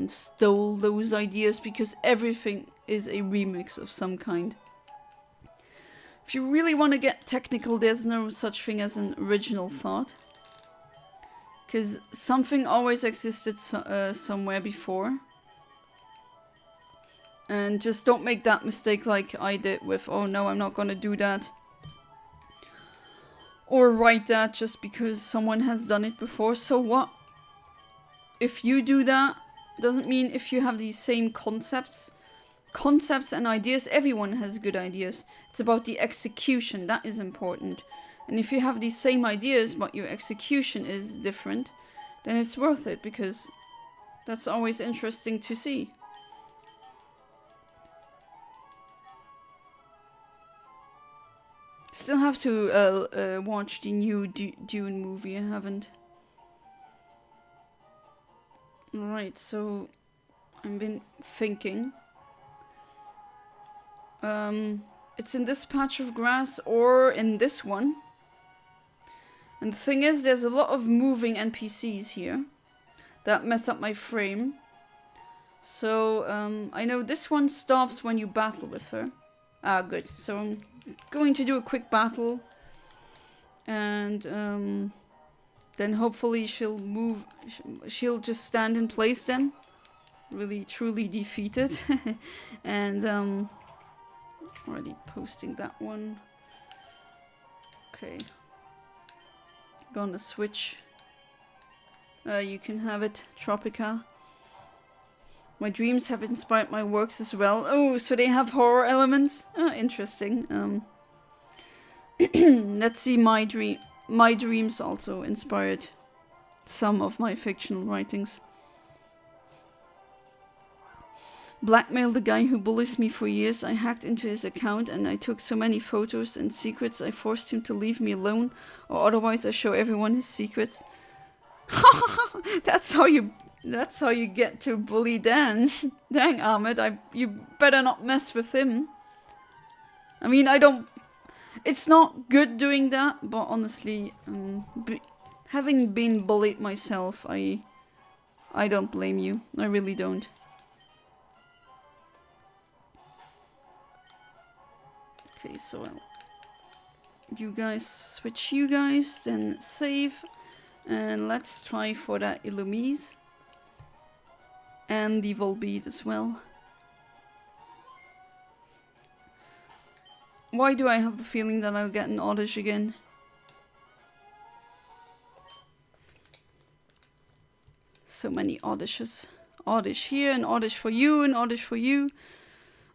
stole those ideas, because everything is a remix of some kind. If you really want to get technical, there's no such thing as an original thought. Because something always existed somewhere before. And just don't make that mistake like I did with, oh no, I'm not gonna do that. Or write that just because someone has done it before. So what? If you do that, doesn't mean if you have these same concepts and ideas, everyone has good ideas. It's about the execution, that is important. And if you have these same ideas, but your execution is different, then it's worth it, because that's always interesting to see. Still have to watch the new Dune movie, I haven't. Alright, so I've been thinking. It's in this patch of grass or in this one. And the thing is, there's a lot of moving NPCs here that mess up my frame. So I know this one stops when you battle with her. Ah, good. So I'm going to do a quick battle, and then hopefully she'll move. She'll just stand in place then. Really, truly defeated. And already posting that one. Okay. Gonna switch. You can have it, Tropica. My dreams have inspired my works as well. Oh, so they have horror elements? Oh, interesting. Let's see, my dreams also inspired some of my fictional writings. Blackmailed the guy who bullies me for years. I hacked into his account and I took so many photos and secrets. I forced him to leave me alone, or otherwise I show everyone his secrets. That's how you get to bully Dan. Dang, Ahmed, you better not mess with him. I mean, it's not good doing that, but honestly, having been bullied myself, I don't blame you. I really don't. Okay, so you guys switch you guys, then save, and let's try for that Illumise and the Volbeat as well. Why do I have the feeling that I'll get an Oddish again? So many Oddishes. Oddish here, an Oddish for you, an Oddish for you.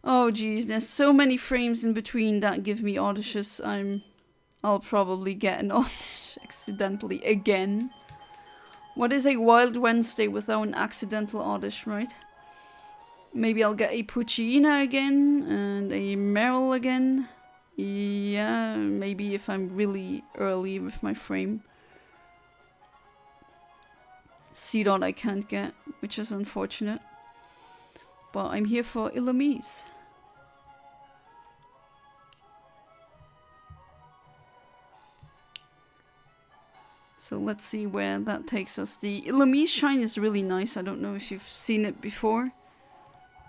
Oh geez, there's so many frames in between that give me Oddishes. I'll probably get an Oddish accidentally again. What is a Wild Wednesday without an accidental Oddish, right? Maybe I'll get a Poochyena again and a Meryl again. Yeah, maybe if I'm really early with my frame. Seedot I can't get, which is unfortunate. But I'm here for Illumise. So let's see where that takes us. The Illumise shine is really nice. I don't know if you've seen it before.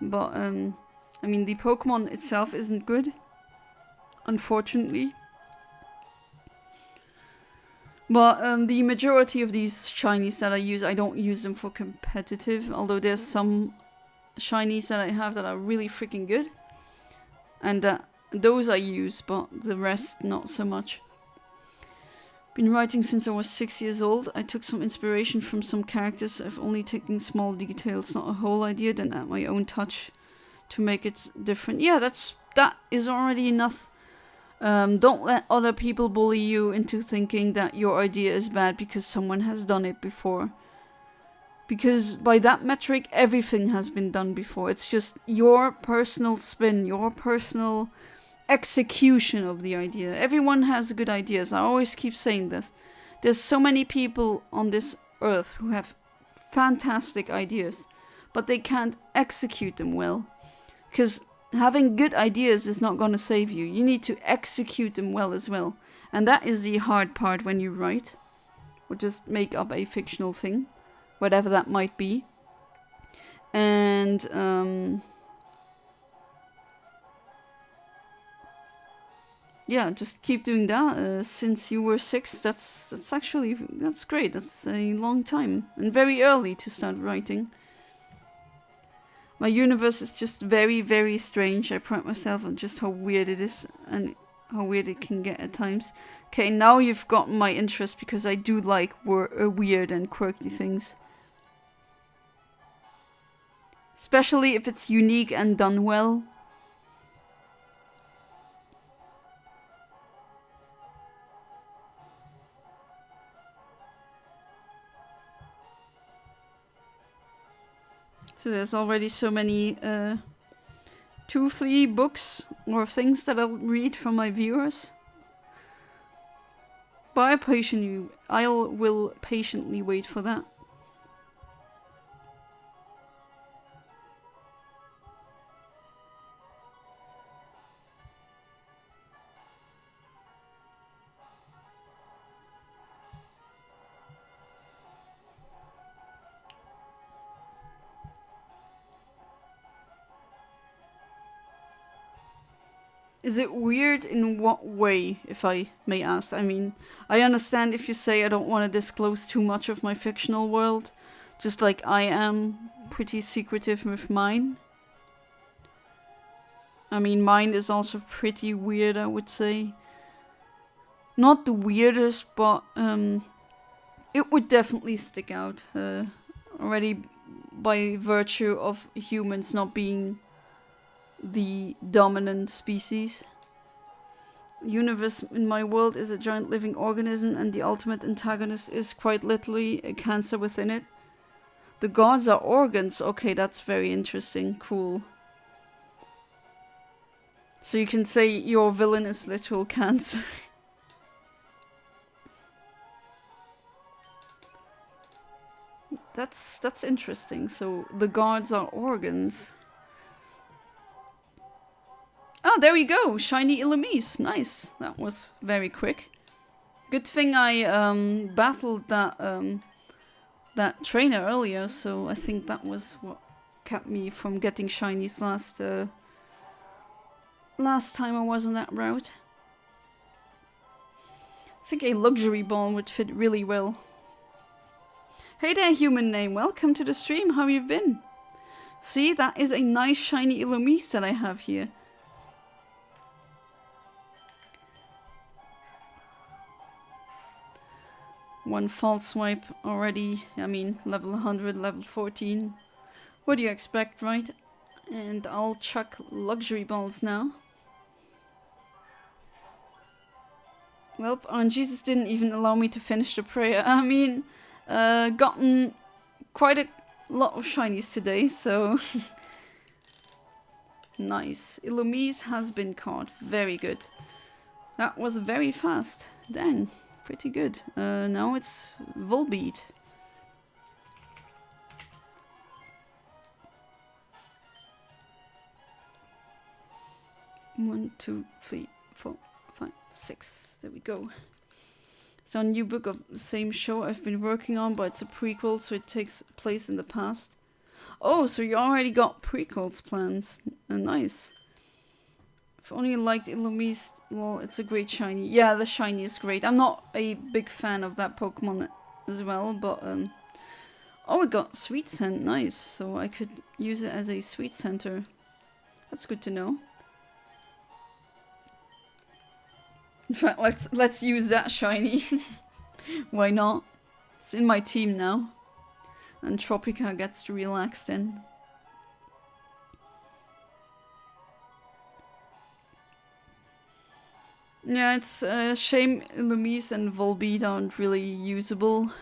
But, I mean, the Pokemon itself isn't good. Unfortunately. But the majority of these shinies that I use, I don't use them for competitive. Although there's some shinies that I have that are really freaking good. And those I use, but the rest not so much. Been writing since I was 6 years old. I took some inspiration from some characters. I've only taken small details, not a whole idea, then add my own touch to make it different. Yeah, that is already enough. Don't let other people bully you into thinking that your idea is bad because someone has done it before. Because by that metric, everything has been done before. It's just your personal spin, your personal execution of the idea. Everyone has good ideas. I always keep saying this. There's so many people on this earth who have fantastic ideas, but they can't execute them well. Because having good ideas is not going to save you. You need to execute them well as well. And that is the hard part when you write. Or just make up a fictional thing. Whatever that might be. And yeah, just keep doing that. Since you were 6, that's great. That's a long time. And very early to start writing. My universe is just very, very strange. I pride myself on just how weird it is and how weird it can get at times. Okay, now you've got my interest because I do like weird and quirky things. Especially if it's unique and done well. So there's already so many 2-3 books or things that I'll read from my viewers. But I will patiently wait for that. Is it weird in what way, if I may ask? I mean, I understand if you say I don't want to disclose too much of my fictional world, just like I am pretty secretive with mine. I mean, mine is also pretty weird, I would say. Not the weirdest, but it would definitely stick out. Already by virtue of humans not being the dominant species. The universe in my world is a giant living organism, and the ultimate antagonist is quite literally a cancer within it. The gods are organs. Okay, that's very interesting. Cool. So you can say your villain is literal cancer. That's interesting. So the gods are organs. Oh, there we go. Shiny Illumise. Nice. That was very quick. Good thing I battled that trainer earlier, so I think that was what kept me from getting shinies last time I was on that route. I think a luxury ball would fit really well. Hey there, human name. Welcome to the stream. How you've been? See, that is a nice shiny Illumise that I have here. One false swipe already. I mean, level 100, level 14. What do you expect, right? And I'll chuck luxury balls now. Well, Jesus didn't even allow me to finish the prayer. I mean, gotten quite a lot of shinies today, so... Nice. Illumise has been caught. Very good. That was very fast. Dang. Pretty good. Now it's Volbeat. One, two, three, four, five, six. There we go. It's a new book of the same show I've been working on, but it's a prequel, so it takes place in the past. Oh, so you already got prequels planned. Nice. If only you liked Illumise, well, it's a great shiny. Yeah, the shiny is great. I'm not a big fan of that Pokemon as well, but oh, it got Sweet Scent, nice. So I could use it as a Sweet Center. That's good to know. In fact, let's use that shiny. Why not? It's in my team now. And Tropica gets to relax then. Yeah, it's a shame Illumise and Volbeat aren't really usable.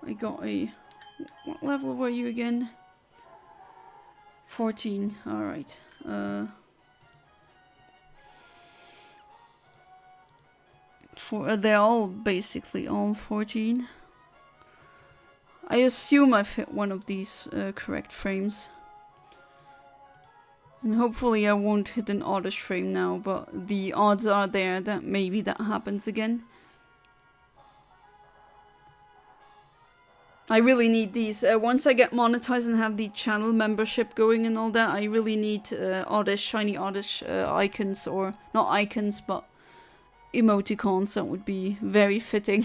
I got a... What level were you again? 14, alright. They're all basically all 14. I assume I've hit one of these correct frames. And hopefully I won't hit an oddish frame now, but the odds are there that maybe that happens again. I really need these. Once I get monetized and have the channel membership going and all that, I really need oddish, shiny oddish icons, or not icons, but emoticons. That would be very fitting.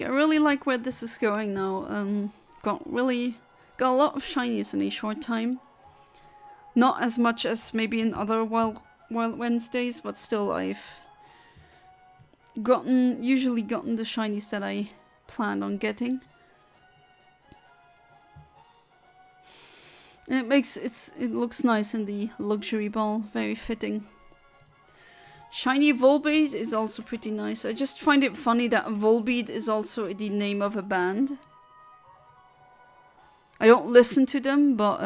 I really like where this is going now. Got a lot of shinies in a short time. Not as much as maybe in other Wild Wednesdays, but still I've usually gotten the shinies that I planned on getting. And it looks nice in the luxury ball, very fitting. Shiny Volbeat is also pretty nice. I just find it funny that Volbeat is also the name of a band. I don't listen to them, but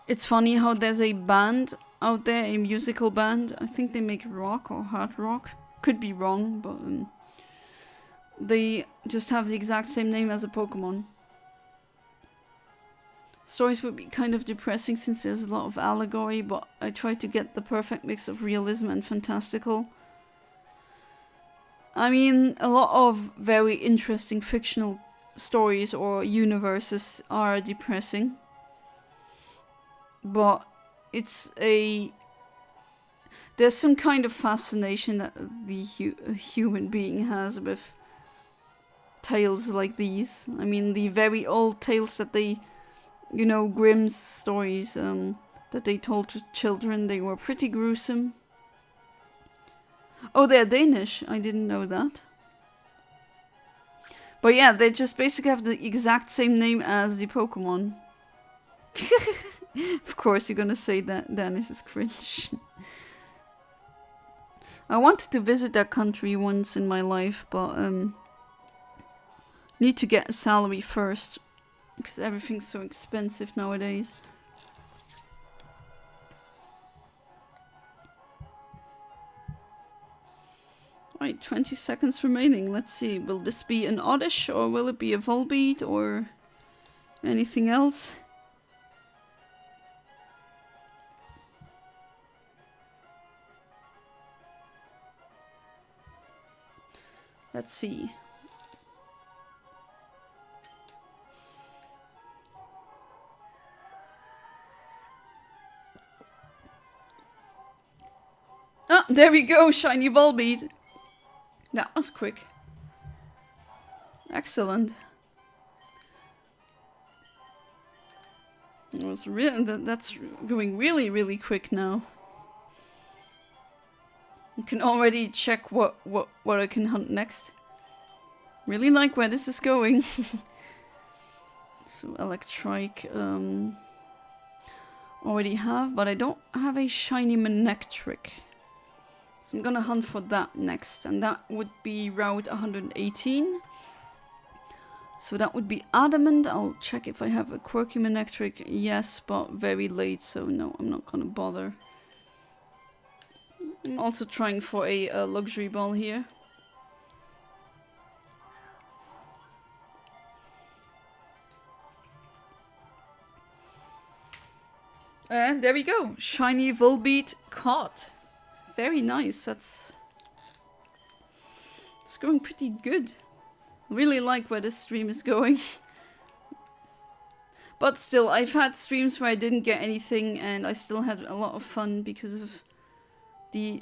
it's funny how there's a band out there, a musical band. I think they make rock or hard rock. Could be wrong, but they just have the exact same name as a Pokemon. Stories would be kind of depressing since there's a lot of allegory, but I try to get the perfect mix of realism and fantastical. I mean, a lot of very interesting fictional stories or universes are depressing. But it's a... There's some kind of fascination that the human being has with tales like these. I mean, the very old tales that they, you know, Grimm's stories that they told to children, they were pretty gruesome. Oh, they're Danish. I didn't know that. But yeah, they just basically have the exact same name as the Pokemon. Of course, you're gonna say that Danish is cringe. I wanted to visit that country once in my life, but need to get a salary first, because everything's so expensive nowadays. Right, 20 seconds remaining. Let's see, will this be an Oddish, or will it be a Volbeat, or anything else? Let's see. Ah, there we go, shiny Volbeat. That was quick. Excellent. It was that's going really, really quick now. You can already check what I can hunt next. Really like where this is going. So Electrike already have, but I don't have a shiny Manectric. So I'm gonna hunt for that next, and that would be Route 118. So that would be Adamant. I'll check if I have a quirky Manectric. Yes, but very late, so no, I'm not gonna bother. I'm also trying for a luxury ball here. And there we go. Shiny Volbeat caught. Very nice. It's going pretty good. Really like where this stream is going. But still, I've had streams where I didn't get anything and I still had a lot of fun because of the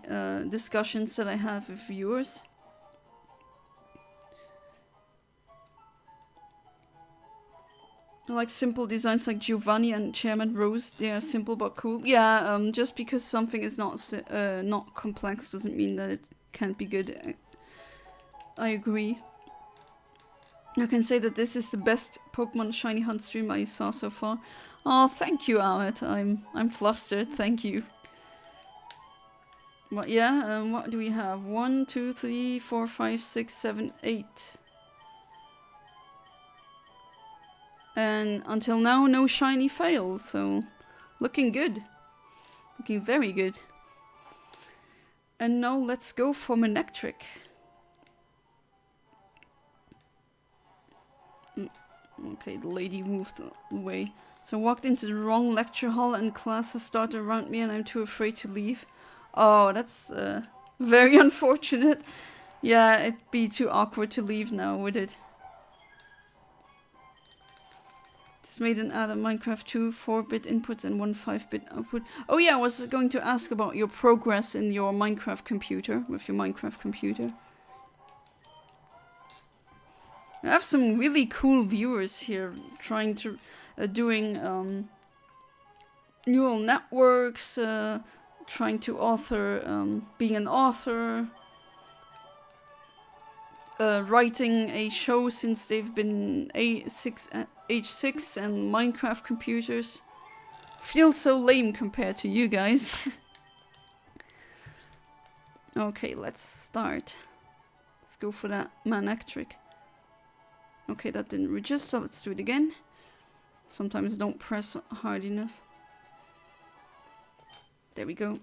discussions that I have with viewers. I like simple designs like Giovanni and Chairman Rose. They are simple but cool. Yeah, just because something is not complex doesn't mean that it can't be good. I agree. I can say that this is the best Pokemon Shiny Hunt stream I saw so far. Oh, thank you, Ahmed. I'm flustered. Thank you. But yeah, what do we have? 1, 2, 3, 4, 5, 6, 7, 8. And until now, no shiny fails, so looking good. Looking very good. And now let's go for Manectric. Okay, the lady moved away. So I walked into the wrong lecture hall and class has started around me and I'm too afraid to leave. Oh, that's very unfortunate. Yeah, it'd be too awkward to leave now, would it? Just made an add of Minecraft 2 4-bit inputs and 1 5-bit output. Oh yeah, I was going to ask about your progress in your Minecraft computer, with your Minecraft computer. I have some really cool viewers here trying to, doing neural networks, trying to author, being an author, writing a show since they've been age 6 and Minecraft computers. Feels so lame compared to you guys. Okay, let's start. Let's go for that Manectric. Okay, that didn't register. Let's do it again. Sometimes I don't press hard enough. There we go.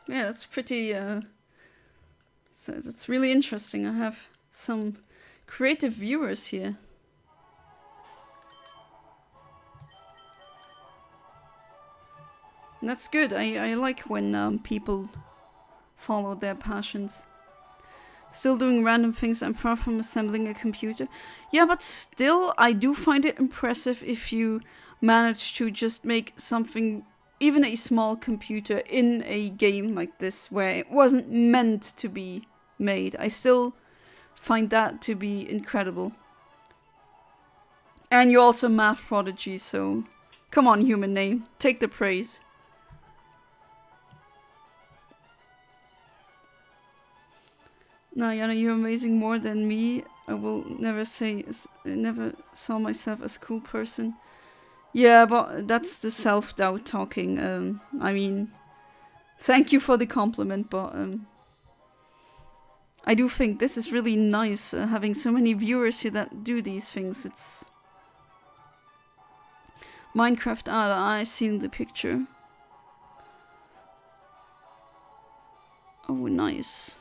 Yeah, that's pretty, so that's really interesting. I have some creative viewers here. And that's good. I like when people follow their passions. Still doing random things. I'm far from assembling a computer. Yeah, but still, I do find it impressive if you manage to just make something, even a small computer, in a game like this, where it wasn't meant to be made. I still find that to be incredible. And you're also a math prodigy, so come on, human name, take the praise. No, Yana, you're amazing more than me. I will never never saw myself as a cool person. Yeah, but that's the self-doubt talking. I mean, thank you for the compliment, but I do think this is really nice, having so many viewers here that do these things. It's Minecraft Ada, I seen the picture. Oh, nice.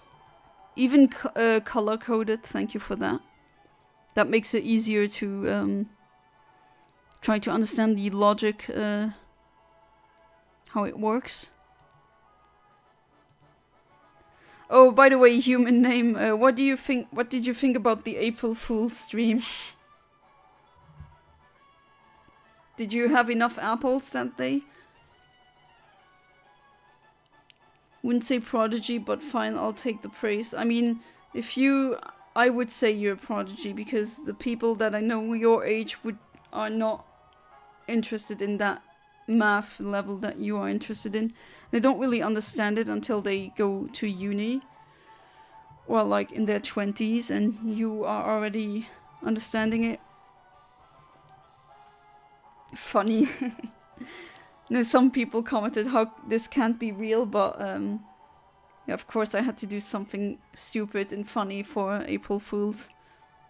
Even color-coded, thank you for that. That makes it easier to try to understand the logic, how it works. Oh, by the way, human name, what did you think about the April Fool's stream? Did you have enough apples that day? Wouldn't say prodigy, but fine, I'll take the praise. I mean, I would say you're a prodigy, because the people that I know your age are not interested in that math level that you are interested in. They don't really understand it until they go to uni. Well, like in their 20s, and you are already understanding it. Funny. No, some people commented how this can't be real, but yeah, of course I had to do something stupid and funny for April Fool's,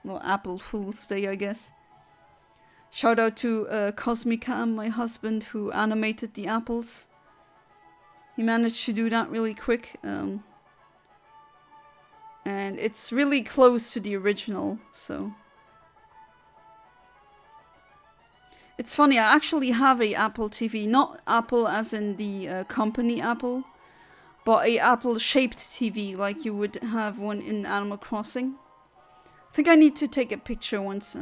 well, Apple Fool's Day, I guess. Shout out to Cosmicam, my husband, who animated the apples. He managed to do that really quick, and it's really close to the original, so. It's funny, I actually have a Apple TV, not Apple as in the company Apple, but a Apple-shaped TV, like you would have one in Animal Crossing. I think I need to take a picture once.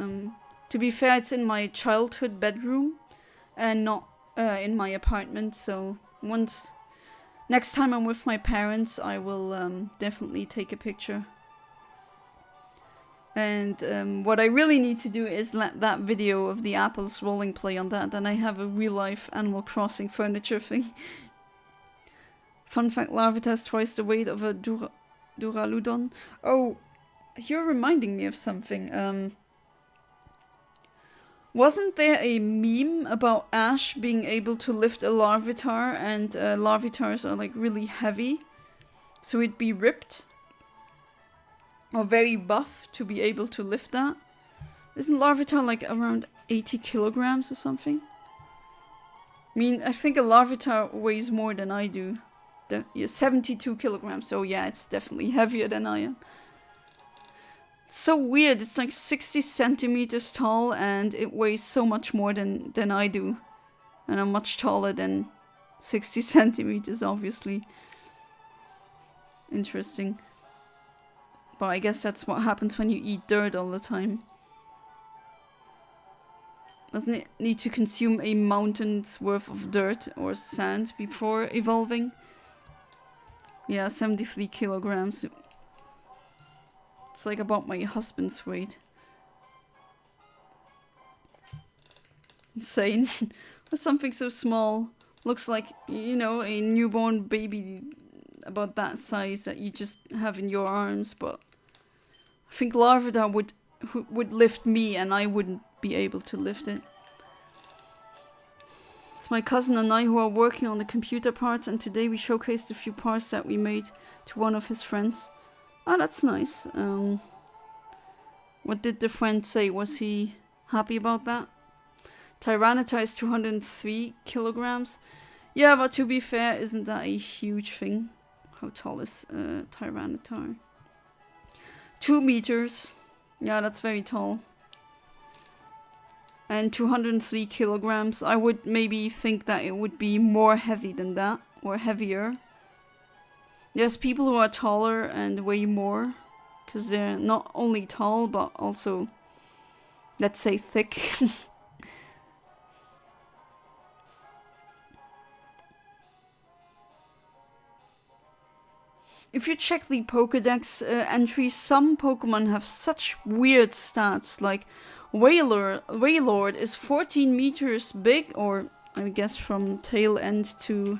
To be fair, it's in my childhood bedroom, and not in my apartment, so next time I'm with my parents, I will definitely take a picture. And what I really need to do is let that video of the apples rolling play on that. Then I have a real-life Animal Crossing furniture thing. Fun fact, Larvitar is twice the weight of a Duraludon. Oh, you're reminding me of something. Wasn't there a meme about Ash being able to lift a Larvitar, and Larvitars are like really heavy, so it'd be ripped? Or very buff to be able to lift that. Isn't Larvitar like around 80 kilograms or something? I mean, I think a Larvitar weighs more than I do. Yeah, 72 kilograms, so yeah, it's definitely heavier than I am. It's so weird, it's like 60 centimeters tall and it weighs so much more than I do. And I'm much taller than 60 centimeters, obviously. Interesting. But I guess that's what happens when you eat dirt all the time. Doesn't it need to consume a mountain's worth of dirt or sand before evolving? Yeah, 73 kilograms. It's like about my husband's weight. Insane. For something so small. Looks like, you know, a newborn baby about that size that you just have in your arms, but I think Larvitar would lift me and I wouldn't be able to lift it. It's my cousin and I who are working on the computer parts, and today we showcased a few parts that we made to one of his friends. Oh, that's nice. What did the friend say? Was he happy about that? Tyranitar is 203 kilograms. Yeah, but to be fair, isn't that a huge thing? How tall is Tyranitar? 2 meters. Yeah, that's very tall. And 203 kilograms. I would maybe think that it would be more heavy than that. Or heavier. There's people who are taller and weigh more. because they're not only tall but also, let's say, thick. If you check the Pokédex entries, some Pokemon have such weird stats, like Wailord is 14 meters big, or I guess from tail end to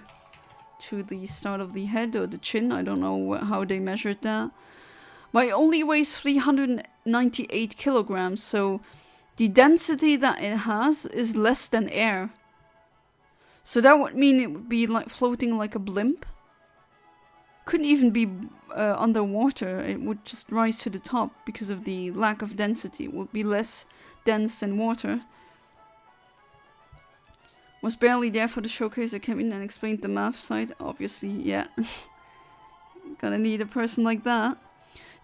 the start of the head or the chin, I don't know how they measured that. But it only weighs 398 kilograms, so the density that it has is less than air. So that would mean it would be like floating like a blimp. Couldn't even be underwater, it would just rise to the top because of the lack of density. It would be less dense than water. Was barely there for the showcase. I came in and explained the math side. Obviously, yeah. Gonna need a person like that.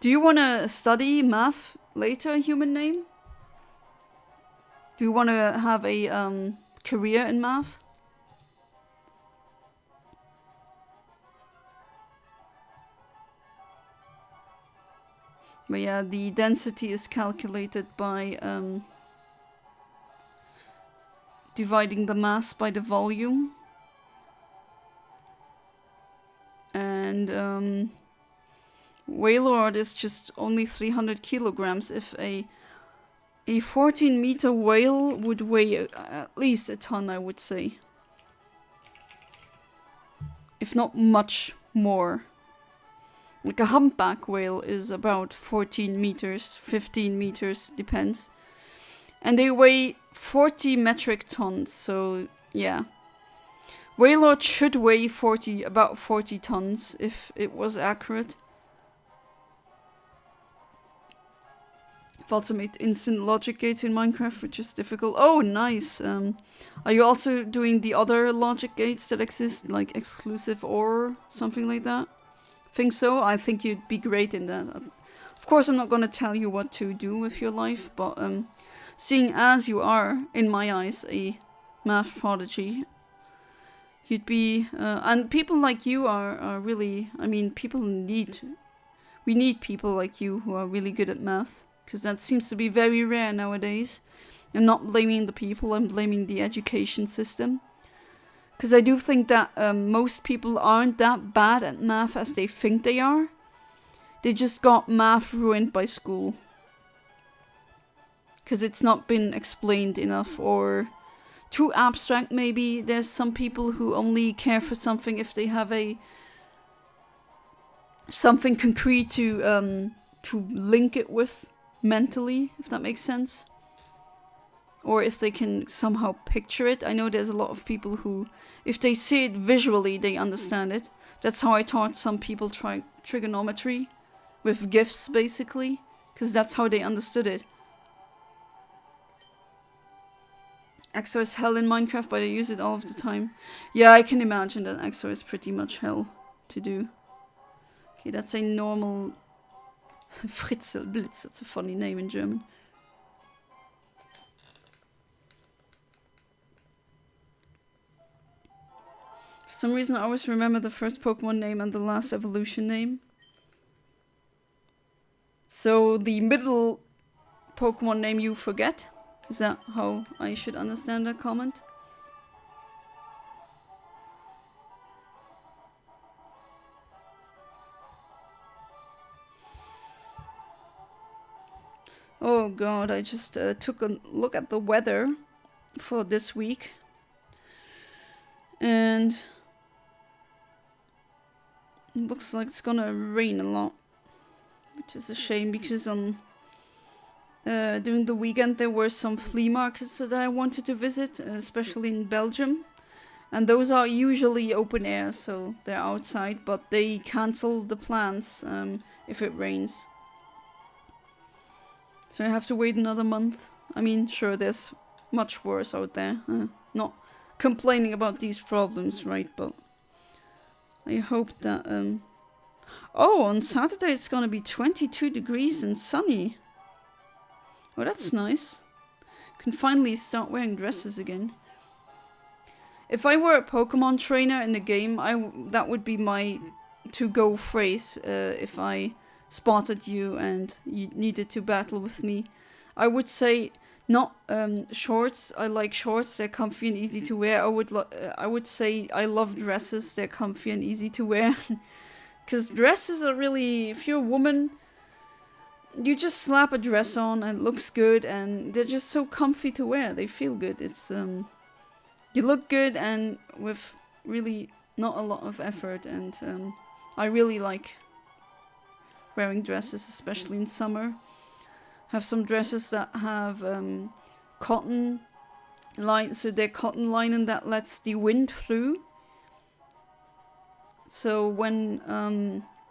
Do you want to study math later, human name? Do you want to have a career in math? But yeah, the density is calculated by dividing the mass by the volume. And Wailord is just only 300 kilograms. If a 14-meter whale would weigh at least a ton, I would say. If not much more. Like a humpback whale is about 14 meters, 15 meters, depends. And they weigh 40 metric tons, so yeah. Wailord should weigh about 40 tons, if it was accurate. I've also made instant logic gates in Minecraft, which is difficult. Oh, nice! Are you also doing the other logic gates that exist, like exclusive or something like that? Think so? I think you'd be great in that. Of course, I'm not gonna tell you what to do with your life, but seeing as you are, in my eyes, a math prodigy, you'd be... and people like you are really... I mean, we need people like you who are really good at math, because that seems to be very rare nowadays. I'm not blaming the people, I'm blaming the education system. Because I do think that most people aren't that bad at math as they think they are. They just got math ruined by school. Because it's not been explained enough, or too abstract maybe. There's some people who only care for something if they have something concrete to link it with mentally, if that makes sense. Or if they can somehow picture it. I know there's a lot of people who, if they see it visually, they understand it. That's how I taught some people trigonometry. With GIFs, basically. Because that's how they understood it. EXO is hell in Minecraft, but I use it all of the time. Yeah, I can imagine that EXO is pretty much hell to do. Okay, that's a normal... Fritzelblitz, that's a funny name in German. For some reason I always remember the first Pokemon name and the last evolution name. So the middle Pokemon name you forget? Is that how I should understand that comment? Oh god, I just took a look at the weather for this week. And it looks like it's gonna rain a lot. Which is a shame because on during the weekend there were some flea markets that I wanted to visit, especially in Belgium. And those are usually open air, so they're outside, but they cancel the plans if it rains. So I have to wait another month. I mean, sure, there's much worse out there. Not complaining about these problems, right? But I hope that... Oh, on Saturday it's gonna be 22 degrees and sunny. Oh, that's nice. Can finally start wearing dresses again. If I were a Pokemon trainer in the game, that would be my to-go phrase if I spotted you and you needed to battle with me. I would say not shorts. I like shorts. They're comfy and easy to wear. I would say I love dresses. They're comfy and easy to wear. Because dresses are really, if you're a woman, you just slap a dress on and it looks good, and they're just so comfy to wear. They feel good. It's you look good and with really not a lot of effort, and I really like wearing dresses, especially in summer. Have some dresses that have cotton line, so they're cotton lining that lets the wind through. So when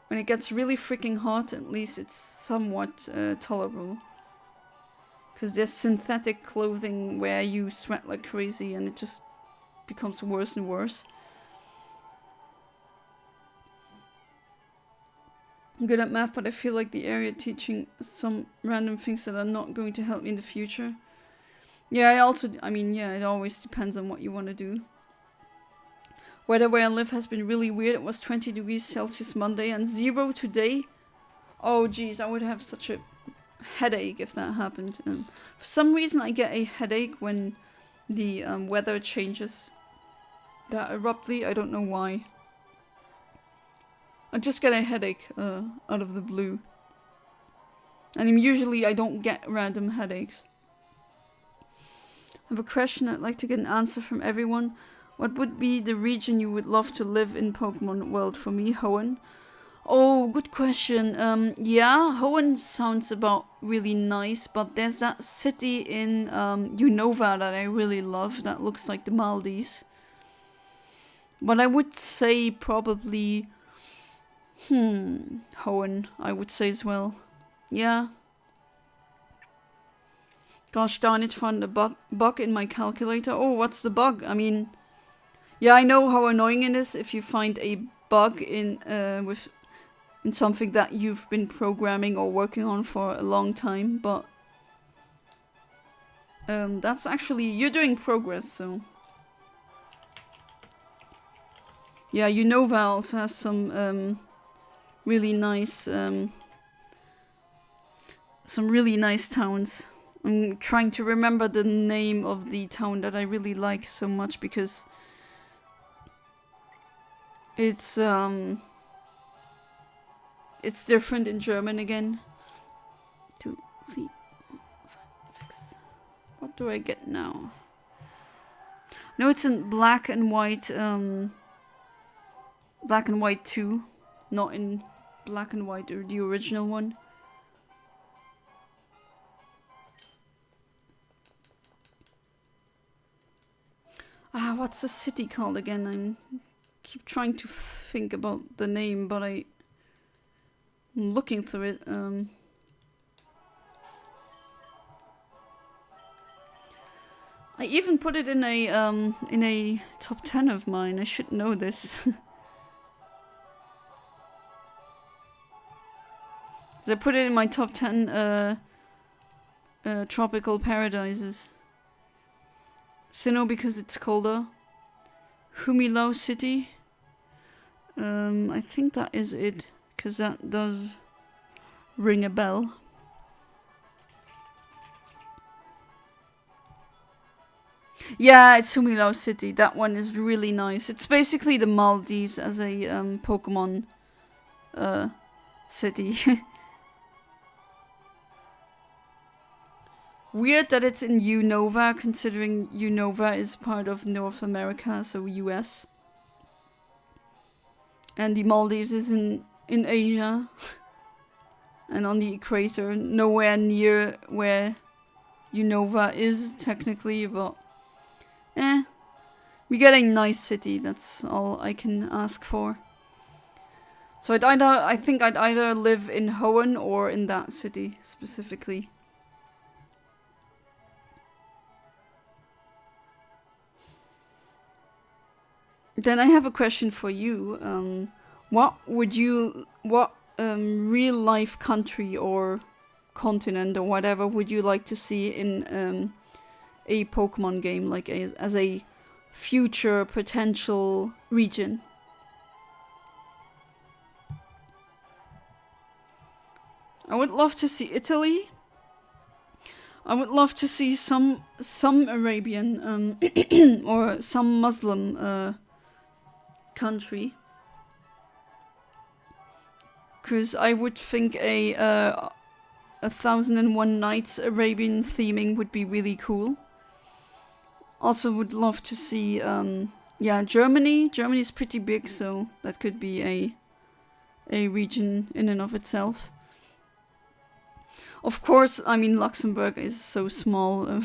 it gets really freaking hot, at least it's somewhat tolerable. Because there's synthetic clothing where you sweat like crazy and it just becomes worse and worse. I'm good at math, but I feel like the area teaching some random things that are not going to help me in the future. Yeah, it always depends on what you want to do. Weather where I live has been really weird. It was 20 degrees Celsius Monday and 0 today. Oh geez, I would have such a headache if that happened. For some reason I get a headache when the weather changes that abruptly. I don't know why. I just get a headache out of the blue. And usually I don't get random headaches. I have a question I'd like to get an answer from everyone. What would be the region you would love to live in Pokemon World? For me, Hoenn. Oh, good question. Yeah, Hoenn sounds about really nice, but there's that city in Unova that I really love that looks like the Maldives. But I would say probably Hoenn, I would say as well. Yeah. Gosh darn it, found a bug in my calculator. Oh, what's the bug? I mean, yeah, I know how annoying it is if you find a bug in something that you've been programming or working on for a long time, but that's actually, you're doing progress, so. Yeah, Unova also has some really nice towns. I'm trying to remember the name of the town that I really like so much because it's different in German again. 2, 3, 5, 6. What do I get now? No, it's in black and white. Black and white 2, not in black and white or the original one. What's the city called again? I keep trying to think about the name, but I'm looking through it. I even put it in a top 10 of mine. I should know this. I put it in my top 10 tropical paradises. Sinnoh because it's colder. Humilao City. I think that is it, because that does ring a bell. Yeah, it's Humilao City. That one is really nice. It's basically the Maldives as a Pokemon city. Weird that it's in Unova, considering Unova is part of North America, so US. And the Maldives is in Asia. And on the equator, nowhere near where Unova is, technically, but we get a nice city, that's all I can ask for. So I think I'd either live in Hoenn or in that city, specifically. Then I have a question for you. What real life country or continent or whatever would you like to see in a Pokemon game, like as a future potential region? I would love to see Italy. I would love to see some Arabian or some Muslim country. Because I would think a 1001 Nights Arabian theming would be really cool. Also would love to see, yeah, Germany. Germany is pretty big, so that could be a region in and of itself. Of course, I mean, Luxembourg is so small.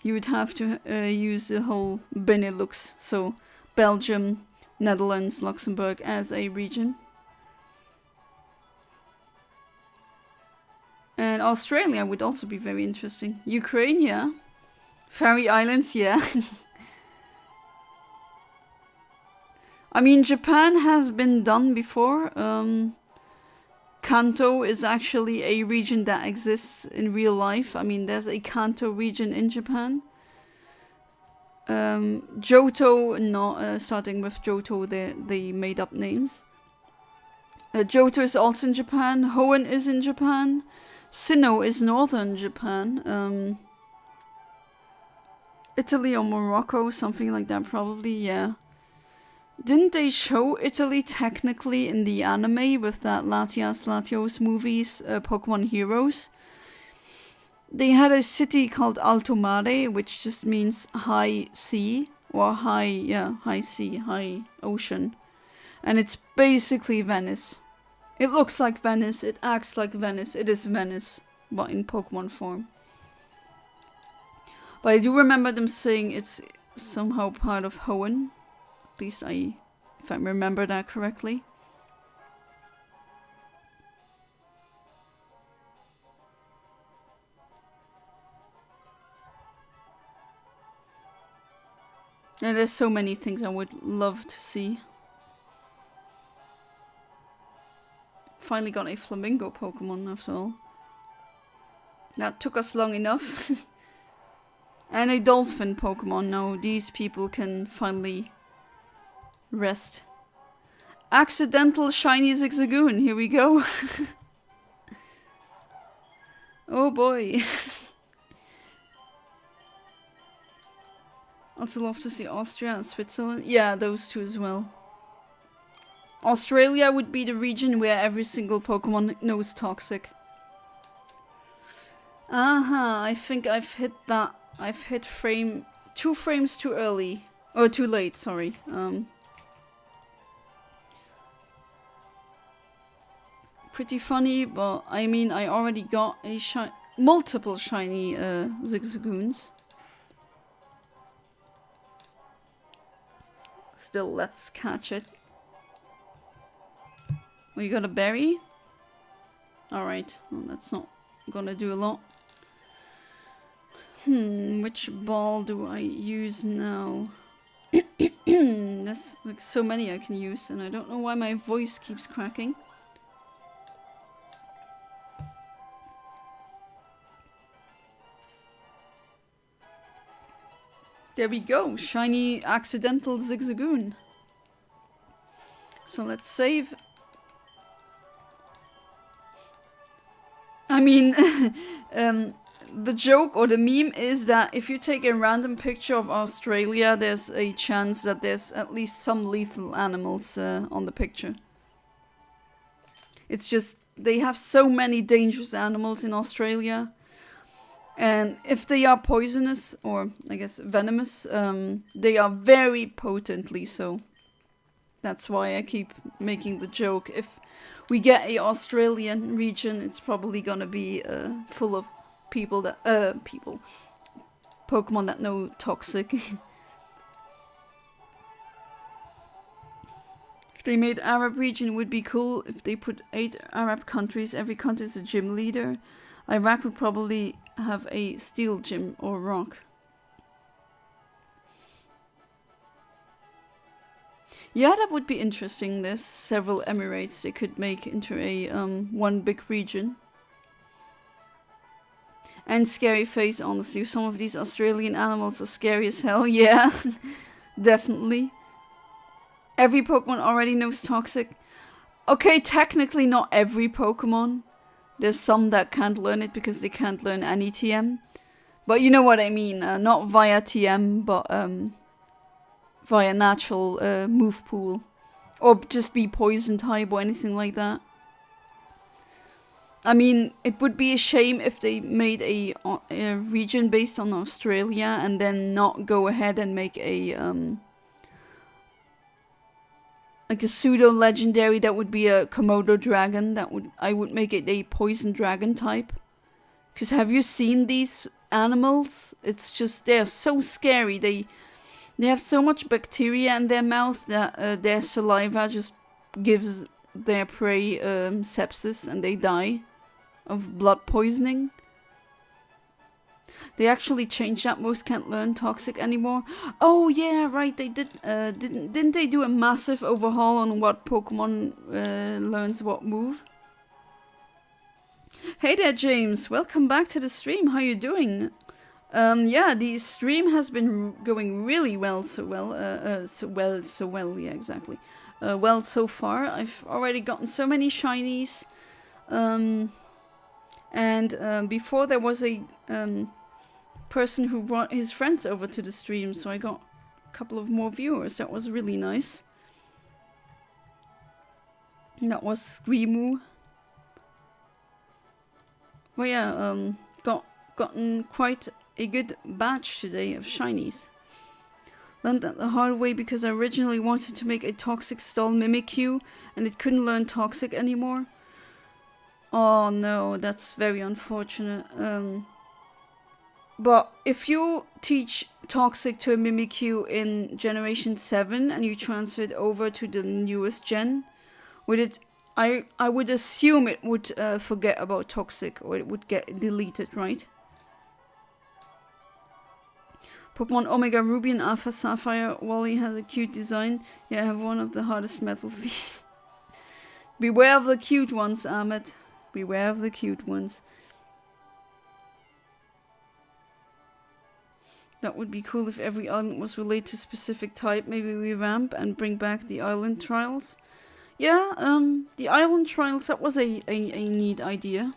You would have to use the whole Benelux, so Belgium, Netherlands, Luxembourg as a region. And Australia would also be very interesting. Ukraine, yeah. Faroe Islands, yeah. I mean, Japan has been done before. Kanto is actually a region that exists in real life. I mean, there's a Kanto region in Japan. Johto, no, starting with Johto, they made up names. Johto is also in Japan. Hoenn is in Japan. Sinnoh is northern Japan. Italy or Morocco, something like that probably, yeah. Didn't they show Italy technically in the anime with that Latias Latios movies, Pokemon Heroes? They had a city called Alto Mare, which just means high sea, or high sea, high ocean. And it's basically Venice. It looks like Venice, it acts like Venice, it is Venice, but in Pokemon form. But I do remember them saying it's somehow part of Hoenn. At least if I remember that correctly. And there's so many things I would love to see. Finally got a flamingo Pokemon after all. That took us long enough. And a dolphin Pokemon. Now these people can finally rest. Accidental shiny Zigzagoon. Here we go. Oh boy. Also love to see Austria and Switzerland. Yeah, those two as well. Australia would be the region where every single Pokemon knows Toxic. I think I've hit that. I've hit 2 frames too early. Or too late, sorry. Pretty funny, but I mean, I already got a multiple shiny Zigzagoons. Still, let's catch it. Oh, you got a berry? Alright, well, that's not gonna do a lot. Which ball do I use now? There's like so many I can use, and I don't know why my voice keeps cracking. There we go, shiny accidental Zigzagoon. So let's save. I mean, the joke or the meme is that if you take a random picture of Australia, there's a chance that there's at least some lethal animals on the picture. It's just, they have so many dangerous animals in Australia. And if they are poisonous, or I guess venomous, they are very potently so. That's why I keep making the joke. If we get a Australian region, it's probably gonna be full of people that Pokemon that know Toxic. If they made Arab region, it would be cool. If they put 8 Arab countries, every country is a gym leader. Iraq would probably have a steel gym or rock. Yeah, that would be interesting. There's several emirates they could make into a one big region. And scary face, honestly. Some of these Australian animals are scary as hell. Yeah, definitely. Every Pokemon already knows Toxic. Okay, technically not every Pokemon. There's some that can't learn it because they can't learn any TM. But you know what I mean, not via TM, but via natural move pool. Or just be poison type or anything like that. I mean, it would be a shame if they made a region based on Australia and then not go ahead and make a like a pseudo legendary that would be a Komodo dragon. I would make it a poison dragon type. Because have you seen these animals? It's just, they're so scary. They have so much bacteria in their mouth that their saliva just gives their prey sepsis and they die of blood poisoning. They actually changed that. Most can't learn toxic anymore. Oh yeah, right. They did. Didn't they do a massive overhaul on what Pokemon learns what move? Hey there, James. Welcome back to the stream. How you doing? Yeah, the stream has been going really well. So well. Yeah, exactly. Well so far. I've already gotten so many shinies. And before there was a person who brought his friends over to the stream, so I got a couple of more viewers. That was really nice. And that was Screamoo. Well, yeah, gotten quite a good batch today of shinies. Learned that the hard way because I originally wanted to make a toxic stall Mimikyu and it couldn't learn toxic anymore. Oh no, that's very unfortunate. But if you teach toxic to a Mimikyu in generation 7 and you transfer it over to the newest gen, would it? I would assume it would forget about toxic, or it would get deleted, right? Pokemon Omega Ruby and Alpha Sapphire. Wally has a cute design. Yeah, I have one of the hardest metal feet. Beware of the cute ones, Ahmed. Beware of the cute ones. That would be cool if every island was related to a specific type. Maybe revamp and bring back the island trials. Yeah, the island trials, that was a neat idea.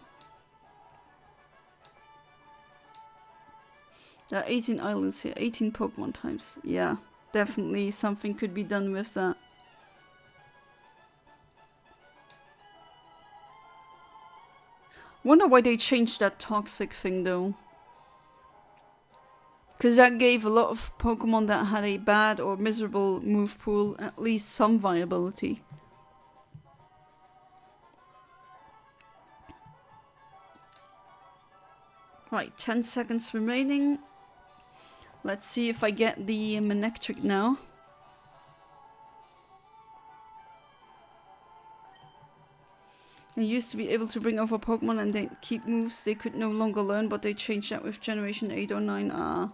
There are 18 islands here, 18 Pokemon types. Yeah, definitely something could be done with that. Wonder why they changed that toxic thing though. Because that gave a lot of Pokemon that had a bad or miserable move pool at least some viability. Right, 10 seconds remaining. Let's see if I get the Manectric now. They used to be able to bring over Pokemon and they keep moves they could no longer learn, but they changed that with generation 8 or 9.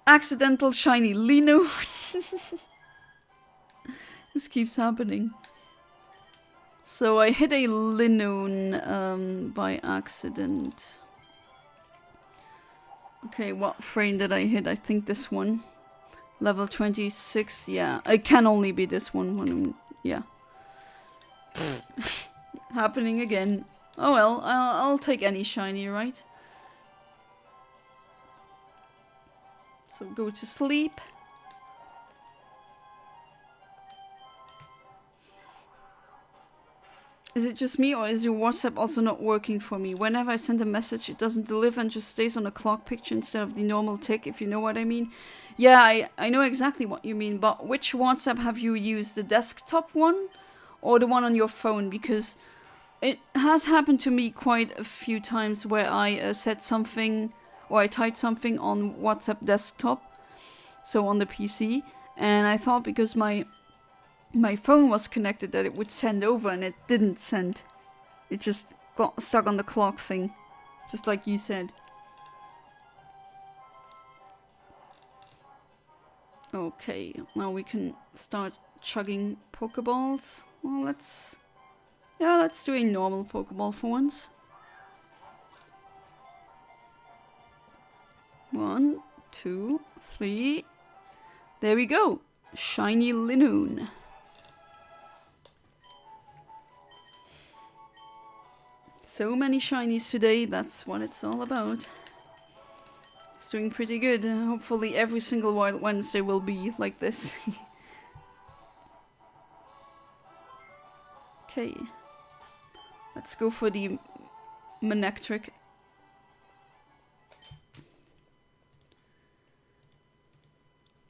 Accidental shiny Lino. This keeps happening. So I hit a Linoone by accident. Okay, what frame did I hit? I think this one. Level 26, yeah. It can only be this one. Yeah. Happening again. Oh well, I'll take any shiny, right? So go to sleep. Is it just me or is your WhatsApp also not working for me? Whenever I send a message, it doesn't deliver and just stays on a clock picture instead of the normal tick, if you know what I mean. Yeah, I know exactly what you mean, but which WhatsApp have you used? The desktop one or the one on your phone? Because it has happened to me quite a few times where I said something or I typed something on WhatsApp desktop, so on the PC, and I thought because my phone was connected that it would send over and it didn't send. It just got stuck on the clock thing. Just like you said. Okay, now we can start chugging Pokeballs. Well, let's do a normal Pokeball for once. 1, 2, 3. There we go. Shiny Linoone. So many shinies today, that's what it's all about. It's doing pretty good. Hopefully every single Wild Wednesday will be like this. Okay. Let's go for the Manectric.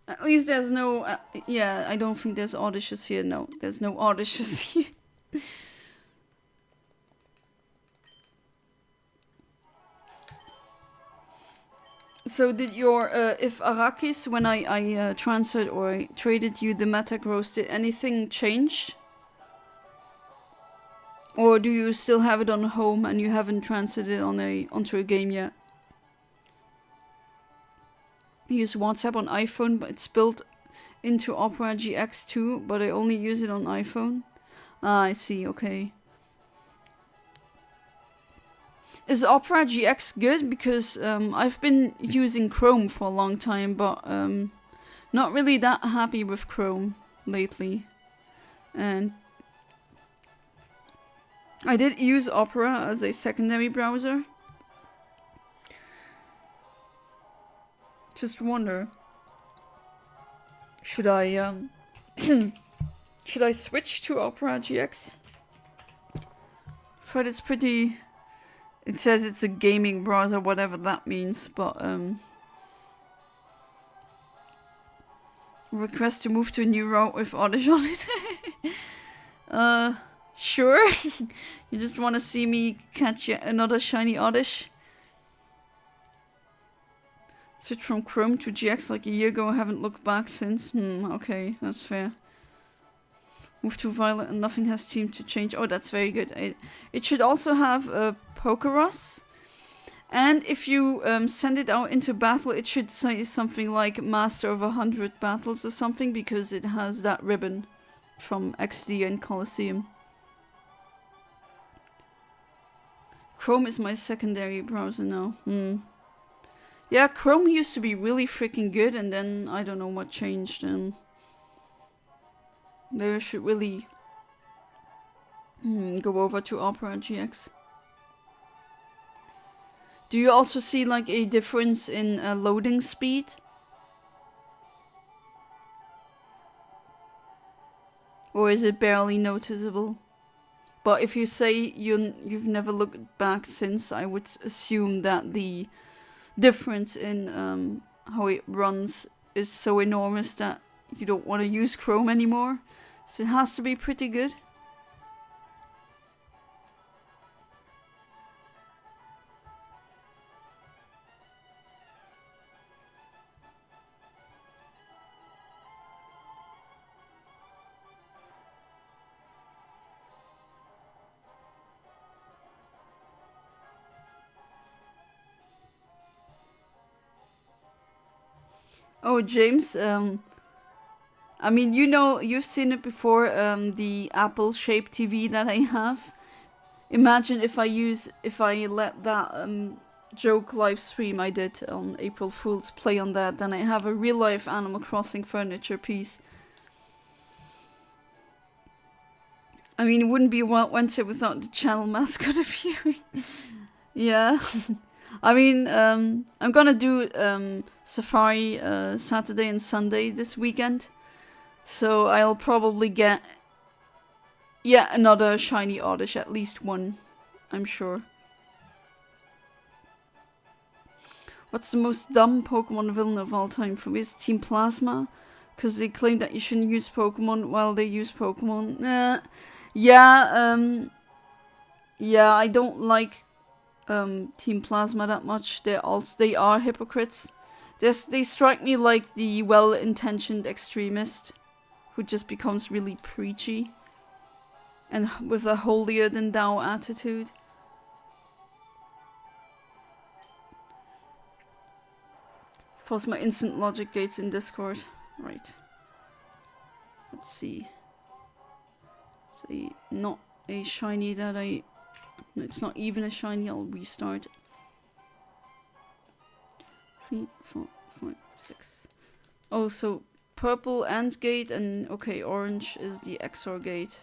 At least there's no... yeah, I don't think there's Audacious here. No, there's no Audacious here. So did your... if Arrakis, when I transferred or I traded you the Metagross, did anything change? Or do you still have it on home and you haven't transferred it on onto a game yet? I use WhatsApp on iPhone, but it's built into Opera GX too, but I only use it on iPhone. Ah, I see, okay. Is Opera GX good? Because I've been using Chrome for a long time, but not really that happy with Chrome lately. And I did use Opera as a secondary browser. Just wonder, should I should I switch to Opera GX? But it's pretty. It says it's a gaming browser, whatever that means. But request to move to a new route with Oddish on it. Sure. You just want to see me catch yet another shiny Oddish? Switch from Chrome to GX like a year ago. I haven't looked back since. Okay, that's fair. Move to Violet and nothing has seemed to change. Oh, that's very good. It should also have a Pokeross. And if you send it out into battle, it should say something like Master of 100 Battles or something, because it has that ribbon from XD and Colosseum. Chrome is my secondary browser now. Yeah, Chrome used to be really freaking good, and then I don't know what changed. They should really go over to Opera GX. Do you also see like a difference in loading speed? Or is it barely noticeable? But if you say you've never looked back since, I would assume that the difference in how it runs is so enormous that you don't want to use Chrome anymore. So it has to be pretty good. Oh, James, I mean, you know, you've seen it before, the apple-shaped TV that I have. Imagine if I let that joke live stream I did on April Fool's play on that, then I have a real-life Animal Crossing furniture piece. I mean, it wouldn't be Wild Wednesday without the channel mascot appearing. Yeah. I mean, I'm gonna do Safari Saturday and Sunday this weekend. So I'll probably get another shiny Oddish, at least one, I'm sure. What's the most dumb Pokemon villain of all time? For me, it's Team Plasma, because they claim that you shouldn't use Pokemon while they use Pokemon. Yeah, I don't like Team Plasma that much. They are hypocrites. They strike me like the well-intentioned extremist who just becomes really preachy and with a holier-than-thou attitude. Force my instant logic gates in Discord. Right. Let's see. It's not a shiny that it's not even a shiny. I'll restart. 3, 4, 5, 6. Oh, so purple and gate, and okay, orange is the XOR gate.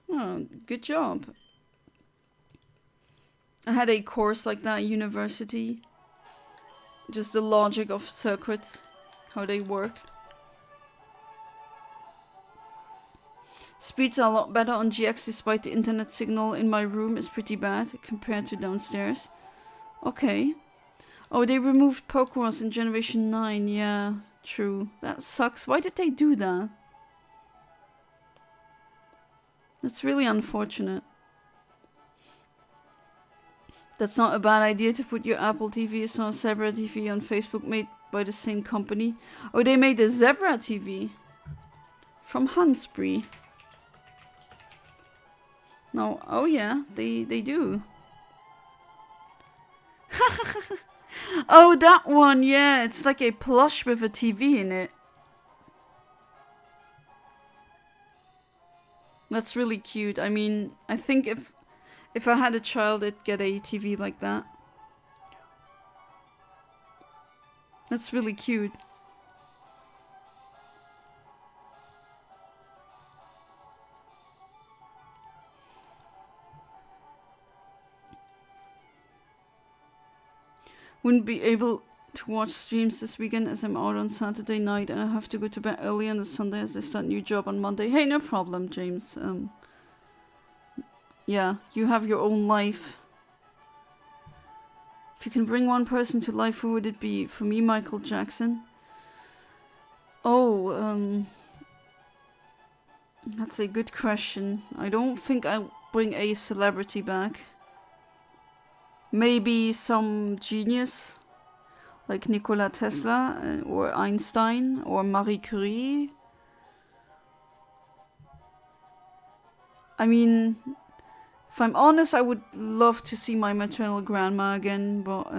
Oh, good job. I had a course like that at university. Just the logic of circuits, how they work. Speeds are a lot better on GX despite the internet signal in my room is pretty bad compared to downstairs. Okay. Oh, they removed Pokémon in Generation 9. Yeah, true. That sucks. Why did they do that? That's really unfortunate. That's not a bad idea to put your Apple TV. I saw Zebra TV on Facebook made by the same company. Oh, they made a Zebra TV. From Hansbury. No, oh yeah, they do. Oh, that one, yeah. It's like a plush with a TV in it. That's really cute. I mean, I think if I had a child, I'd get a TV like that. That's really cute. Wouldn't be able to watch streams this weekend as I'm out on Saturday night and I have to go to bed early on a Sunday as I start a new job on Monday. Hey, no problem, James. Yeah, you have your own life. If you can bring one person to life, who would it be? For me, Michael Jackson. Oh, that's a good question. I don't think I'll bring a celebrity back. Maybe some genius, like Nikola Tesla, or Einstein, or Marie Curie. I mean, if I'm honest, I would love to see my maternal grandma again, but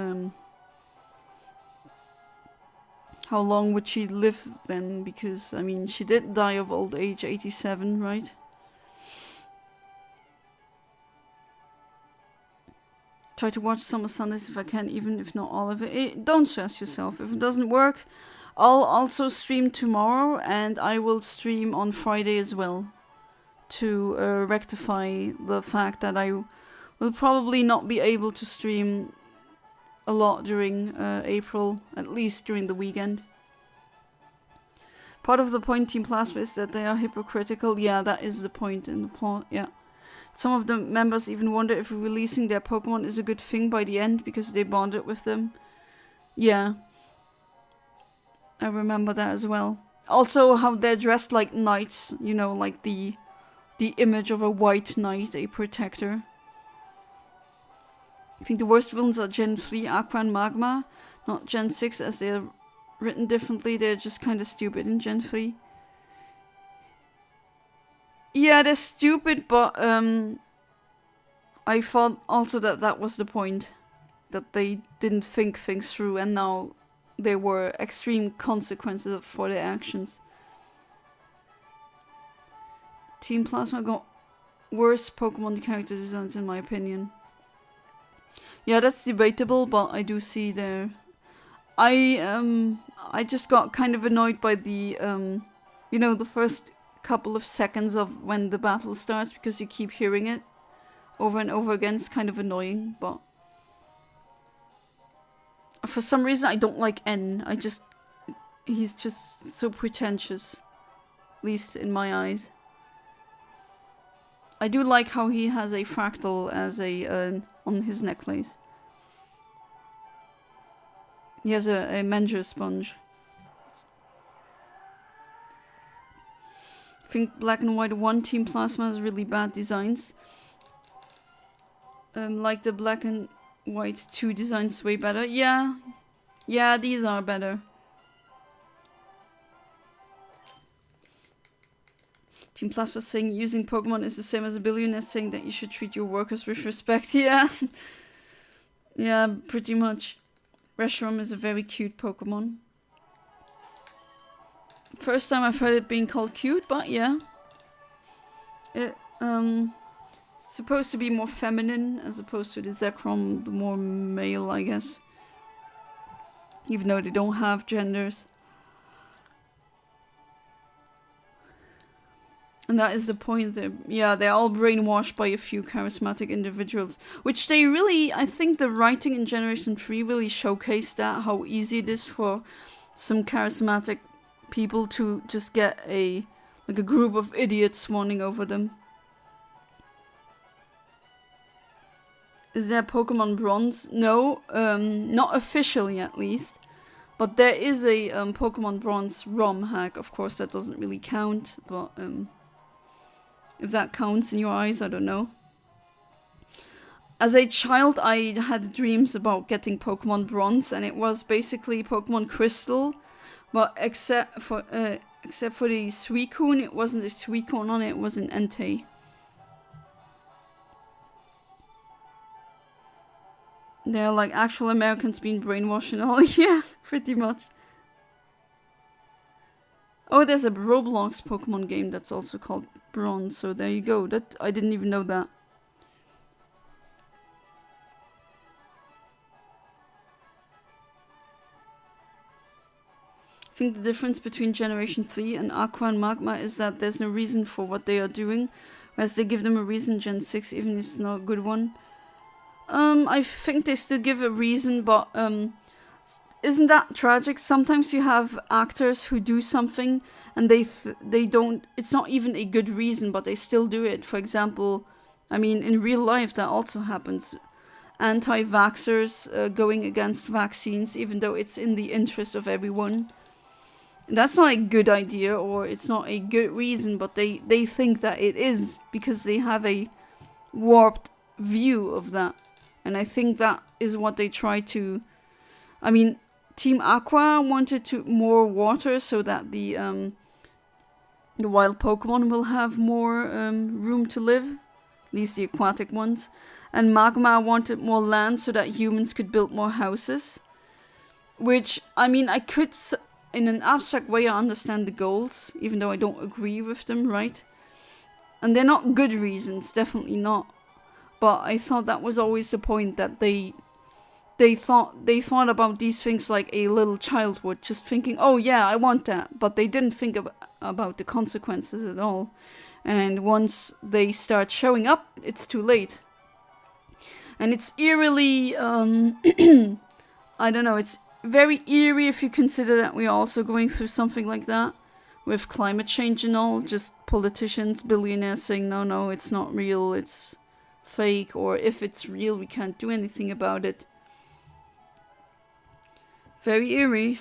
how long would she live then? Because, I mean, she did die of old age, 87, right? Try to watch Summer Sundays if I can, even if not all of it. Don't stress yourself. If it doesn't work, I'll also stream tomorrow, and I will stream on Friday as well. To rectify the fact that I will probably not be able to stream a lot during April, at least during the weekend. Part of the point, Team Plasma, is that they are hypocritical. Yeah, that is the point in the plot, yeah. Some of the members even wonder if releasing their Pokemon is a good thing by the end because they bonded with them. Yeah. I remember that as well. Also, how they're dressed like knights, you know, like the image of a white knight, a protector. I think the worst villains are Gen 3, Aqua and Magma, not Gen 6 as they're written differently. They're just kind of stupid in Gen 3. Yeah, they're stupid, but I thought also that was the point. That they didn't think things through and now there were extreme consequences for their actions. Team Plasma got worse Pokemon character designs in my opinion. Yeah, that's debatable, but I do see there. I just got kind of annoyed by the you know, the first couple of seconds of when the battle starts because you keep hearing it over and over again. It's kind of annoying, but for some reason I don't like N. He's just so pretentious, at least in my eyes. I do like how he has a fractal as a on his necklace. He has a Manger sponge. I think Black and White 1 Team Plasma has really bad designs. Like the Black and White 2 designs way better. Yeah, these are better. Team Plasma saying using Pokemon is the same as a billionaire saying that you should treat your workers with respect. Yeah, yeah, pretty much. Reshiram is a very cute Pokemon. First time I've heard it being called cute, but yeah. It's supposed to be more feminine as opposed to the Zekrom, the more male, I guess. Even though they don't have genders. And that is the point. Yeah, they're all brainwashed by a few charismatic individuals. Which they really, I think the writing in Generation 3 really showcased that, how easy it is for some charismatic people to just get a group of idiots swanning over them. Is there Pokemon Bronze? No, not officially at least. But there is a Pokemon Bronze ROM hack. Of course, that doesn't really count, but if that counts in your eyes, I don't know. As a child, I had dreams about getting Pokemon Bronze, and it was basically Pokemon Crystal, but except for the Suicune, it wasn't a Suicune on it, it was an Entei. They're like actual Americans being brainwashed and all. Yeah, pretty much. Oh, there's a Roblox Pokemon game that's also called Bronze, so there you go. That I didn't even know that. I think the difference between Generation 3 and Aqua and Magma is that there's no reason for what they are doing, whereas they give them a reason Gen 6, even if it's not a good one. I think they still give a reason, but isn't that tragic? Sometimes you have actors who do something and they don't. It's not even a good reason, but they still do it. For example, I mean, in real life that also happens. Anti-vaxxers going against vaccines, even though it's in the interest of everyone. That's not a good idea, or it's not a good reason, but they think that it is because they have a warped view of that. And I think that is what they try to... I mean, Team Aqua wanted more water so that the wild Pokemon will have more room to live. At least the aquatic ones. And Magma wanted more land so that humans could build more houses. Which, I mean, I could... In an abstract way, I understand the goals, even though I don't agree with them, right? And they're not good reasons, definitely not. But I thought that was always the point, that they thought about these things like a little child would, just thinking, oh yeah, I want that. But they didn't think about the consequences at all. And once they start showing up, it's too late. And it's eerily, I don't know, it's very eerie if you consider that we're also going through something like that. With climate change and all, just politicians, billionaires saying, no, it's not real, it's fake, or if it's real, we can't do anything about it. Very eerie.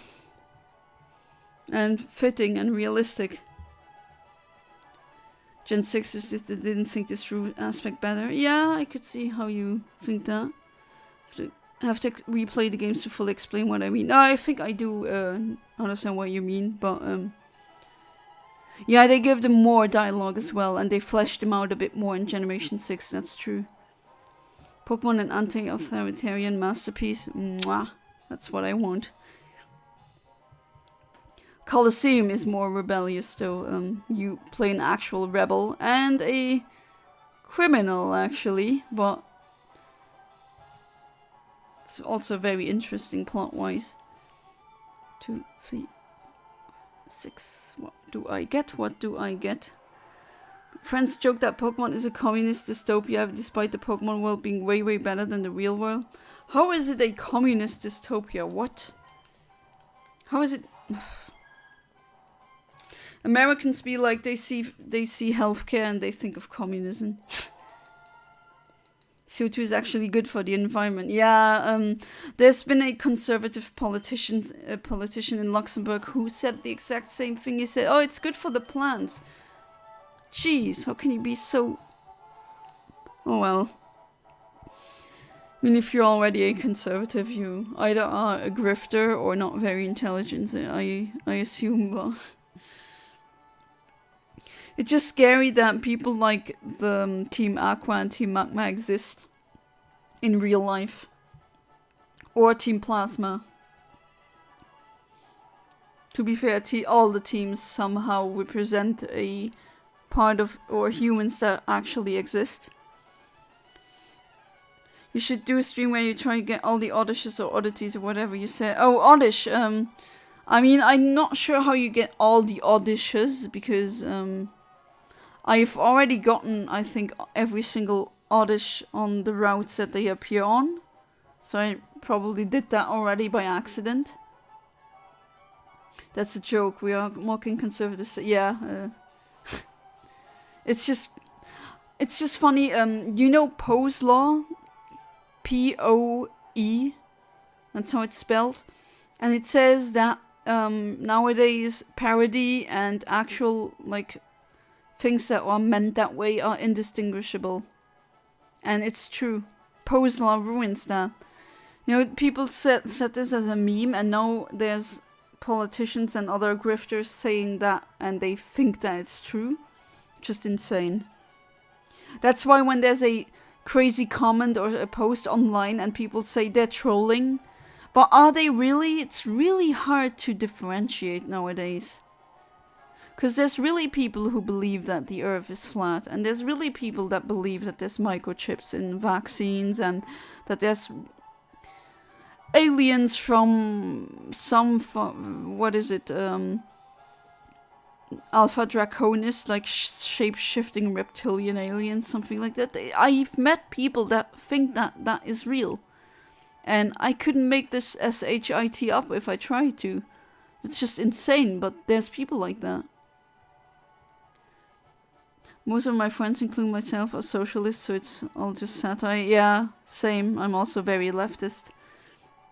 And fitting and realistic. Gen 6 is just, they didn't think this through aspect better. Yeah, I could see how you think that. I have to replay the games to fully explain what I mean. No, I think I do understand what you mean, but yeah, they give them more dialogue as well, and they fleshed them out a bit more in Generation 6, that's true. Pokemon an anti-authoritarian masterpiece. Mwah. That's what I want. Colosseum is more rebellious though. You play an actual rebel and a criminal actually, but it's also very interesting plot-wise. 2, 3, 6. What do I get? Friends joke that Pokemon is a communist dystopia, despite the Pokemon world being way, way better than the real world. How is it a communist dystopia? What? How is it? Americans be like, they see healthcare and they think of communism. CO2 is actually good for the environment. Yeah, there's been a conservative politician in Luxembourg who said the exact same thing. He said, oh, it's good for the plants. Jeez, how can you be so... Oh well. I mean, if you're already a conservative, you either are a grifter or not very intelligent, I assume, but... It's just scary that people like the Team Aqua and Team Magma exist in real life. Or Team Plasma. To be fair, all the teams somehow represent a part of, or humans that actually exist. You should do a stream where you try to get all the Oddishes or oddities or whatever you say. Oh, Oddish! I mean, I'm not sure how you get all the Oddishes, because, I've already gotten, I think, every single oddish on the routes that they appear on. So I probably did that already by accident. That's a joke. We are mocking conservatives. Yeah. It's just funny. You know Poe's law? Poe. That's how it's spelled. And it says that nowadays parody and actual like things that are meant that way are indistinguishable. And it's true. Poe's law ruins that. You know, people said this as a meme, and now there's politicians and other grifters saying that, and they think that it's true. Just insane. That's why when there's a crazy comment or a post online and people say they're trolling, but are they really? It's really hard to differentiate nowadays. Because there's really people who believe that the earth is flat, and there's really people that believe that there's microchips in vaccines, and that there's aliens from some, what is it, Alpha Draconis, like shape-shifting reptilian aliens, something like that. I've met people that think that that is real. And I couldn't make this SHIT up if I tried to. It's just insane, but there's people like that. Most of my friends, including myself, are socialists, so it's all just satire. Yeah, same. I'm also very leftist.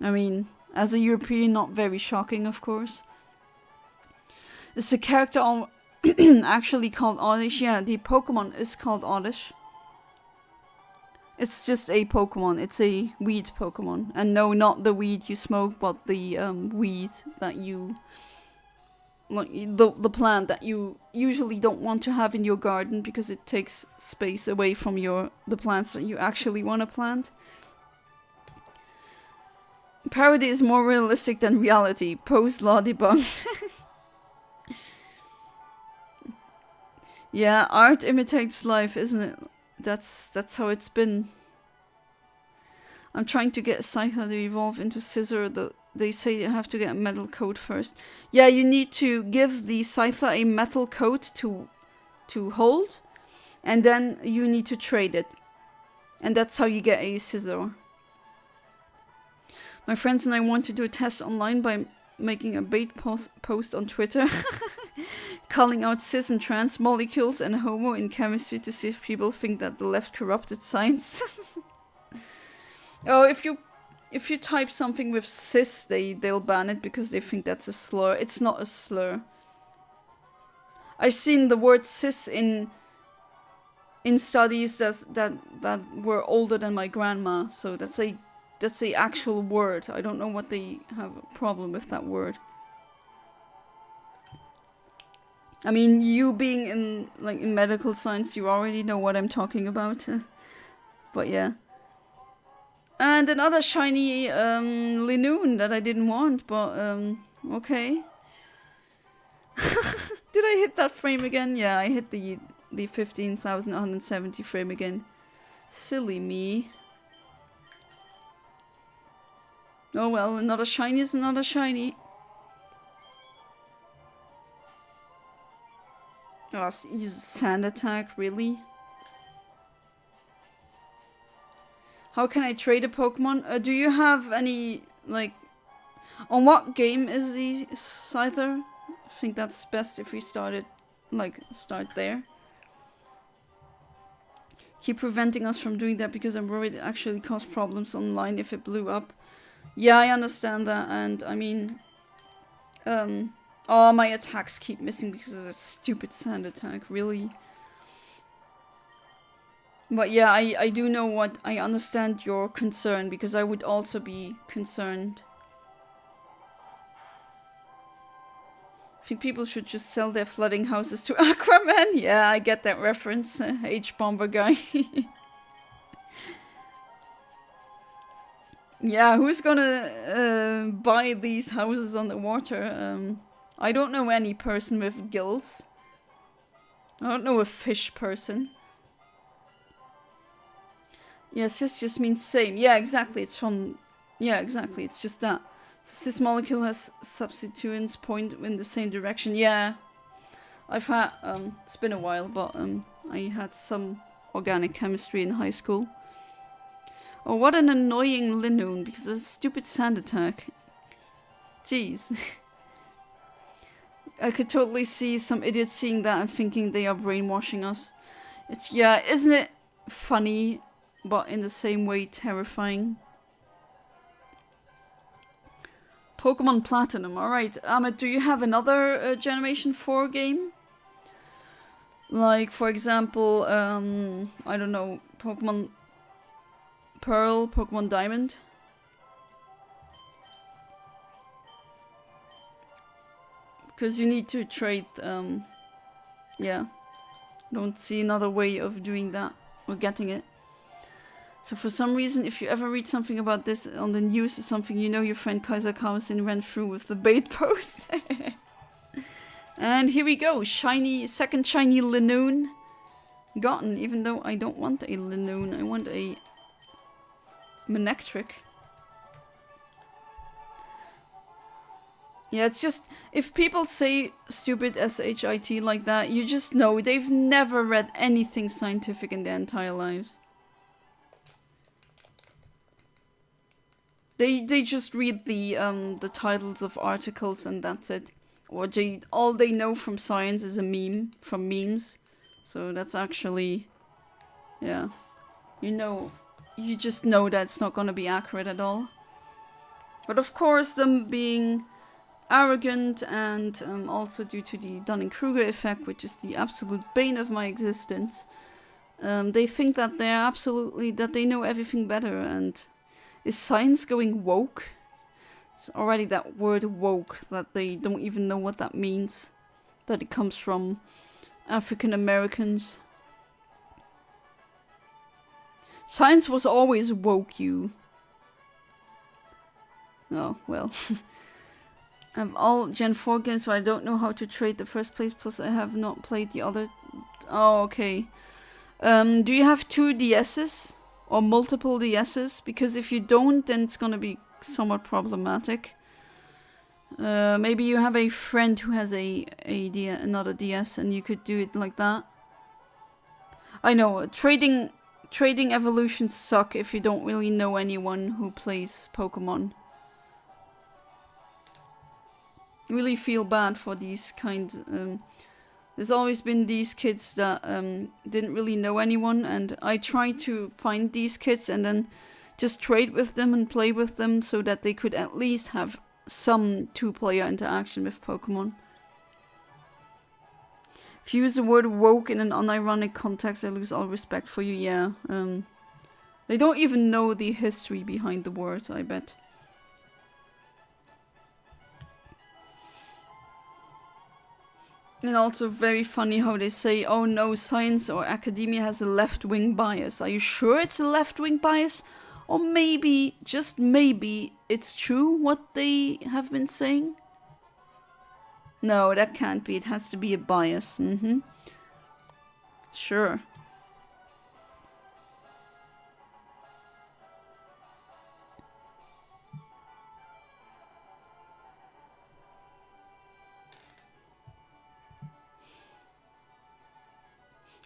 I mean, as a European, not very shocking, of course. Is the character actually called Oddish? Yeah, the Pokemon is called Oddish. It's just a Pokemon. It's a weed Pokemon. And no, not the weed you smoke, but the weed that you... like the plant that you usually don't want to have in your garden because it takes space away from the plants that you actually want to plant. Parody is more realistic than reality. Poe's law debunked. Yeah, art imitates life, isn't it? That's how it's been. I'm trying to get Scyther to evolve into Scissor. They say you have to get a metal coat first. Yeah, you need to give the Scyther a metal coat to hold, and then you need to trade it. And that's how you get a Scissor. My friends and I want to do a test online by making a bait post on Twitter calling out cis and trans molecules and homo in chemistry to see if people think that the left corrupted science. Oh, if you type something with cis, they'll ban it because they think that's a slur. It's not a slur. I've seen the word cis in studies that were older than my grandma, so that's a actual word. I don't know what they have a problem with that word. I mean, you being in medical science, you already know what I'm talking about. But yeah. And another shiny Linoon that I didn't want, but okay. Did I hit that frame again? Yeah, I hit the 15,170 frame again. Silly me. Oh well, another shiny is another shiny. Oh, use sand attack, really? How can I trade a Pokemon? Do you have any, like... On what game is the Scyther? I think that's best if we start there. Keep preventing us from doing that because I'm worried it actually caused problems online if it blew up. Yeah, I understand that, and I mean... oh, my attacks keep missing because of a stupid sand attack, really? But yeah, I do know what... I understand your concern, because I would also be concerned. I think people should just sell their flooding houses to Aquaman. Yeah, I get that reference, H-Bomber guy. Yeah, who's gonna buy these houses on the water? I don't know any person with gills. I don't know a fish person. Yeah, cis just means same. Yeah, exactly. It's from... Yeah, exactly. It's just that. So cis molecule has substituents point in the same direction. Yeah. I've had, it's been a while, but I had some organic chemistry in high school. Oh, what an annoying Linoon, because of a stupid sand attack. Jeez. I could totally see some idiots seeing that and thinking they are brainwashing us. It's, yeah, isn't it funny, but in the same way terrifying? Pokemon Platinum, alright. Ahmed, do you have another Generation 4 game? Like, for example, I don't know, Pokemon Pearl, Pokemon Diamond? Because you need to trade, yeah. Don't see another way of doing that, or getting it. So for some reason, if you ever read something about this on the news or something, you know your friend Kaiser Kawasin ran through with the bait post. And here we go, second shiny Linoon gotten, even though I don't want a Linoon, I want a Manectric. Yeah, it's just, if people say stupid SHIT like that, you just know they've never read anything scientific in their entire lives. They just read the titles of articles and that's it. Or all they know from science is a meme, from memes. So that's actually, yeah. You just know that it's not gonna be accurate at all. But of course, them being arrogant and also due to the Dunning-Kruger effect, which is the absolute bane of my existence, they think that that they know everything better. And is science going woke? It's already that word woke, that they don't even know what that means. That it comes from African Americans. Science was always woke, you. Oh, well. I have all Gen 4 games, but I don't know how to trade the first place, plus I have not played the other. Oh, okay. Do you have 2 DSs? Or multiple DSs? Because if you don't, then it's gonna be somewhat problematic. Maybe you have a friend who has another DS and you could do it like that. I know, trading evolutions suck if you don't really know anyone who plays Pokemon. Really feel bad for these there's always been these kids that didn't really know anyone, and I tried to find these kids and then just trade with them and play with them so that they could at least have some 2-player interaction with Pokemon. If you use the word woke in an unironic context, I lose all respect for you, yeah. They don't even know the history behind the word, I bet. And also very funny how they say, oh no, science or academia has a left-wing bias. Are you sure it's a left-wing bias? Or maybe, just maybe, it's true what they have been saying? No, that can't be. It has to be a bias. Sure.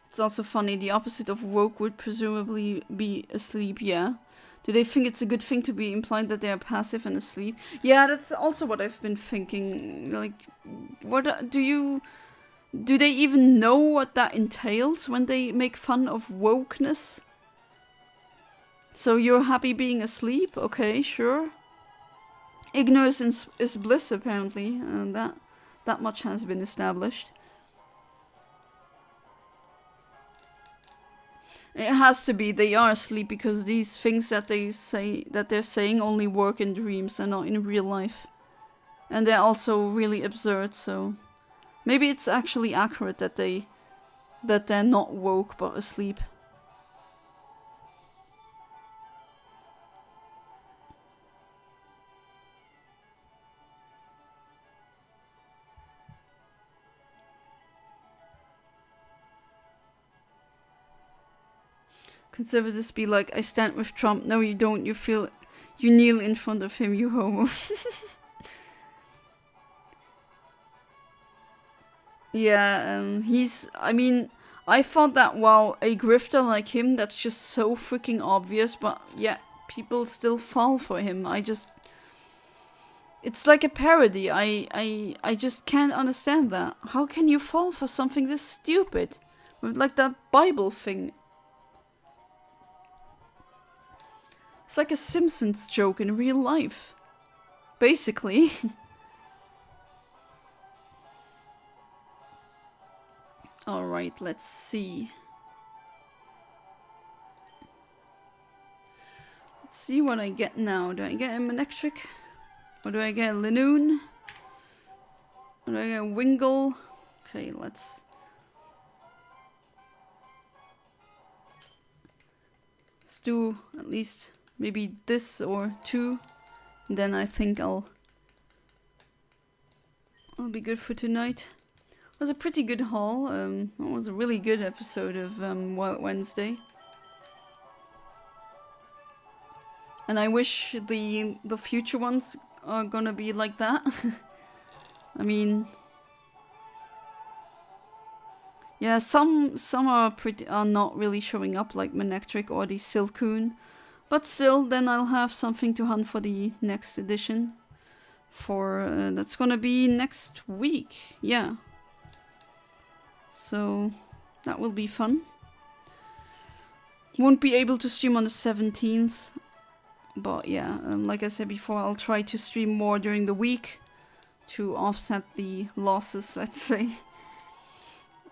It's also funny, the opposite of woke would presumably be asleep, yeah. Do they think it's a good thing to be implied that they are passive and asleep? Yeah, that's also what I've been thinking. Like, do they even know what that entails when they make fun of wokeness? So you're happy being asleep? Okay, sure. Ignorance is bliss, apparently, and that much has been established. It has to be. They are asleep because these things that they're saying only work in dreams and not in real life. And they're also really absurd, so maybe it's actually accurate that they're not woke but asleep. Conservatives be like, I stand with Trump. No, you don't. You kneel in front of him, you homo. Yeah, I mean, I thought that, wow, a grifter like him, that's just so freaking obvious, but yeah, people still fall for him. It's like a parody. I just can't understand that. How can you fall for something this stupid? With like that Bible thing. It's like a Simpsons joke in real life. Basically. Alright, let's see. Let's see what I get now. Do I get a Manectric? Or do I get a Linoon? Or do I get a Wingull? Okay, let's do at least maybe this or two. And then I think I'll be good for tonight. It was a pretty good haul. It was a really good episode of Wild Wednesday. And I wish the future ones are gonna be like that. I mean, yeah, some are not really showing up, like Manectric or the Silcoon, but still, then I'll have something to hunt for the next edition. For that's gonna be next week, yeah. So that will be fun. Won't be able to stream on the 17th. But yeah, like I said before, I'll try to stream more during the week to offset the losses, let's say.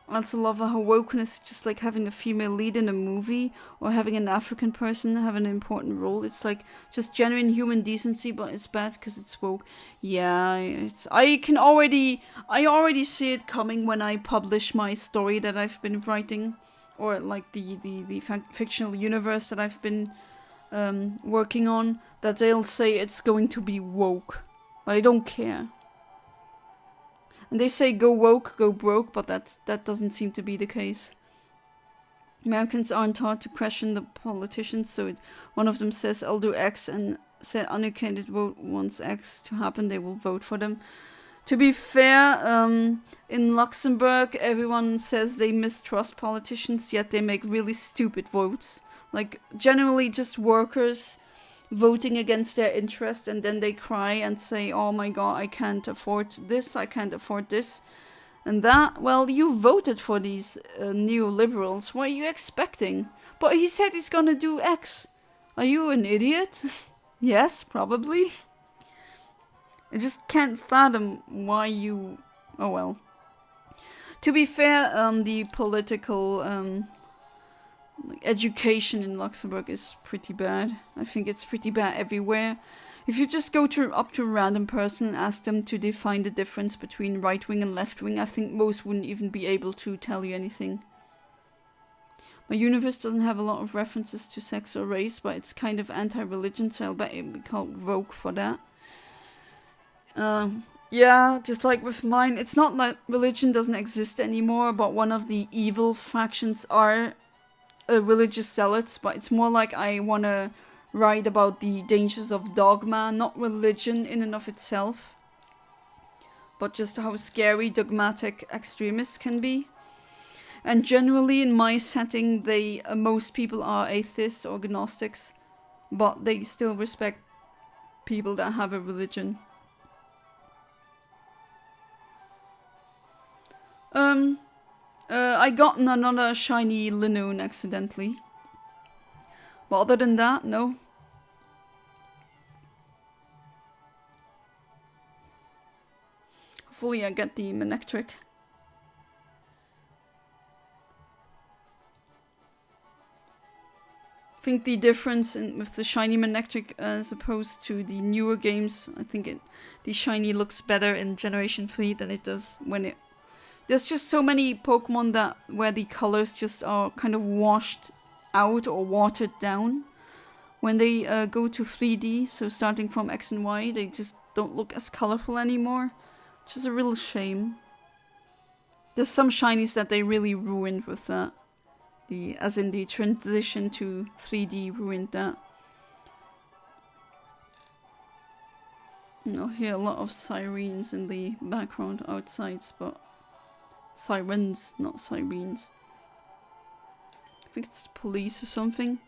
I also love how wokeness, just like having a female lead in a movie or having an African person have an important role. It's like just genuine human decency, but it's bad because it's woke. Yeah, I already see it coming when I publish my story that I've been writing, or like the fictional universe that I've been working on, that they'll say it's going to be woke, but I don't care. And they say go woke, go broke, but that doesn't seem to be the case. Americans aren't taught to question the politicians, so one of them says I'll do X and said uneducated vote wants X to happen, they will vote for them. To be fair, in Luxembourg everyone says they mistrust politicians, yet they make really stupid votes. Like, generally just workers voting against their interest, and then they cry and say, oh my god, I can't afford this, I can't afford this. And that, well, you voted for these neoliberals, what are you expecting? But he said he's gonna do X. Are you an idiot? Yes, probably. I just can't fathom why you... Oh well. To be fair, the political... education in Luxembourg is pretty bad. I think it's pretty bad everywhere. If you just go up to a random person and ask them to define the difference between right wing and left wing, I think most wouldn't even be able to tell you anything. My universe doesn't have a lot of references to sex or race, but it's kind of anti-religion, so I'll bet it'll be called woke for that. Yeah, just like with mine, it's not that religion doesn't exist anymore, but one of the evil factions are religious zealots, but it's more like I want to write about the dangers of dogma, not religion in and of itself, but just how scary dogmatic extremists can be. And generally in my setting, most people are atheists or agnostics, but they still respect people that have a religion. I got another shiny Linoon accidentally. But other than that, no. Hopefully I get the Manectric. I think the difference with the shiny Manectric as opposed to the newer games, I think the shiny looks better in Generation 3 than it does when it... There's just so many Pokemon where the colors just are kind of washed out or watered down. When they go to 3D, so starting from X and Y, they just don't look as colorful anymore. Which is a real shame. There's some shinies that they really ruined with that. As in the transition to 3D ruined that. You'll hear a lot of sirens in the background outside, but Sirens, not sirens. I think it's the police or something.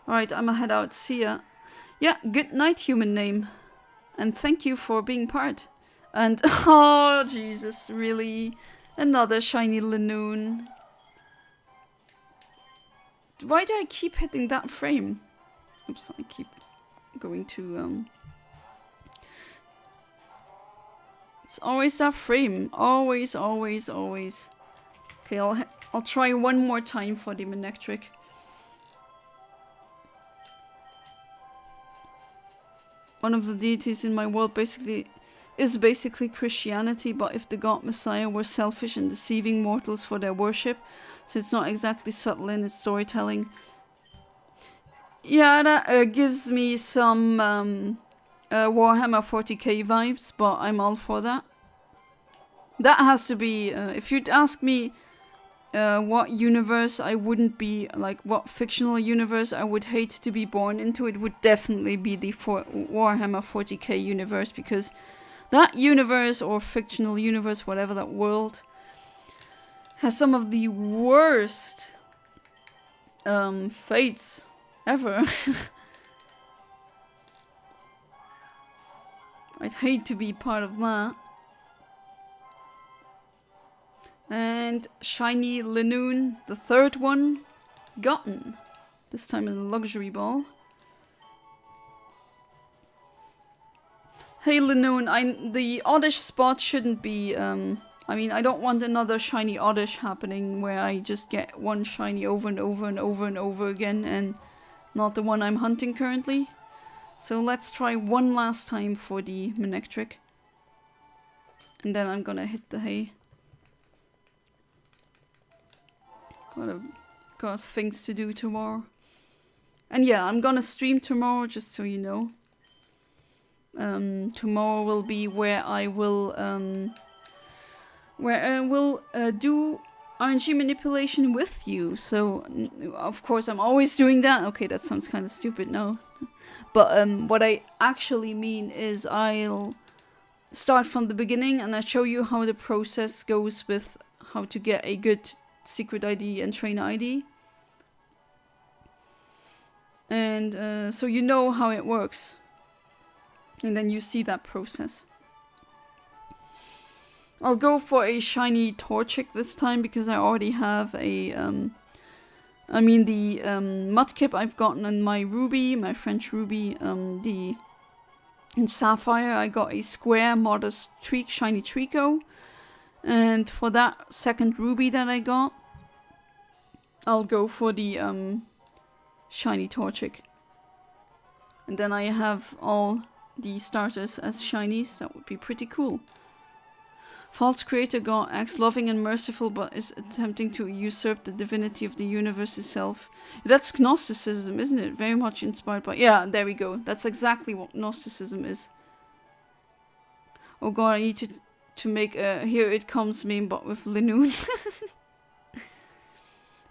Alright, I'ma head out. See ya. Yeah, good night, human name. And thank you for being part. And, oh, Jesus, really? Another shiny Linoon. Why do I keep hitting that frame? Oops, I keep going to, It's always that frame. Always, always, always. Okay, I'll try one more time for the Manectric. One of the deities in my world is basically Christianity, but if the god Messiah were selfish and deceiving mortals for their worship, so it's not exactly subtle in its storytelling. Yeah, that gives me some Warhammer 40k vibes, but I'm all for that. That has to be, if you'd ask me what universe I wouldn't be, like what fictional universe I would hate to be born into, it would definitely be the Warhammer 40k universe, because that universe, or fictional universe, whatever that world, has some of the worst fates ever. I'd hate to be part of that. And shiny Linoon, the third one, gotten. This time in a luxury ball. Hey Linoon, the oddish spot shouldn't be, I mean, I don't want another shiny oddish happening where I just get one shiny over and over and over and over again and not the one I'm hunting currently. So let's try one last time for the Manectric. And then I'm gonna hit the hay. Got things to do tomorrow. And yeah, I'm gonna stream tomorrow, just so you know. Tomorrow will be where I will do RNG manipulation with you. So of course I'm always doing that. Okay, that sounds kind of stupid, no. But what I actually mean is I'll start from the beginning and I show you how the process goes with how to get a good secret ID and trainer ID. And so you know how it works. And then you see that process. I'll go for a shiny Torchic this time because I already have a the Mudkip I've gotten in my Ruby, my French Ruby, in Sapphire I got a square modest shiny Trico. And for that second Ruby that I got, I'll go for the shiny Torchic. And then I have all the starters as shinies. That would be pretty cool. False creator god acts loving and merciful but is attempting to usurp the divinity of the universe itself. That's Gnosticism, isn't it? Very much inspired by... Yeah, there we go. That's exactly what Gnosticism is. Oh god, I need to make a Here It Comes meme but with Linoon.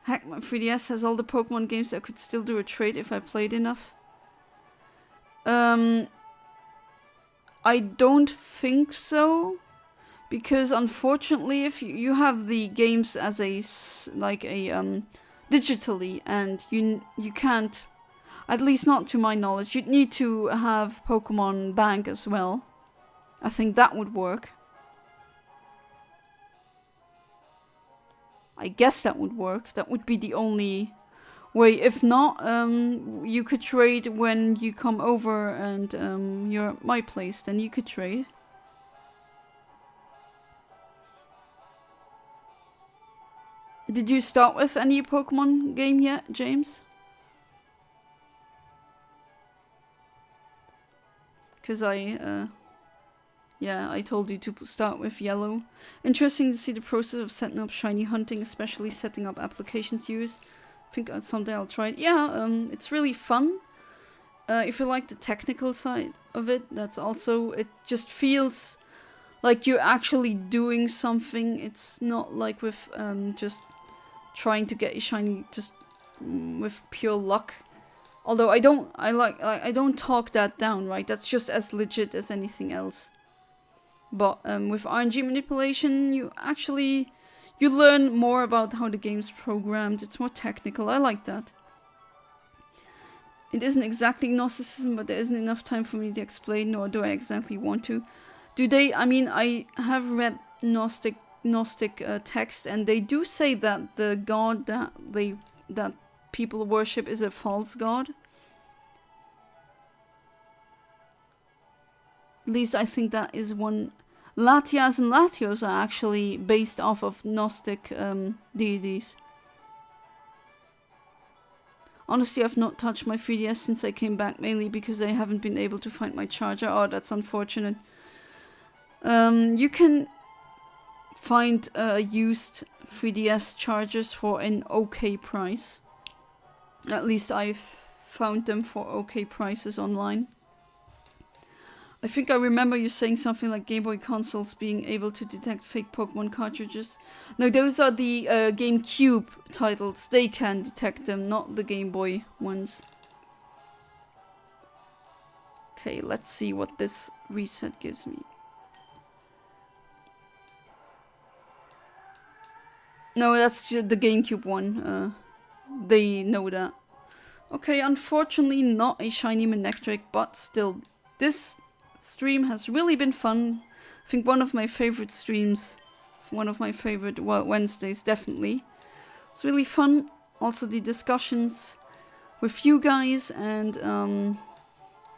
Heck, my 3DS has all the Pokemon games. I could still do a trade if I played enough. I don't think so. Because unfortunately, if you have the games as digitally, and you can't, at least not to my knowledge, you'd need to have Pokemon Bank as well. I think that would work. I guess that would work. That would be the only way. If not, you could trade when you come over and you're at my place. Then you could trade. Did you start with any Pokemon game yet, James? Because I told you to start with Yellow. Interesting to see the process of setting up shiny hunting, especially setting up applications used. I think someday I'll try it. Yeah, it's really fun. If you like the technical side of it, that's also, it just feels like you're actually doing something. It's not like with just trying to get a shiny just with pure luck. Although I don't talk that down, right? That's just as legit as anything else. But with RNG manipulation, you actually you learn more about how the game's programmed. It's more technical. I like that. It isn't exactly Gnosticism, but there isn't enough time for me to explain, nor do I exactly want to. Do they? I mean, I have read Gnostic text, and they do say that the god that people worship is a false god. At least I think that is one. Latias and Latios are actually based off of Gnostic deities. Honestly, I've not touched my 3DS since I came back, mainly because I haven't been able to find my charger. Oh, that's unfortunate. You can find used 3DS chargers for an okay price. At least I've found them for okay prices online. I think I remember you saying something like Game Boy consoles being able to detect fake Pokemon cartridges. No, those are the GameCube titles. They can detect them, not the Game Boy ones. Okay, let's see what this reset gives me. No, that's just the GameCube one. They know that. Okay, unfortunately not a shiny Manectric, but still, this stream has really been fun. I think one of my favorite streams, one of my favorite Wednesdays, definitely. It's really fun. Also the discussions with you guys, and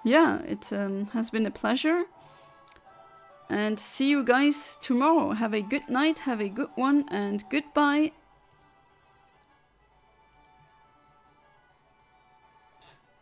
yeah, it has been a pleasure. And see you guys tomorrow. Have a good night, have a good one, and goodbye.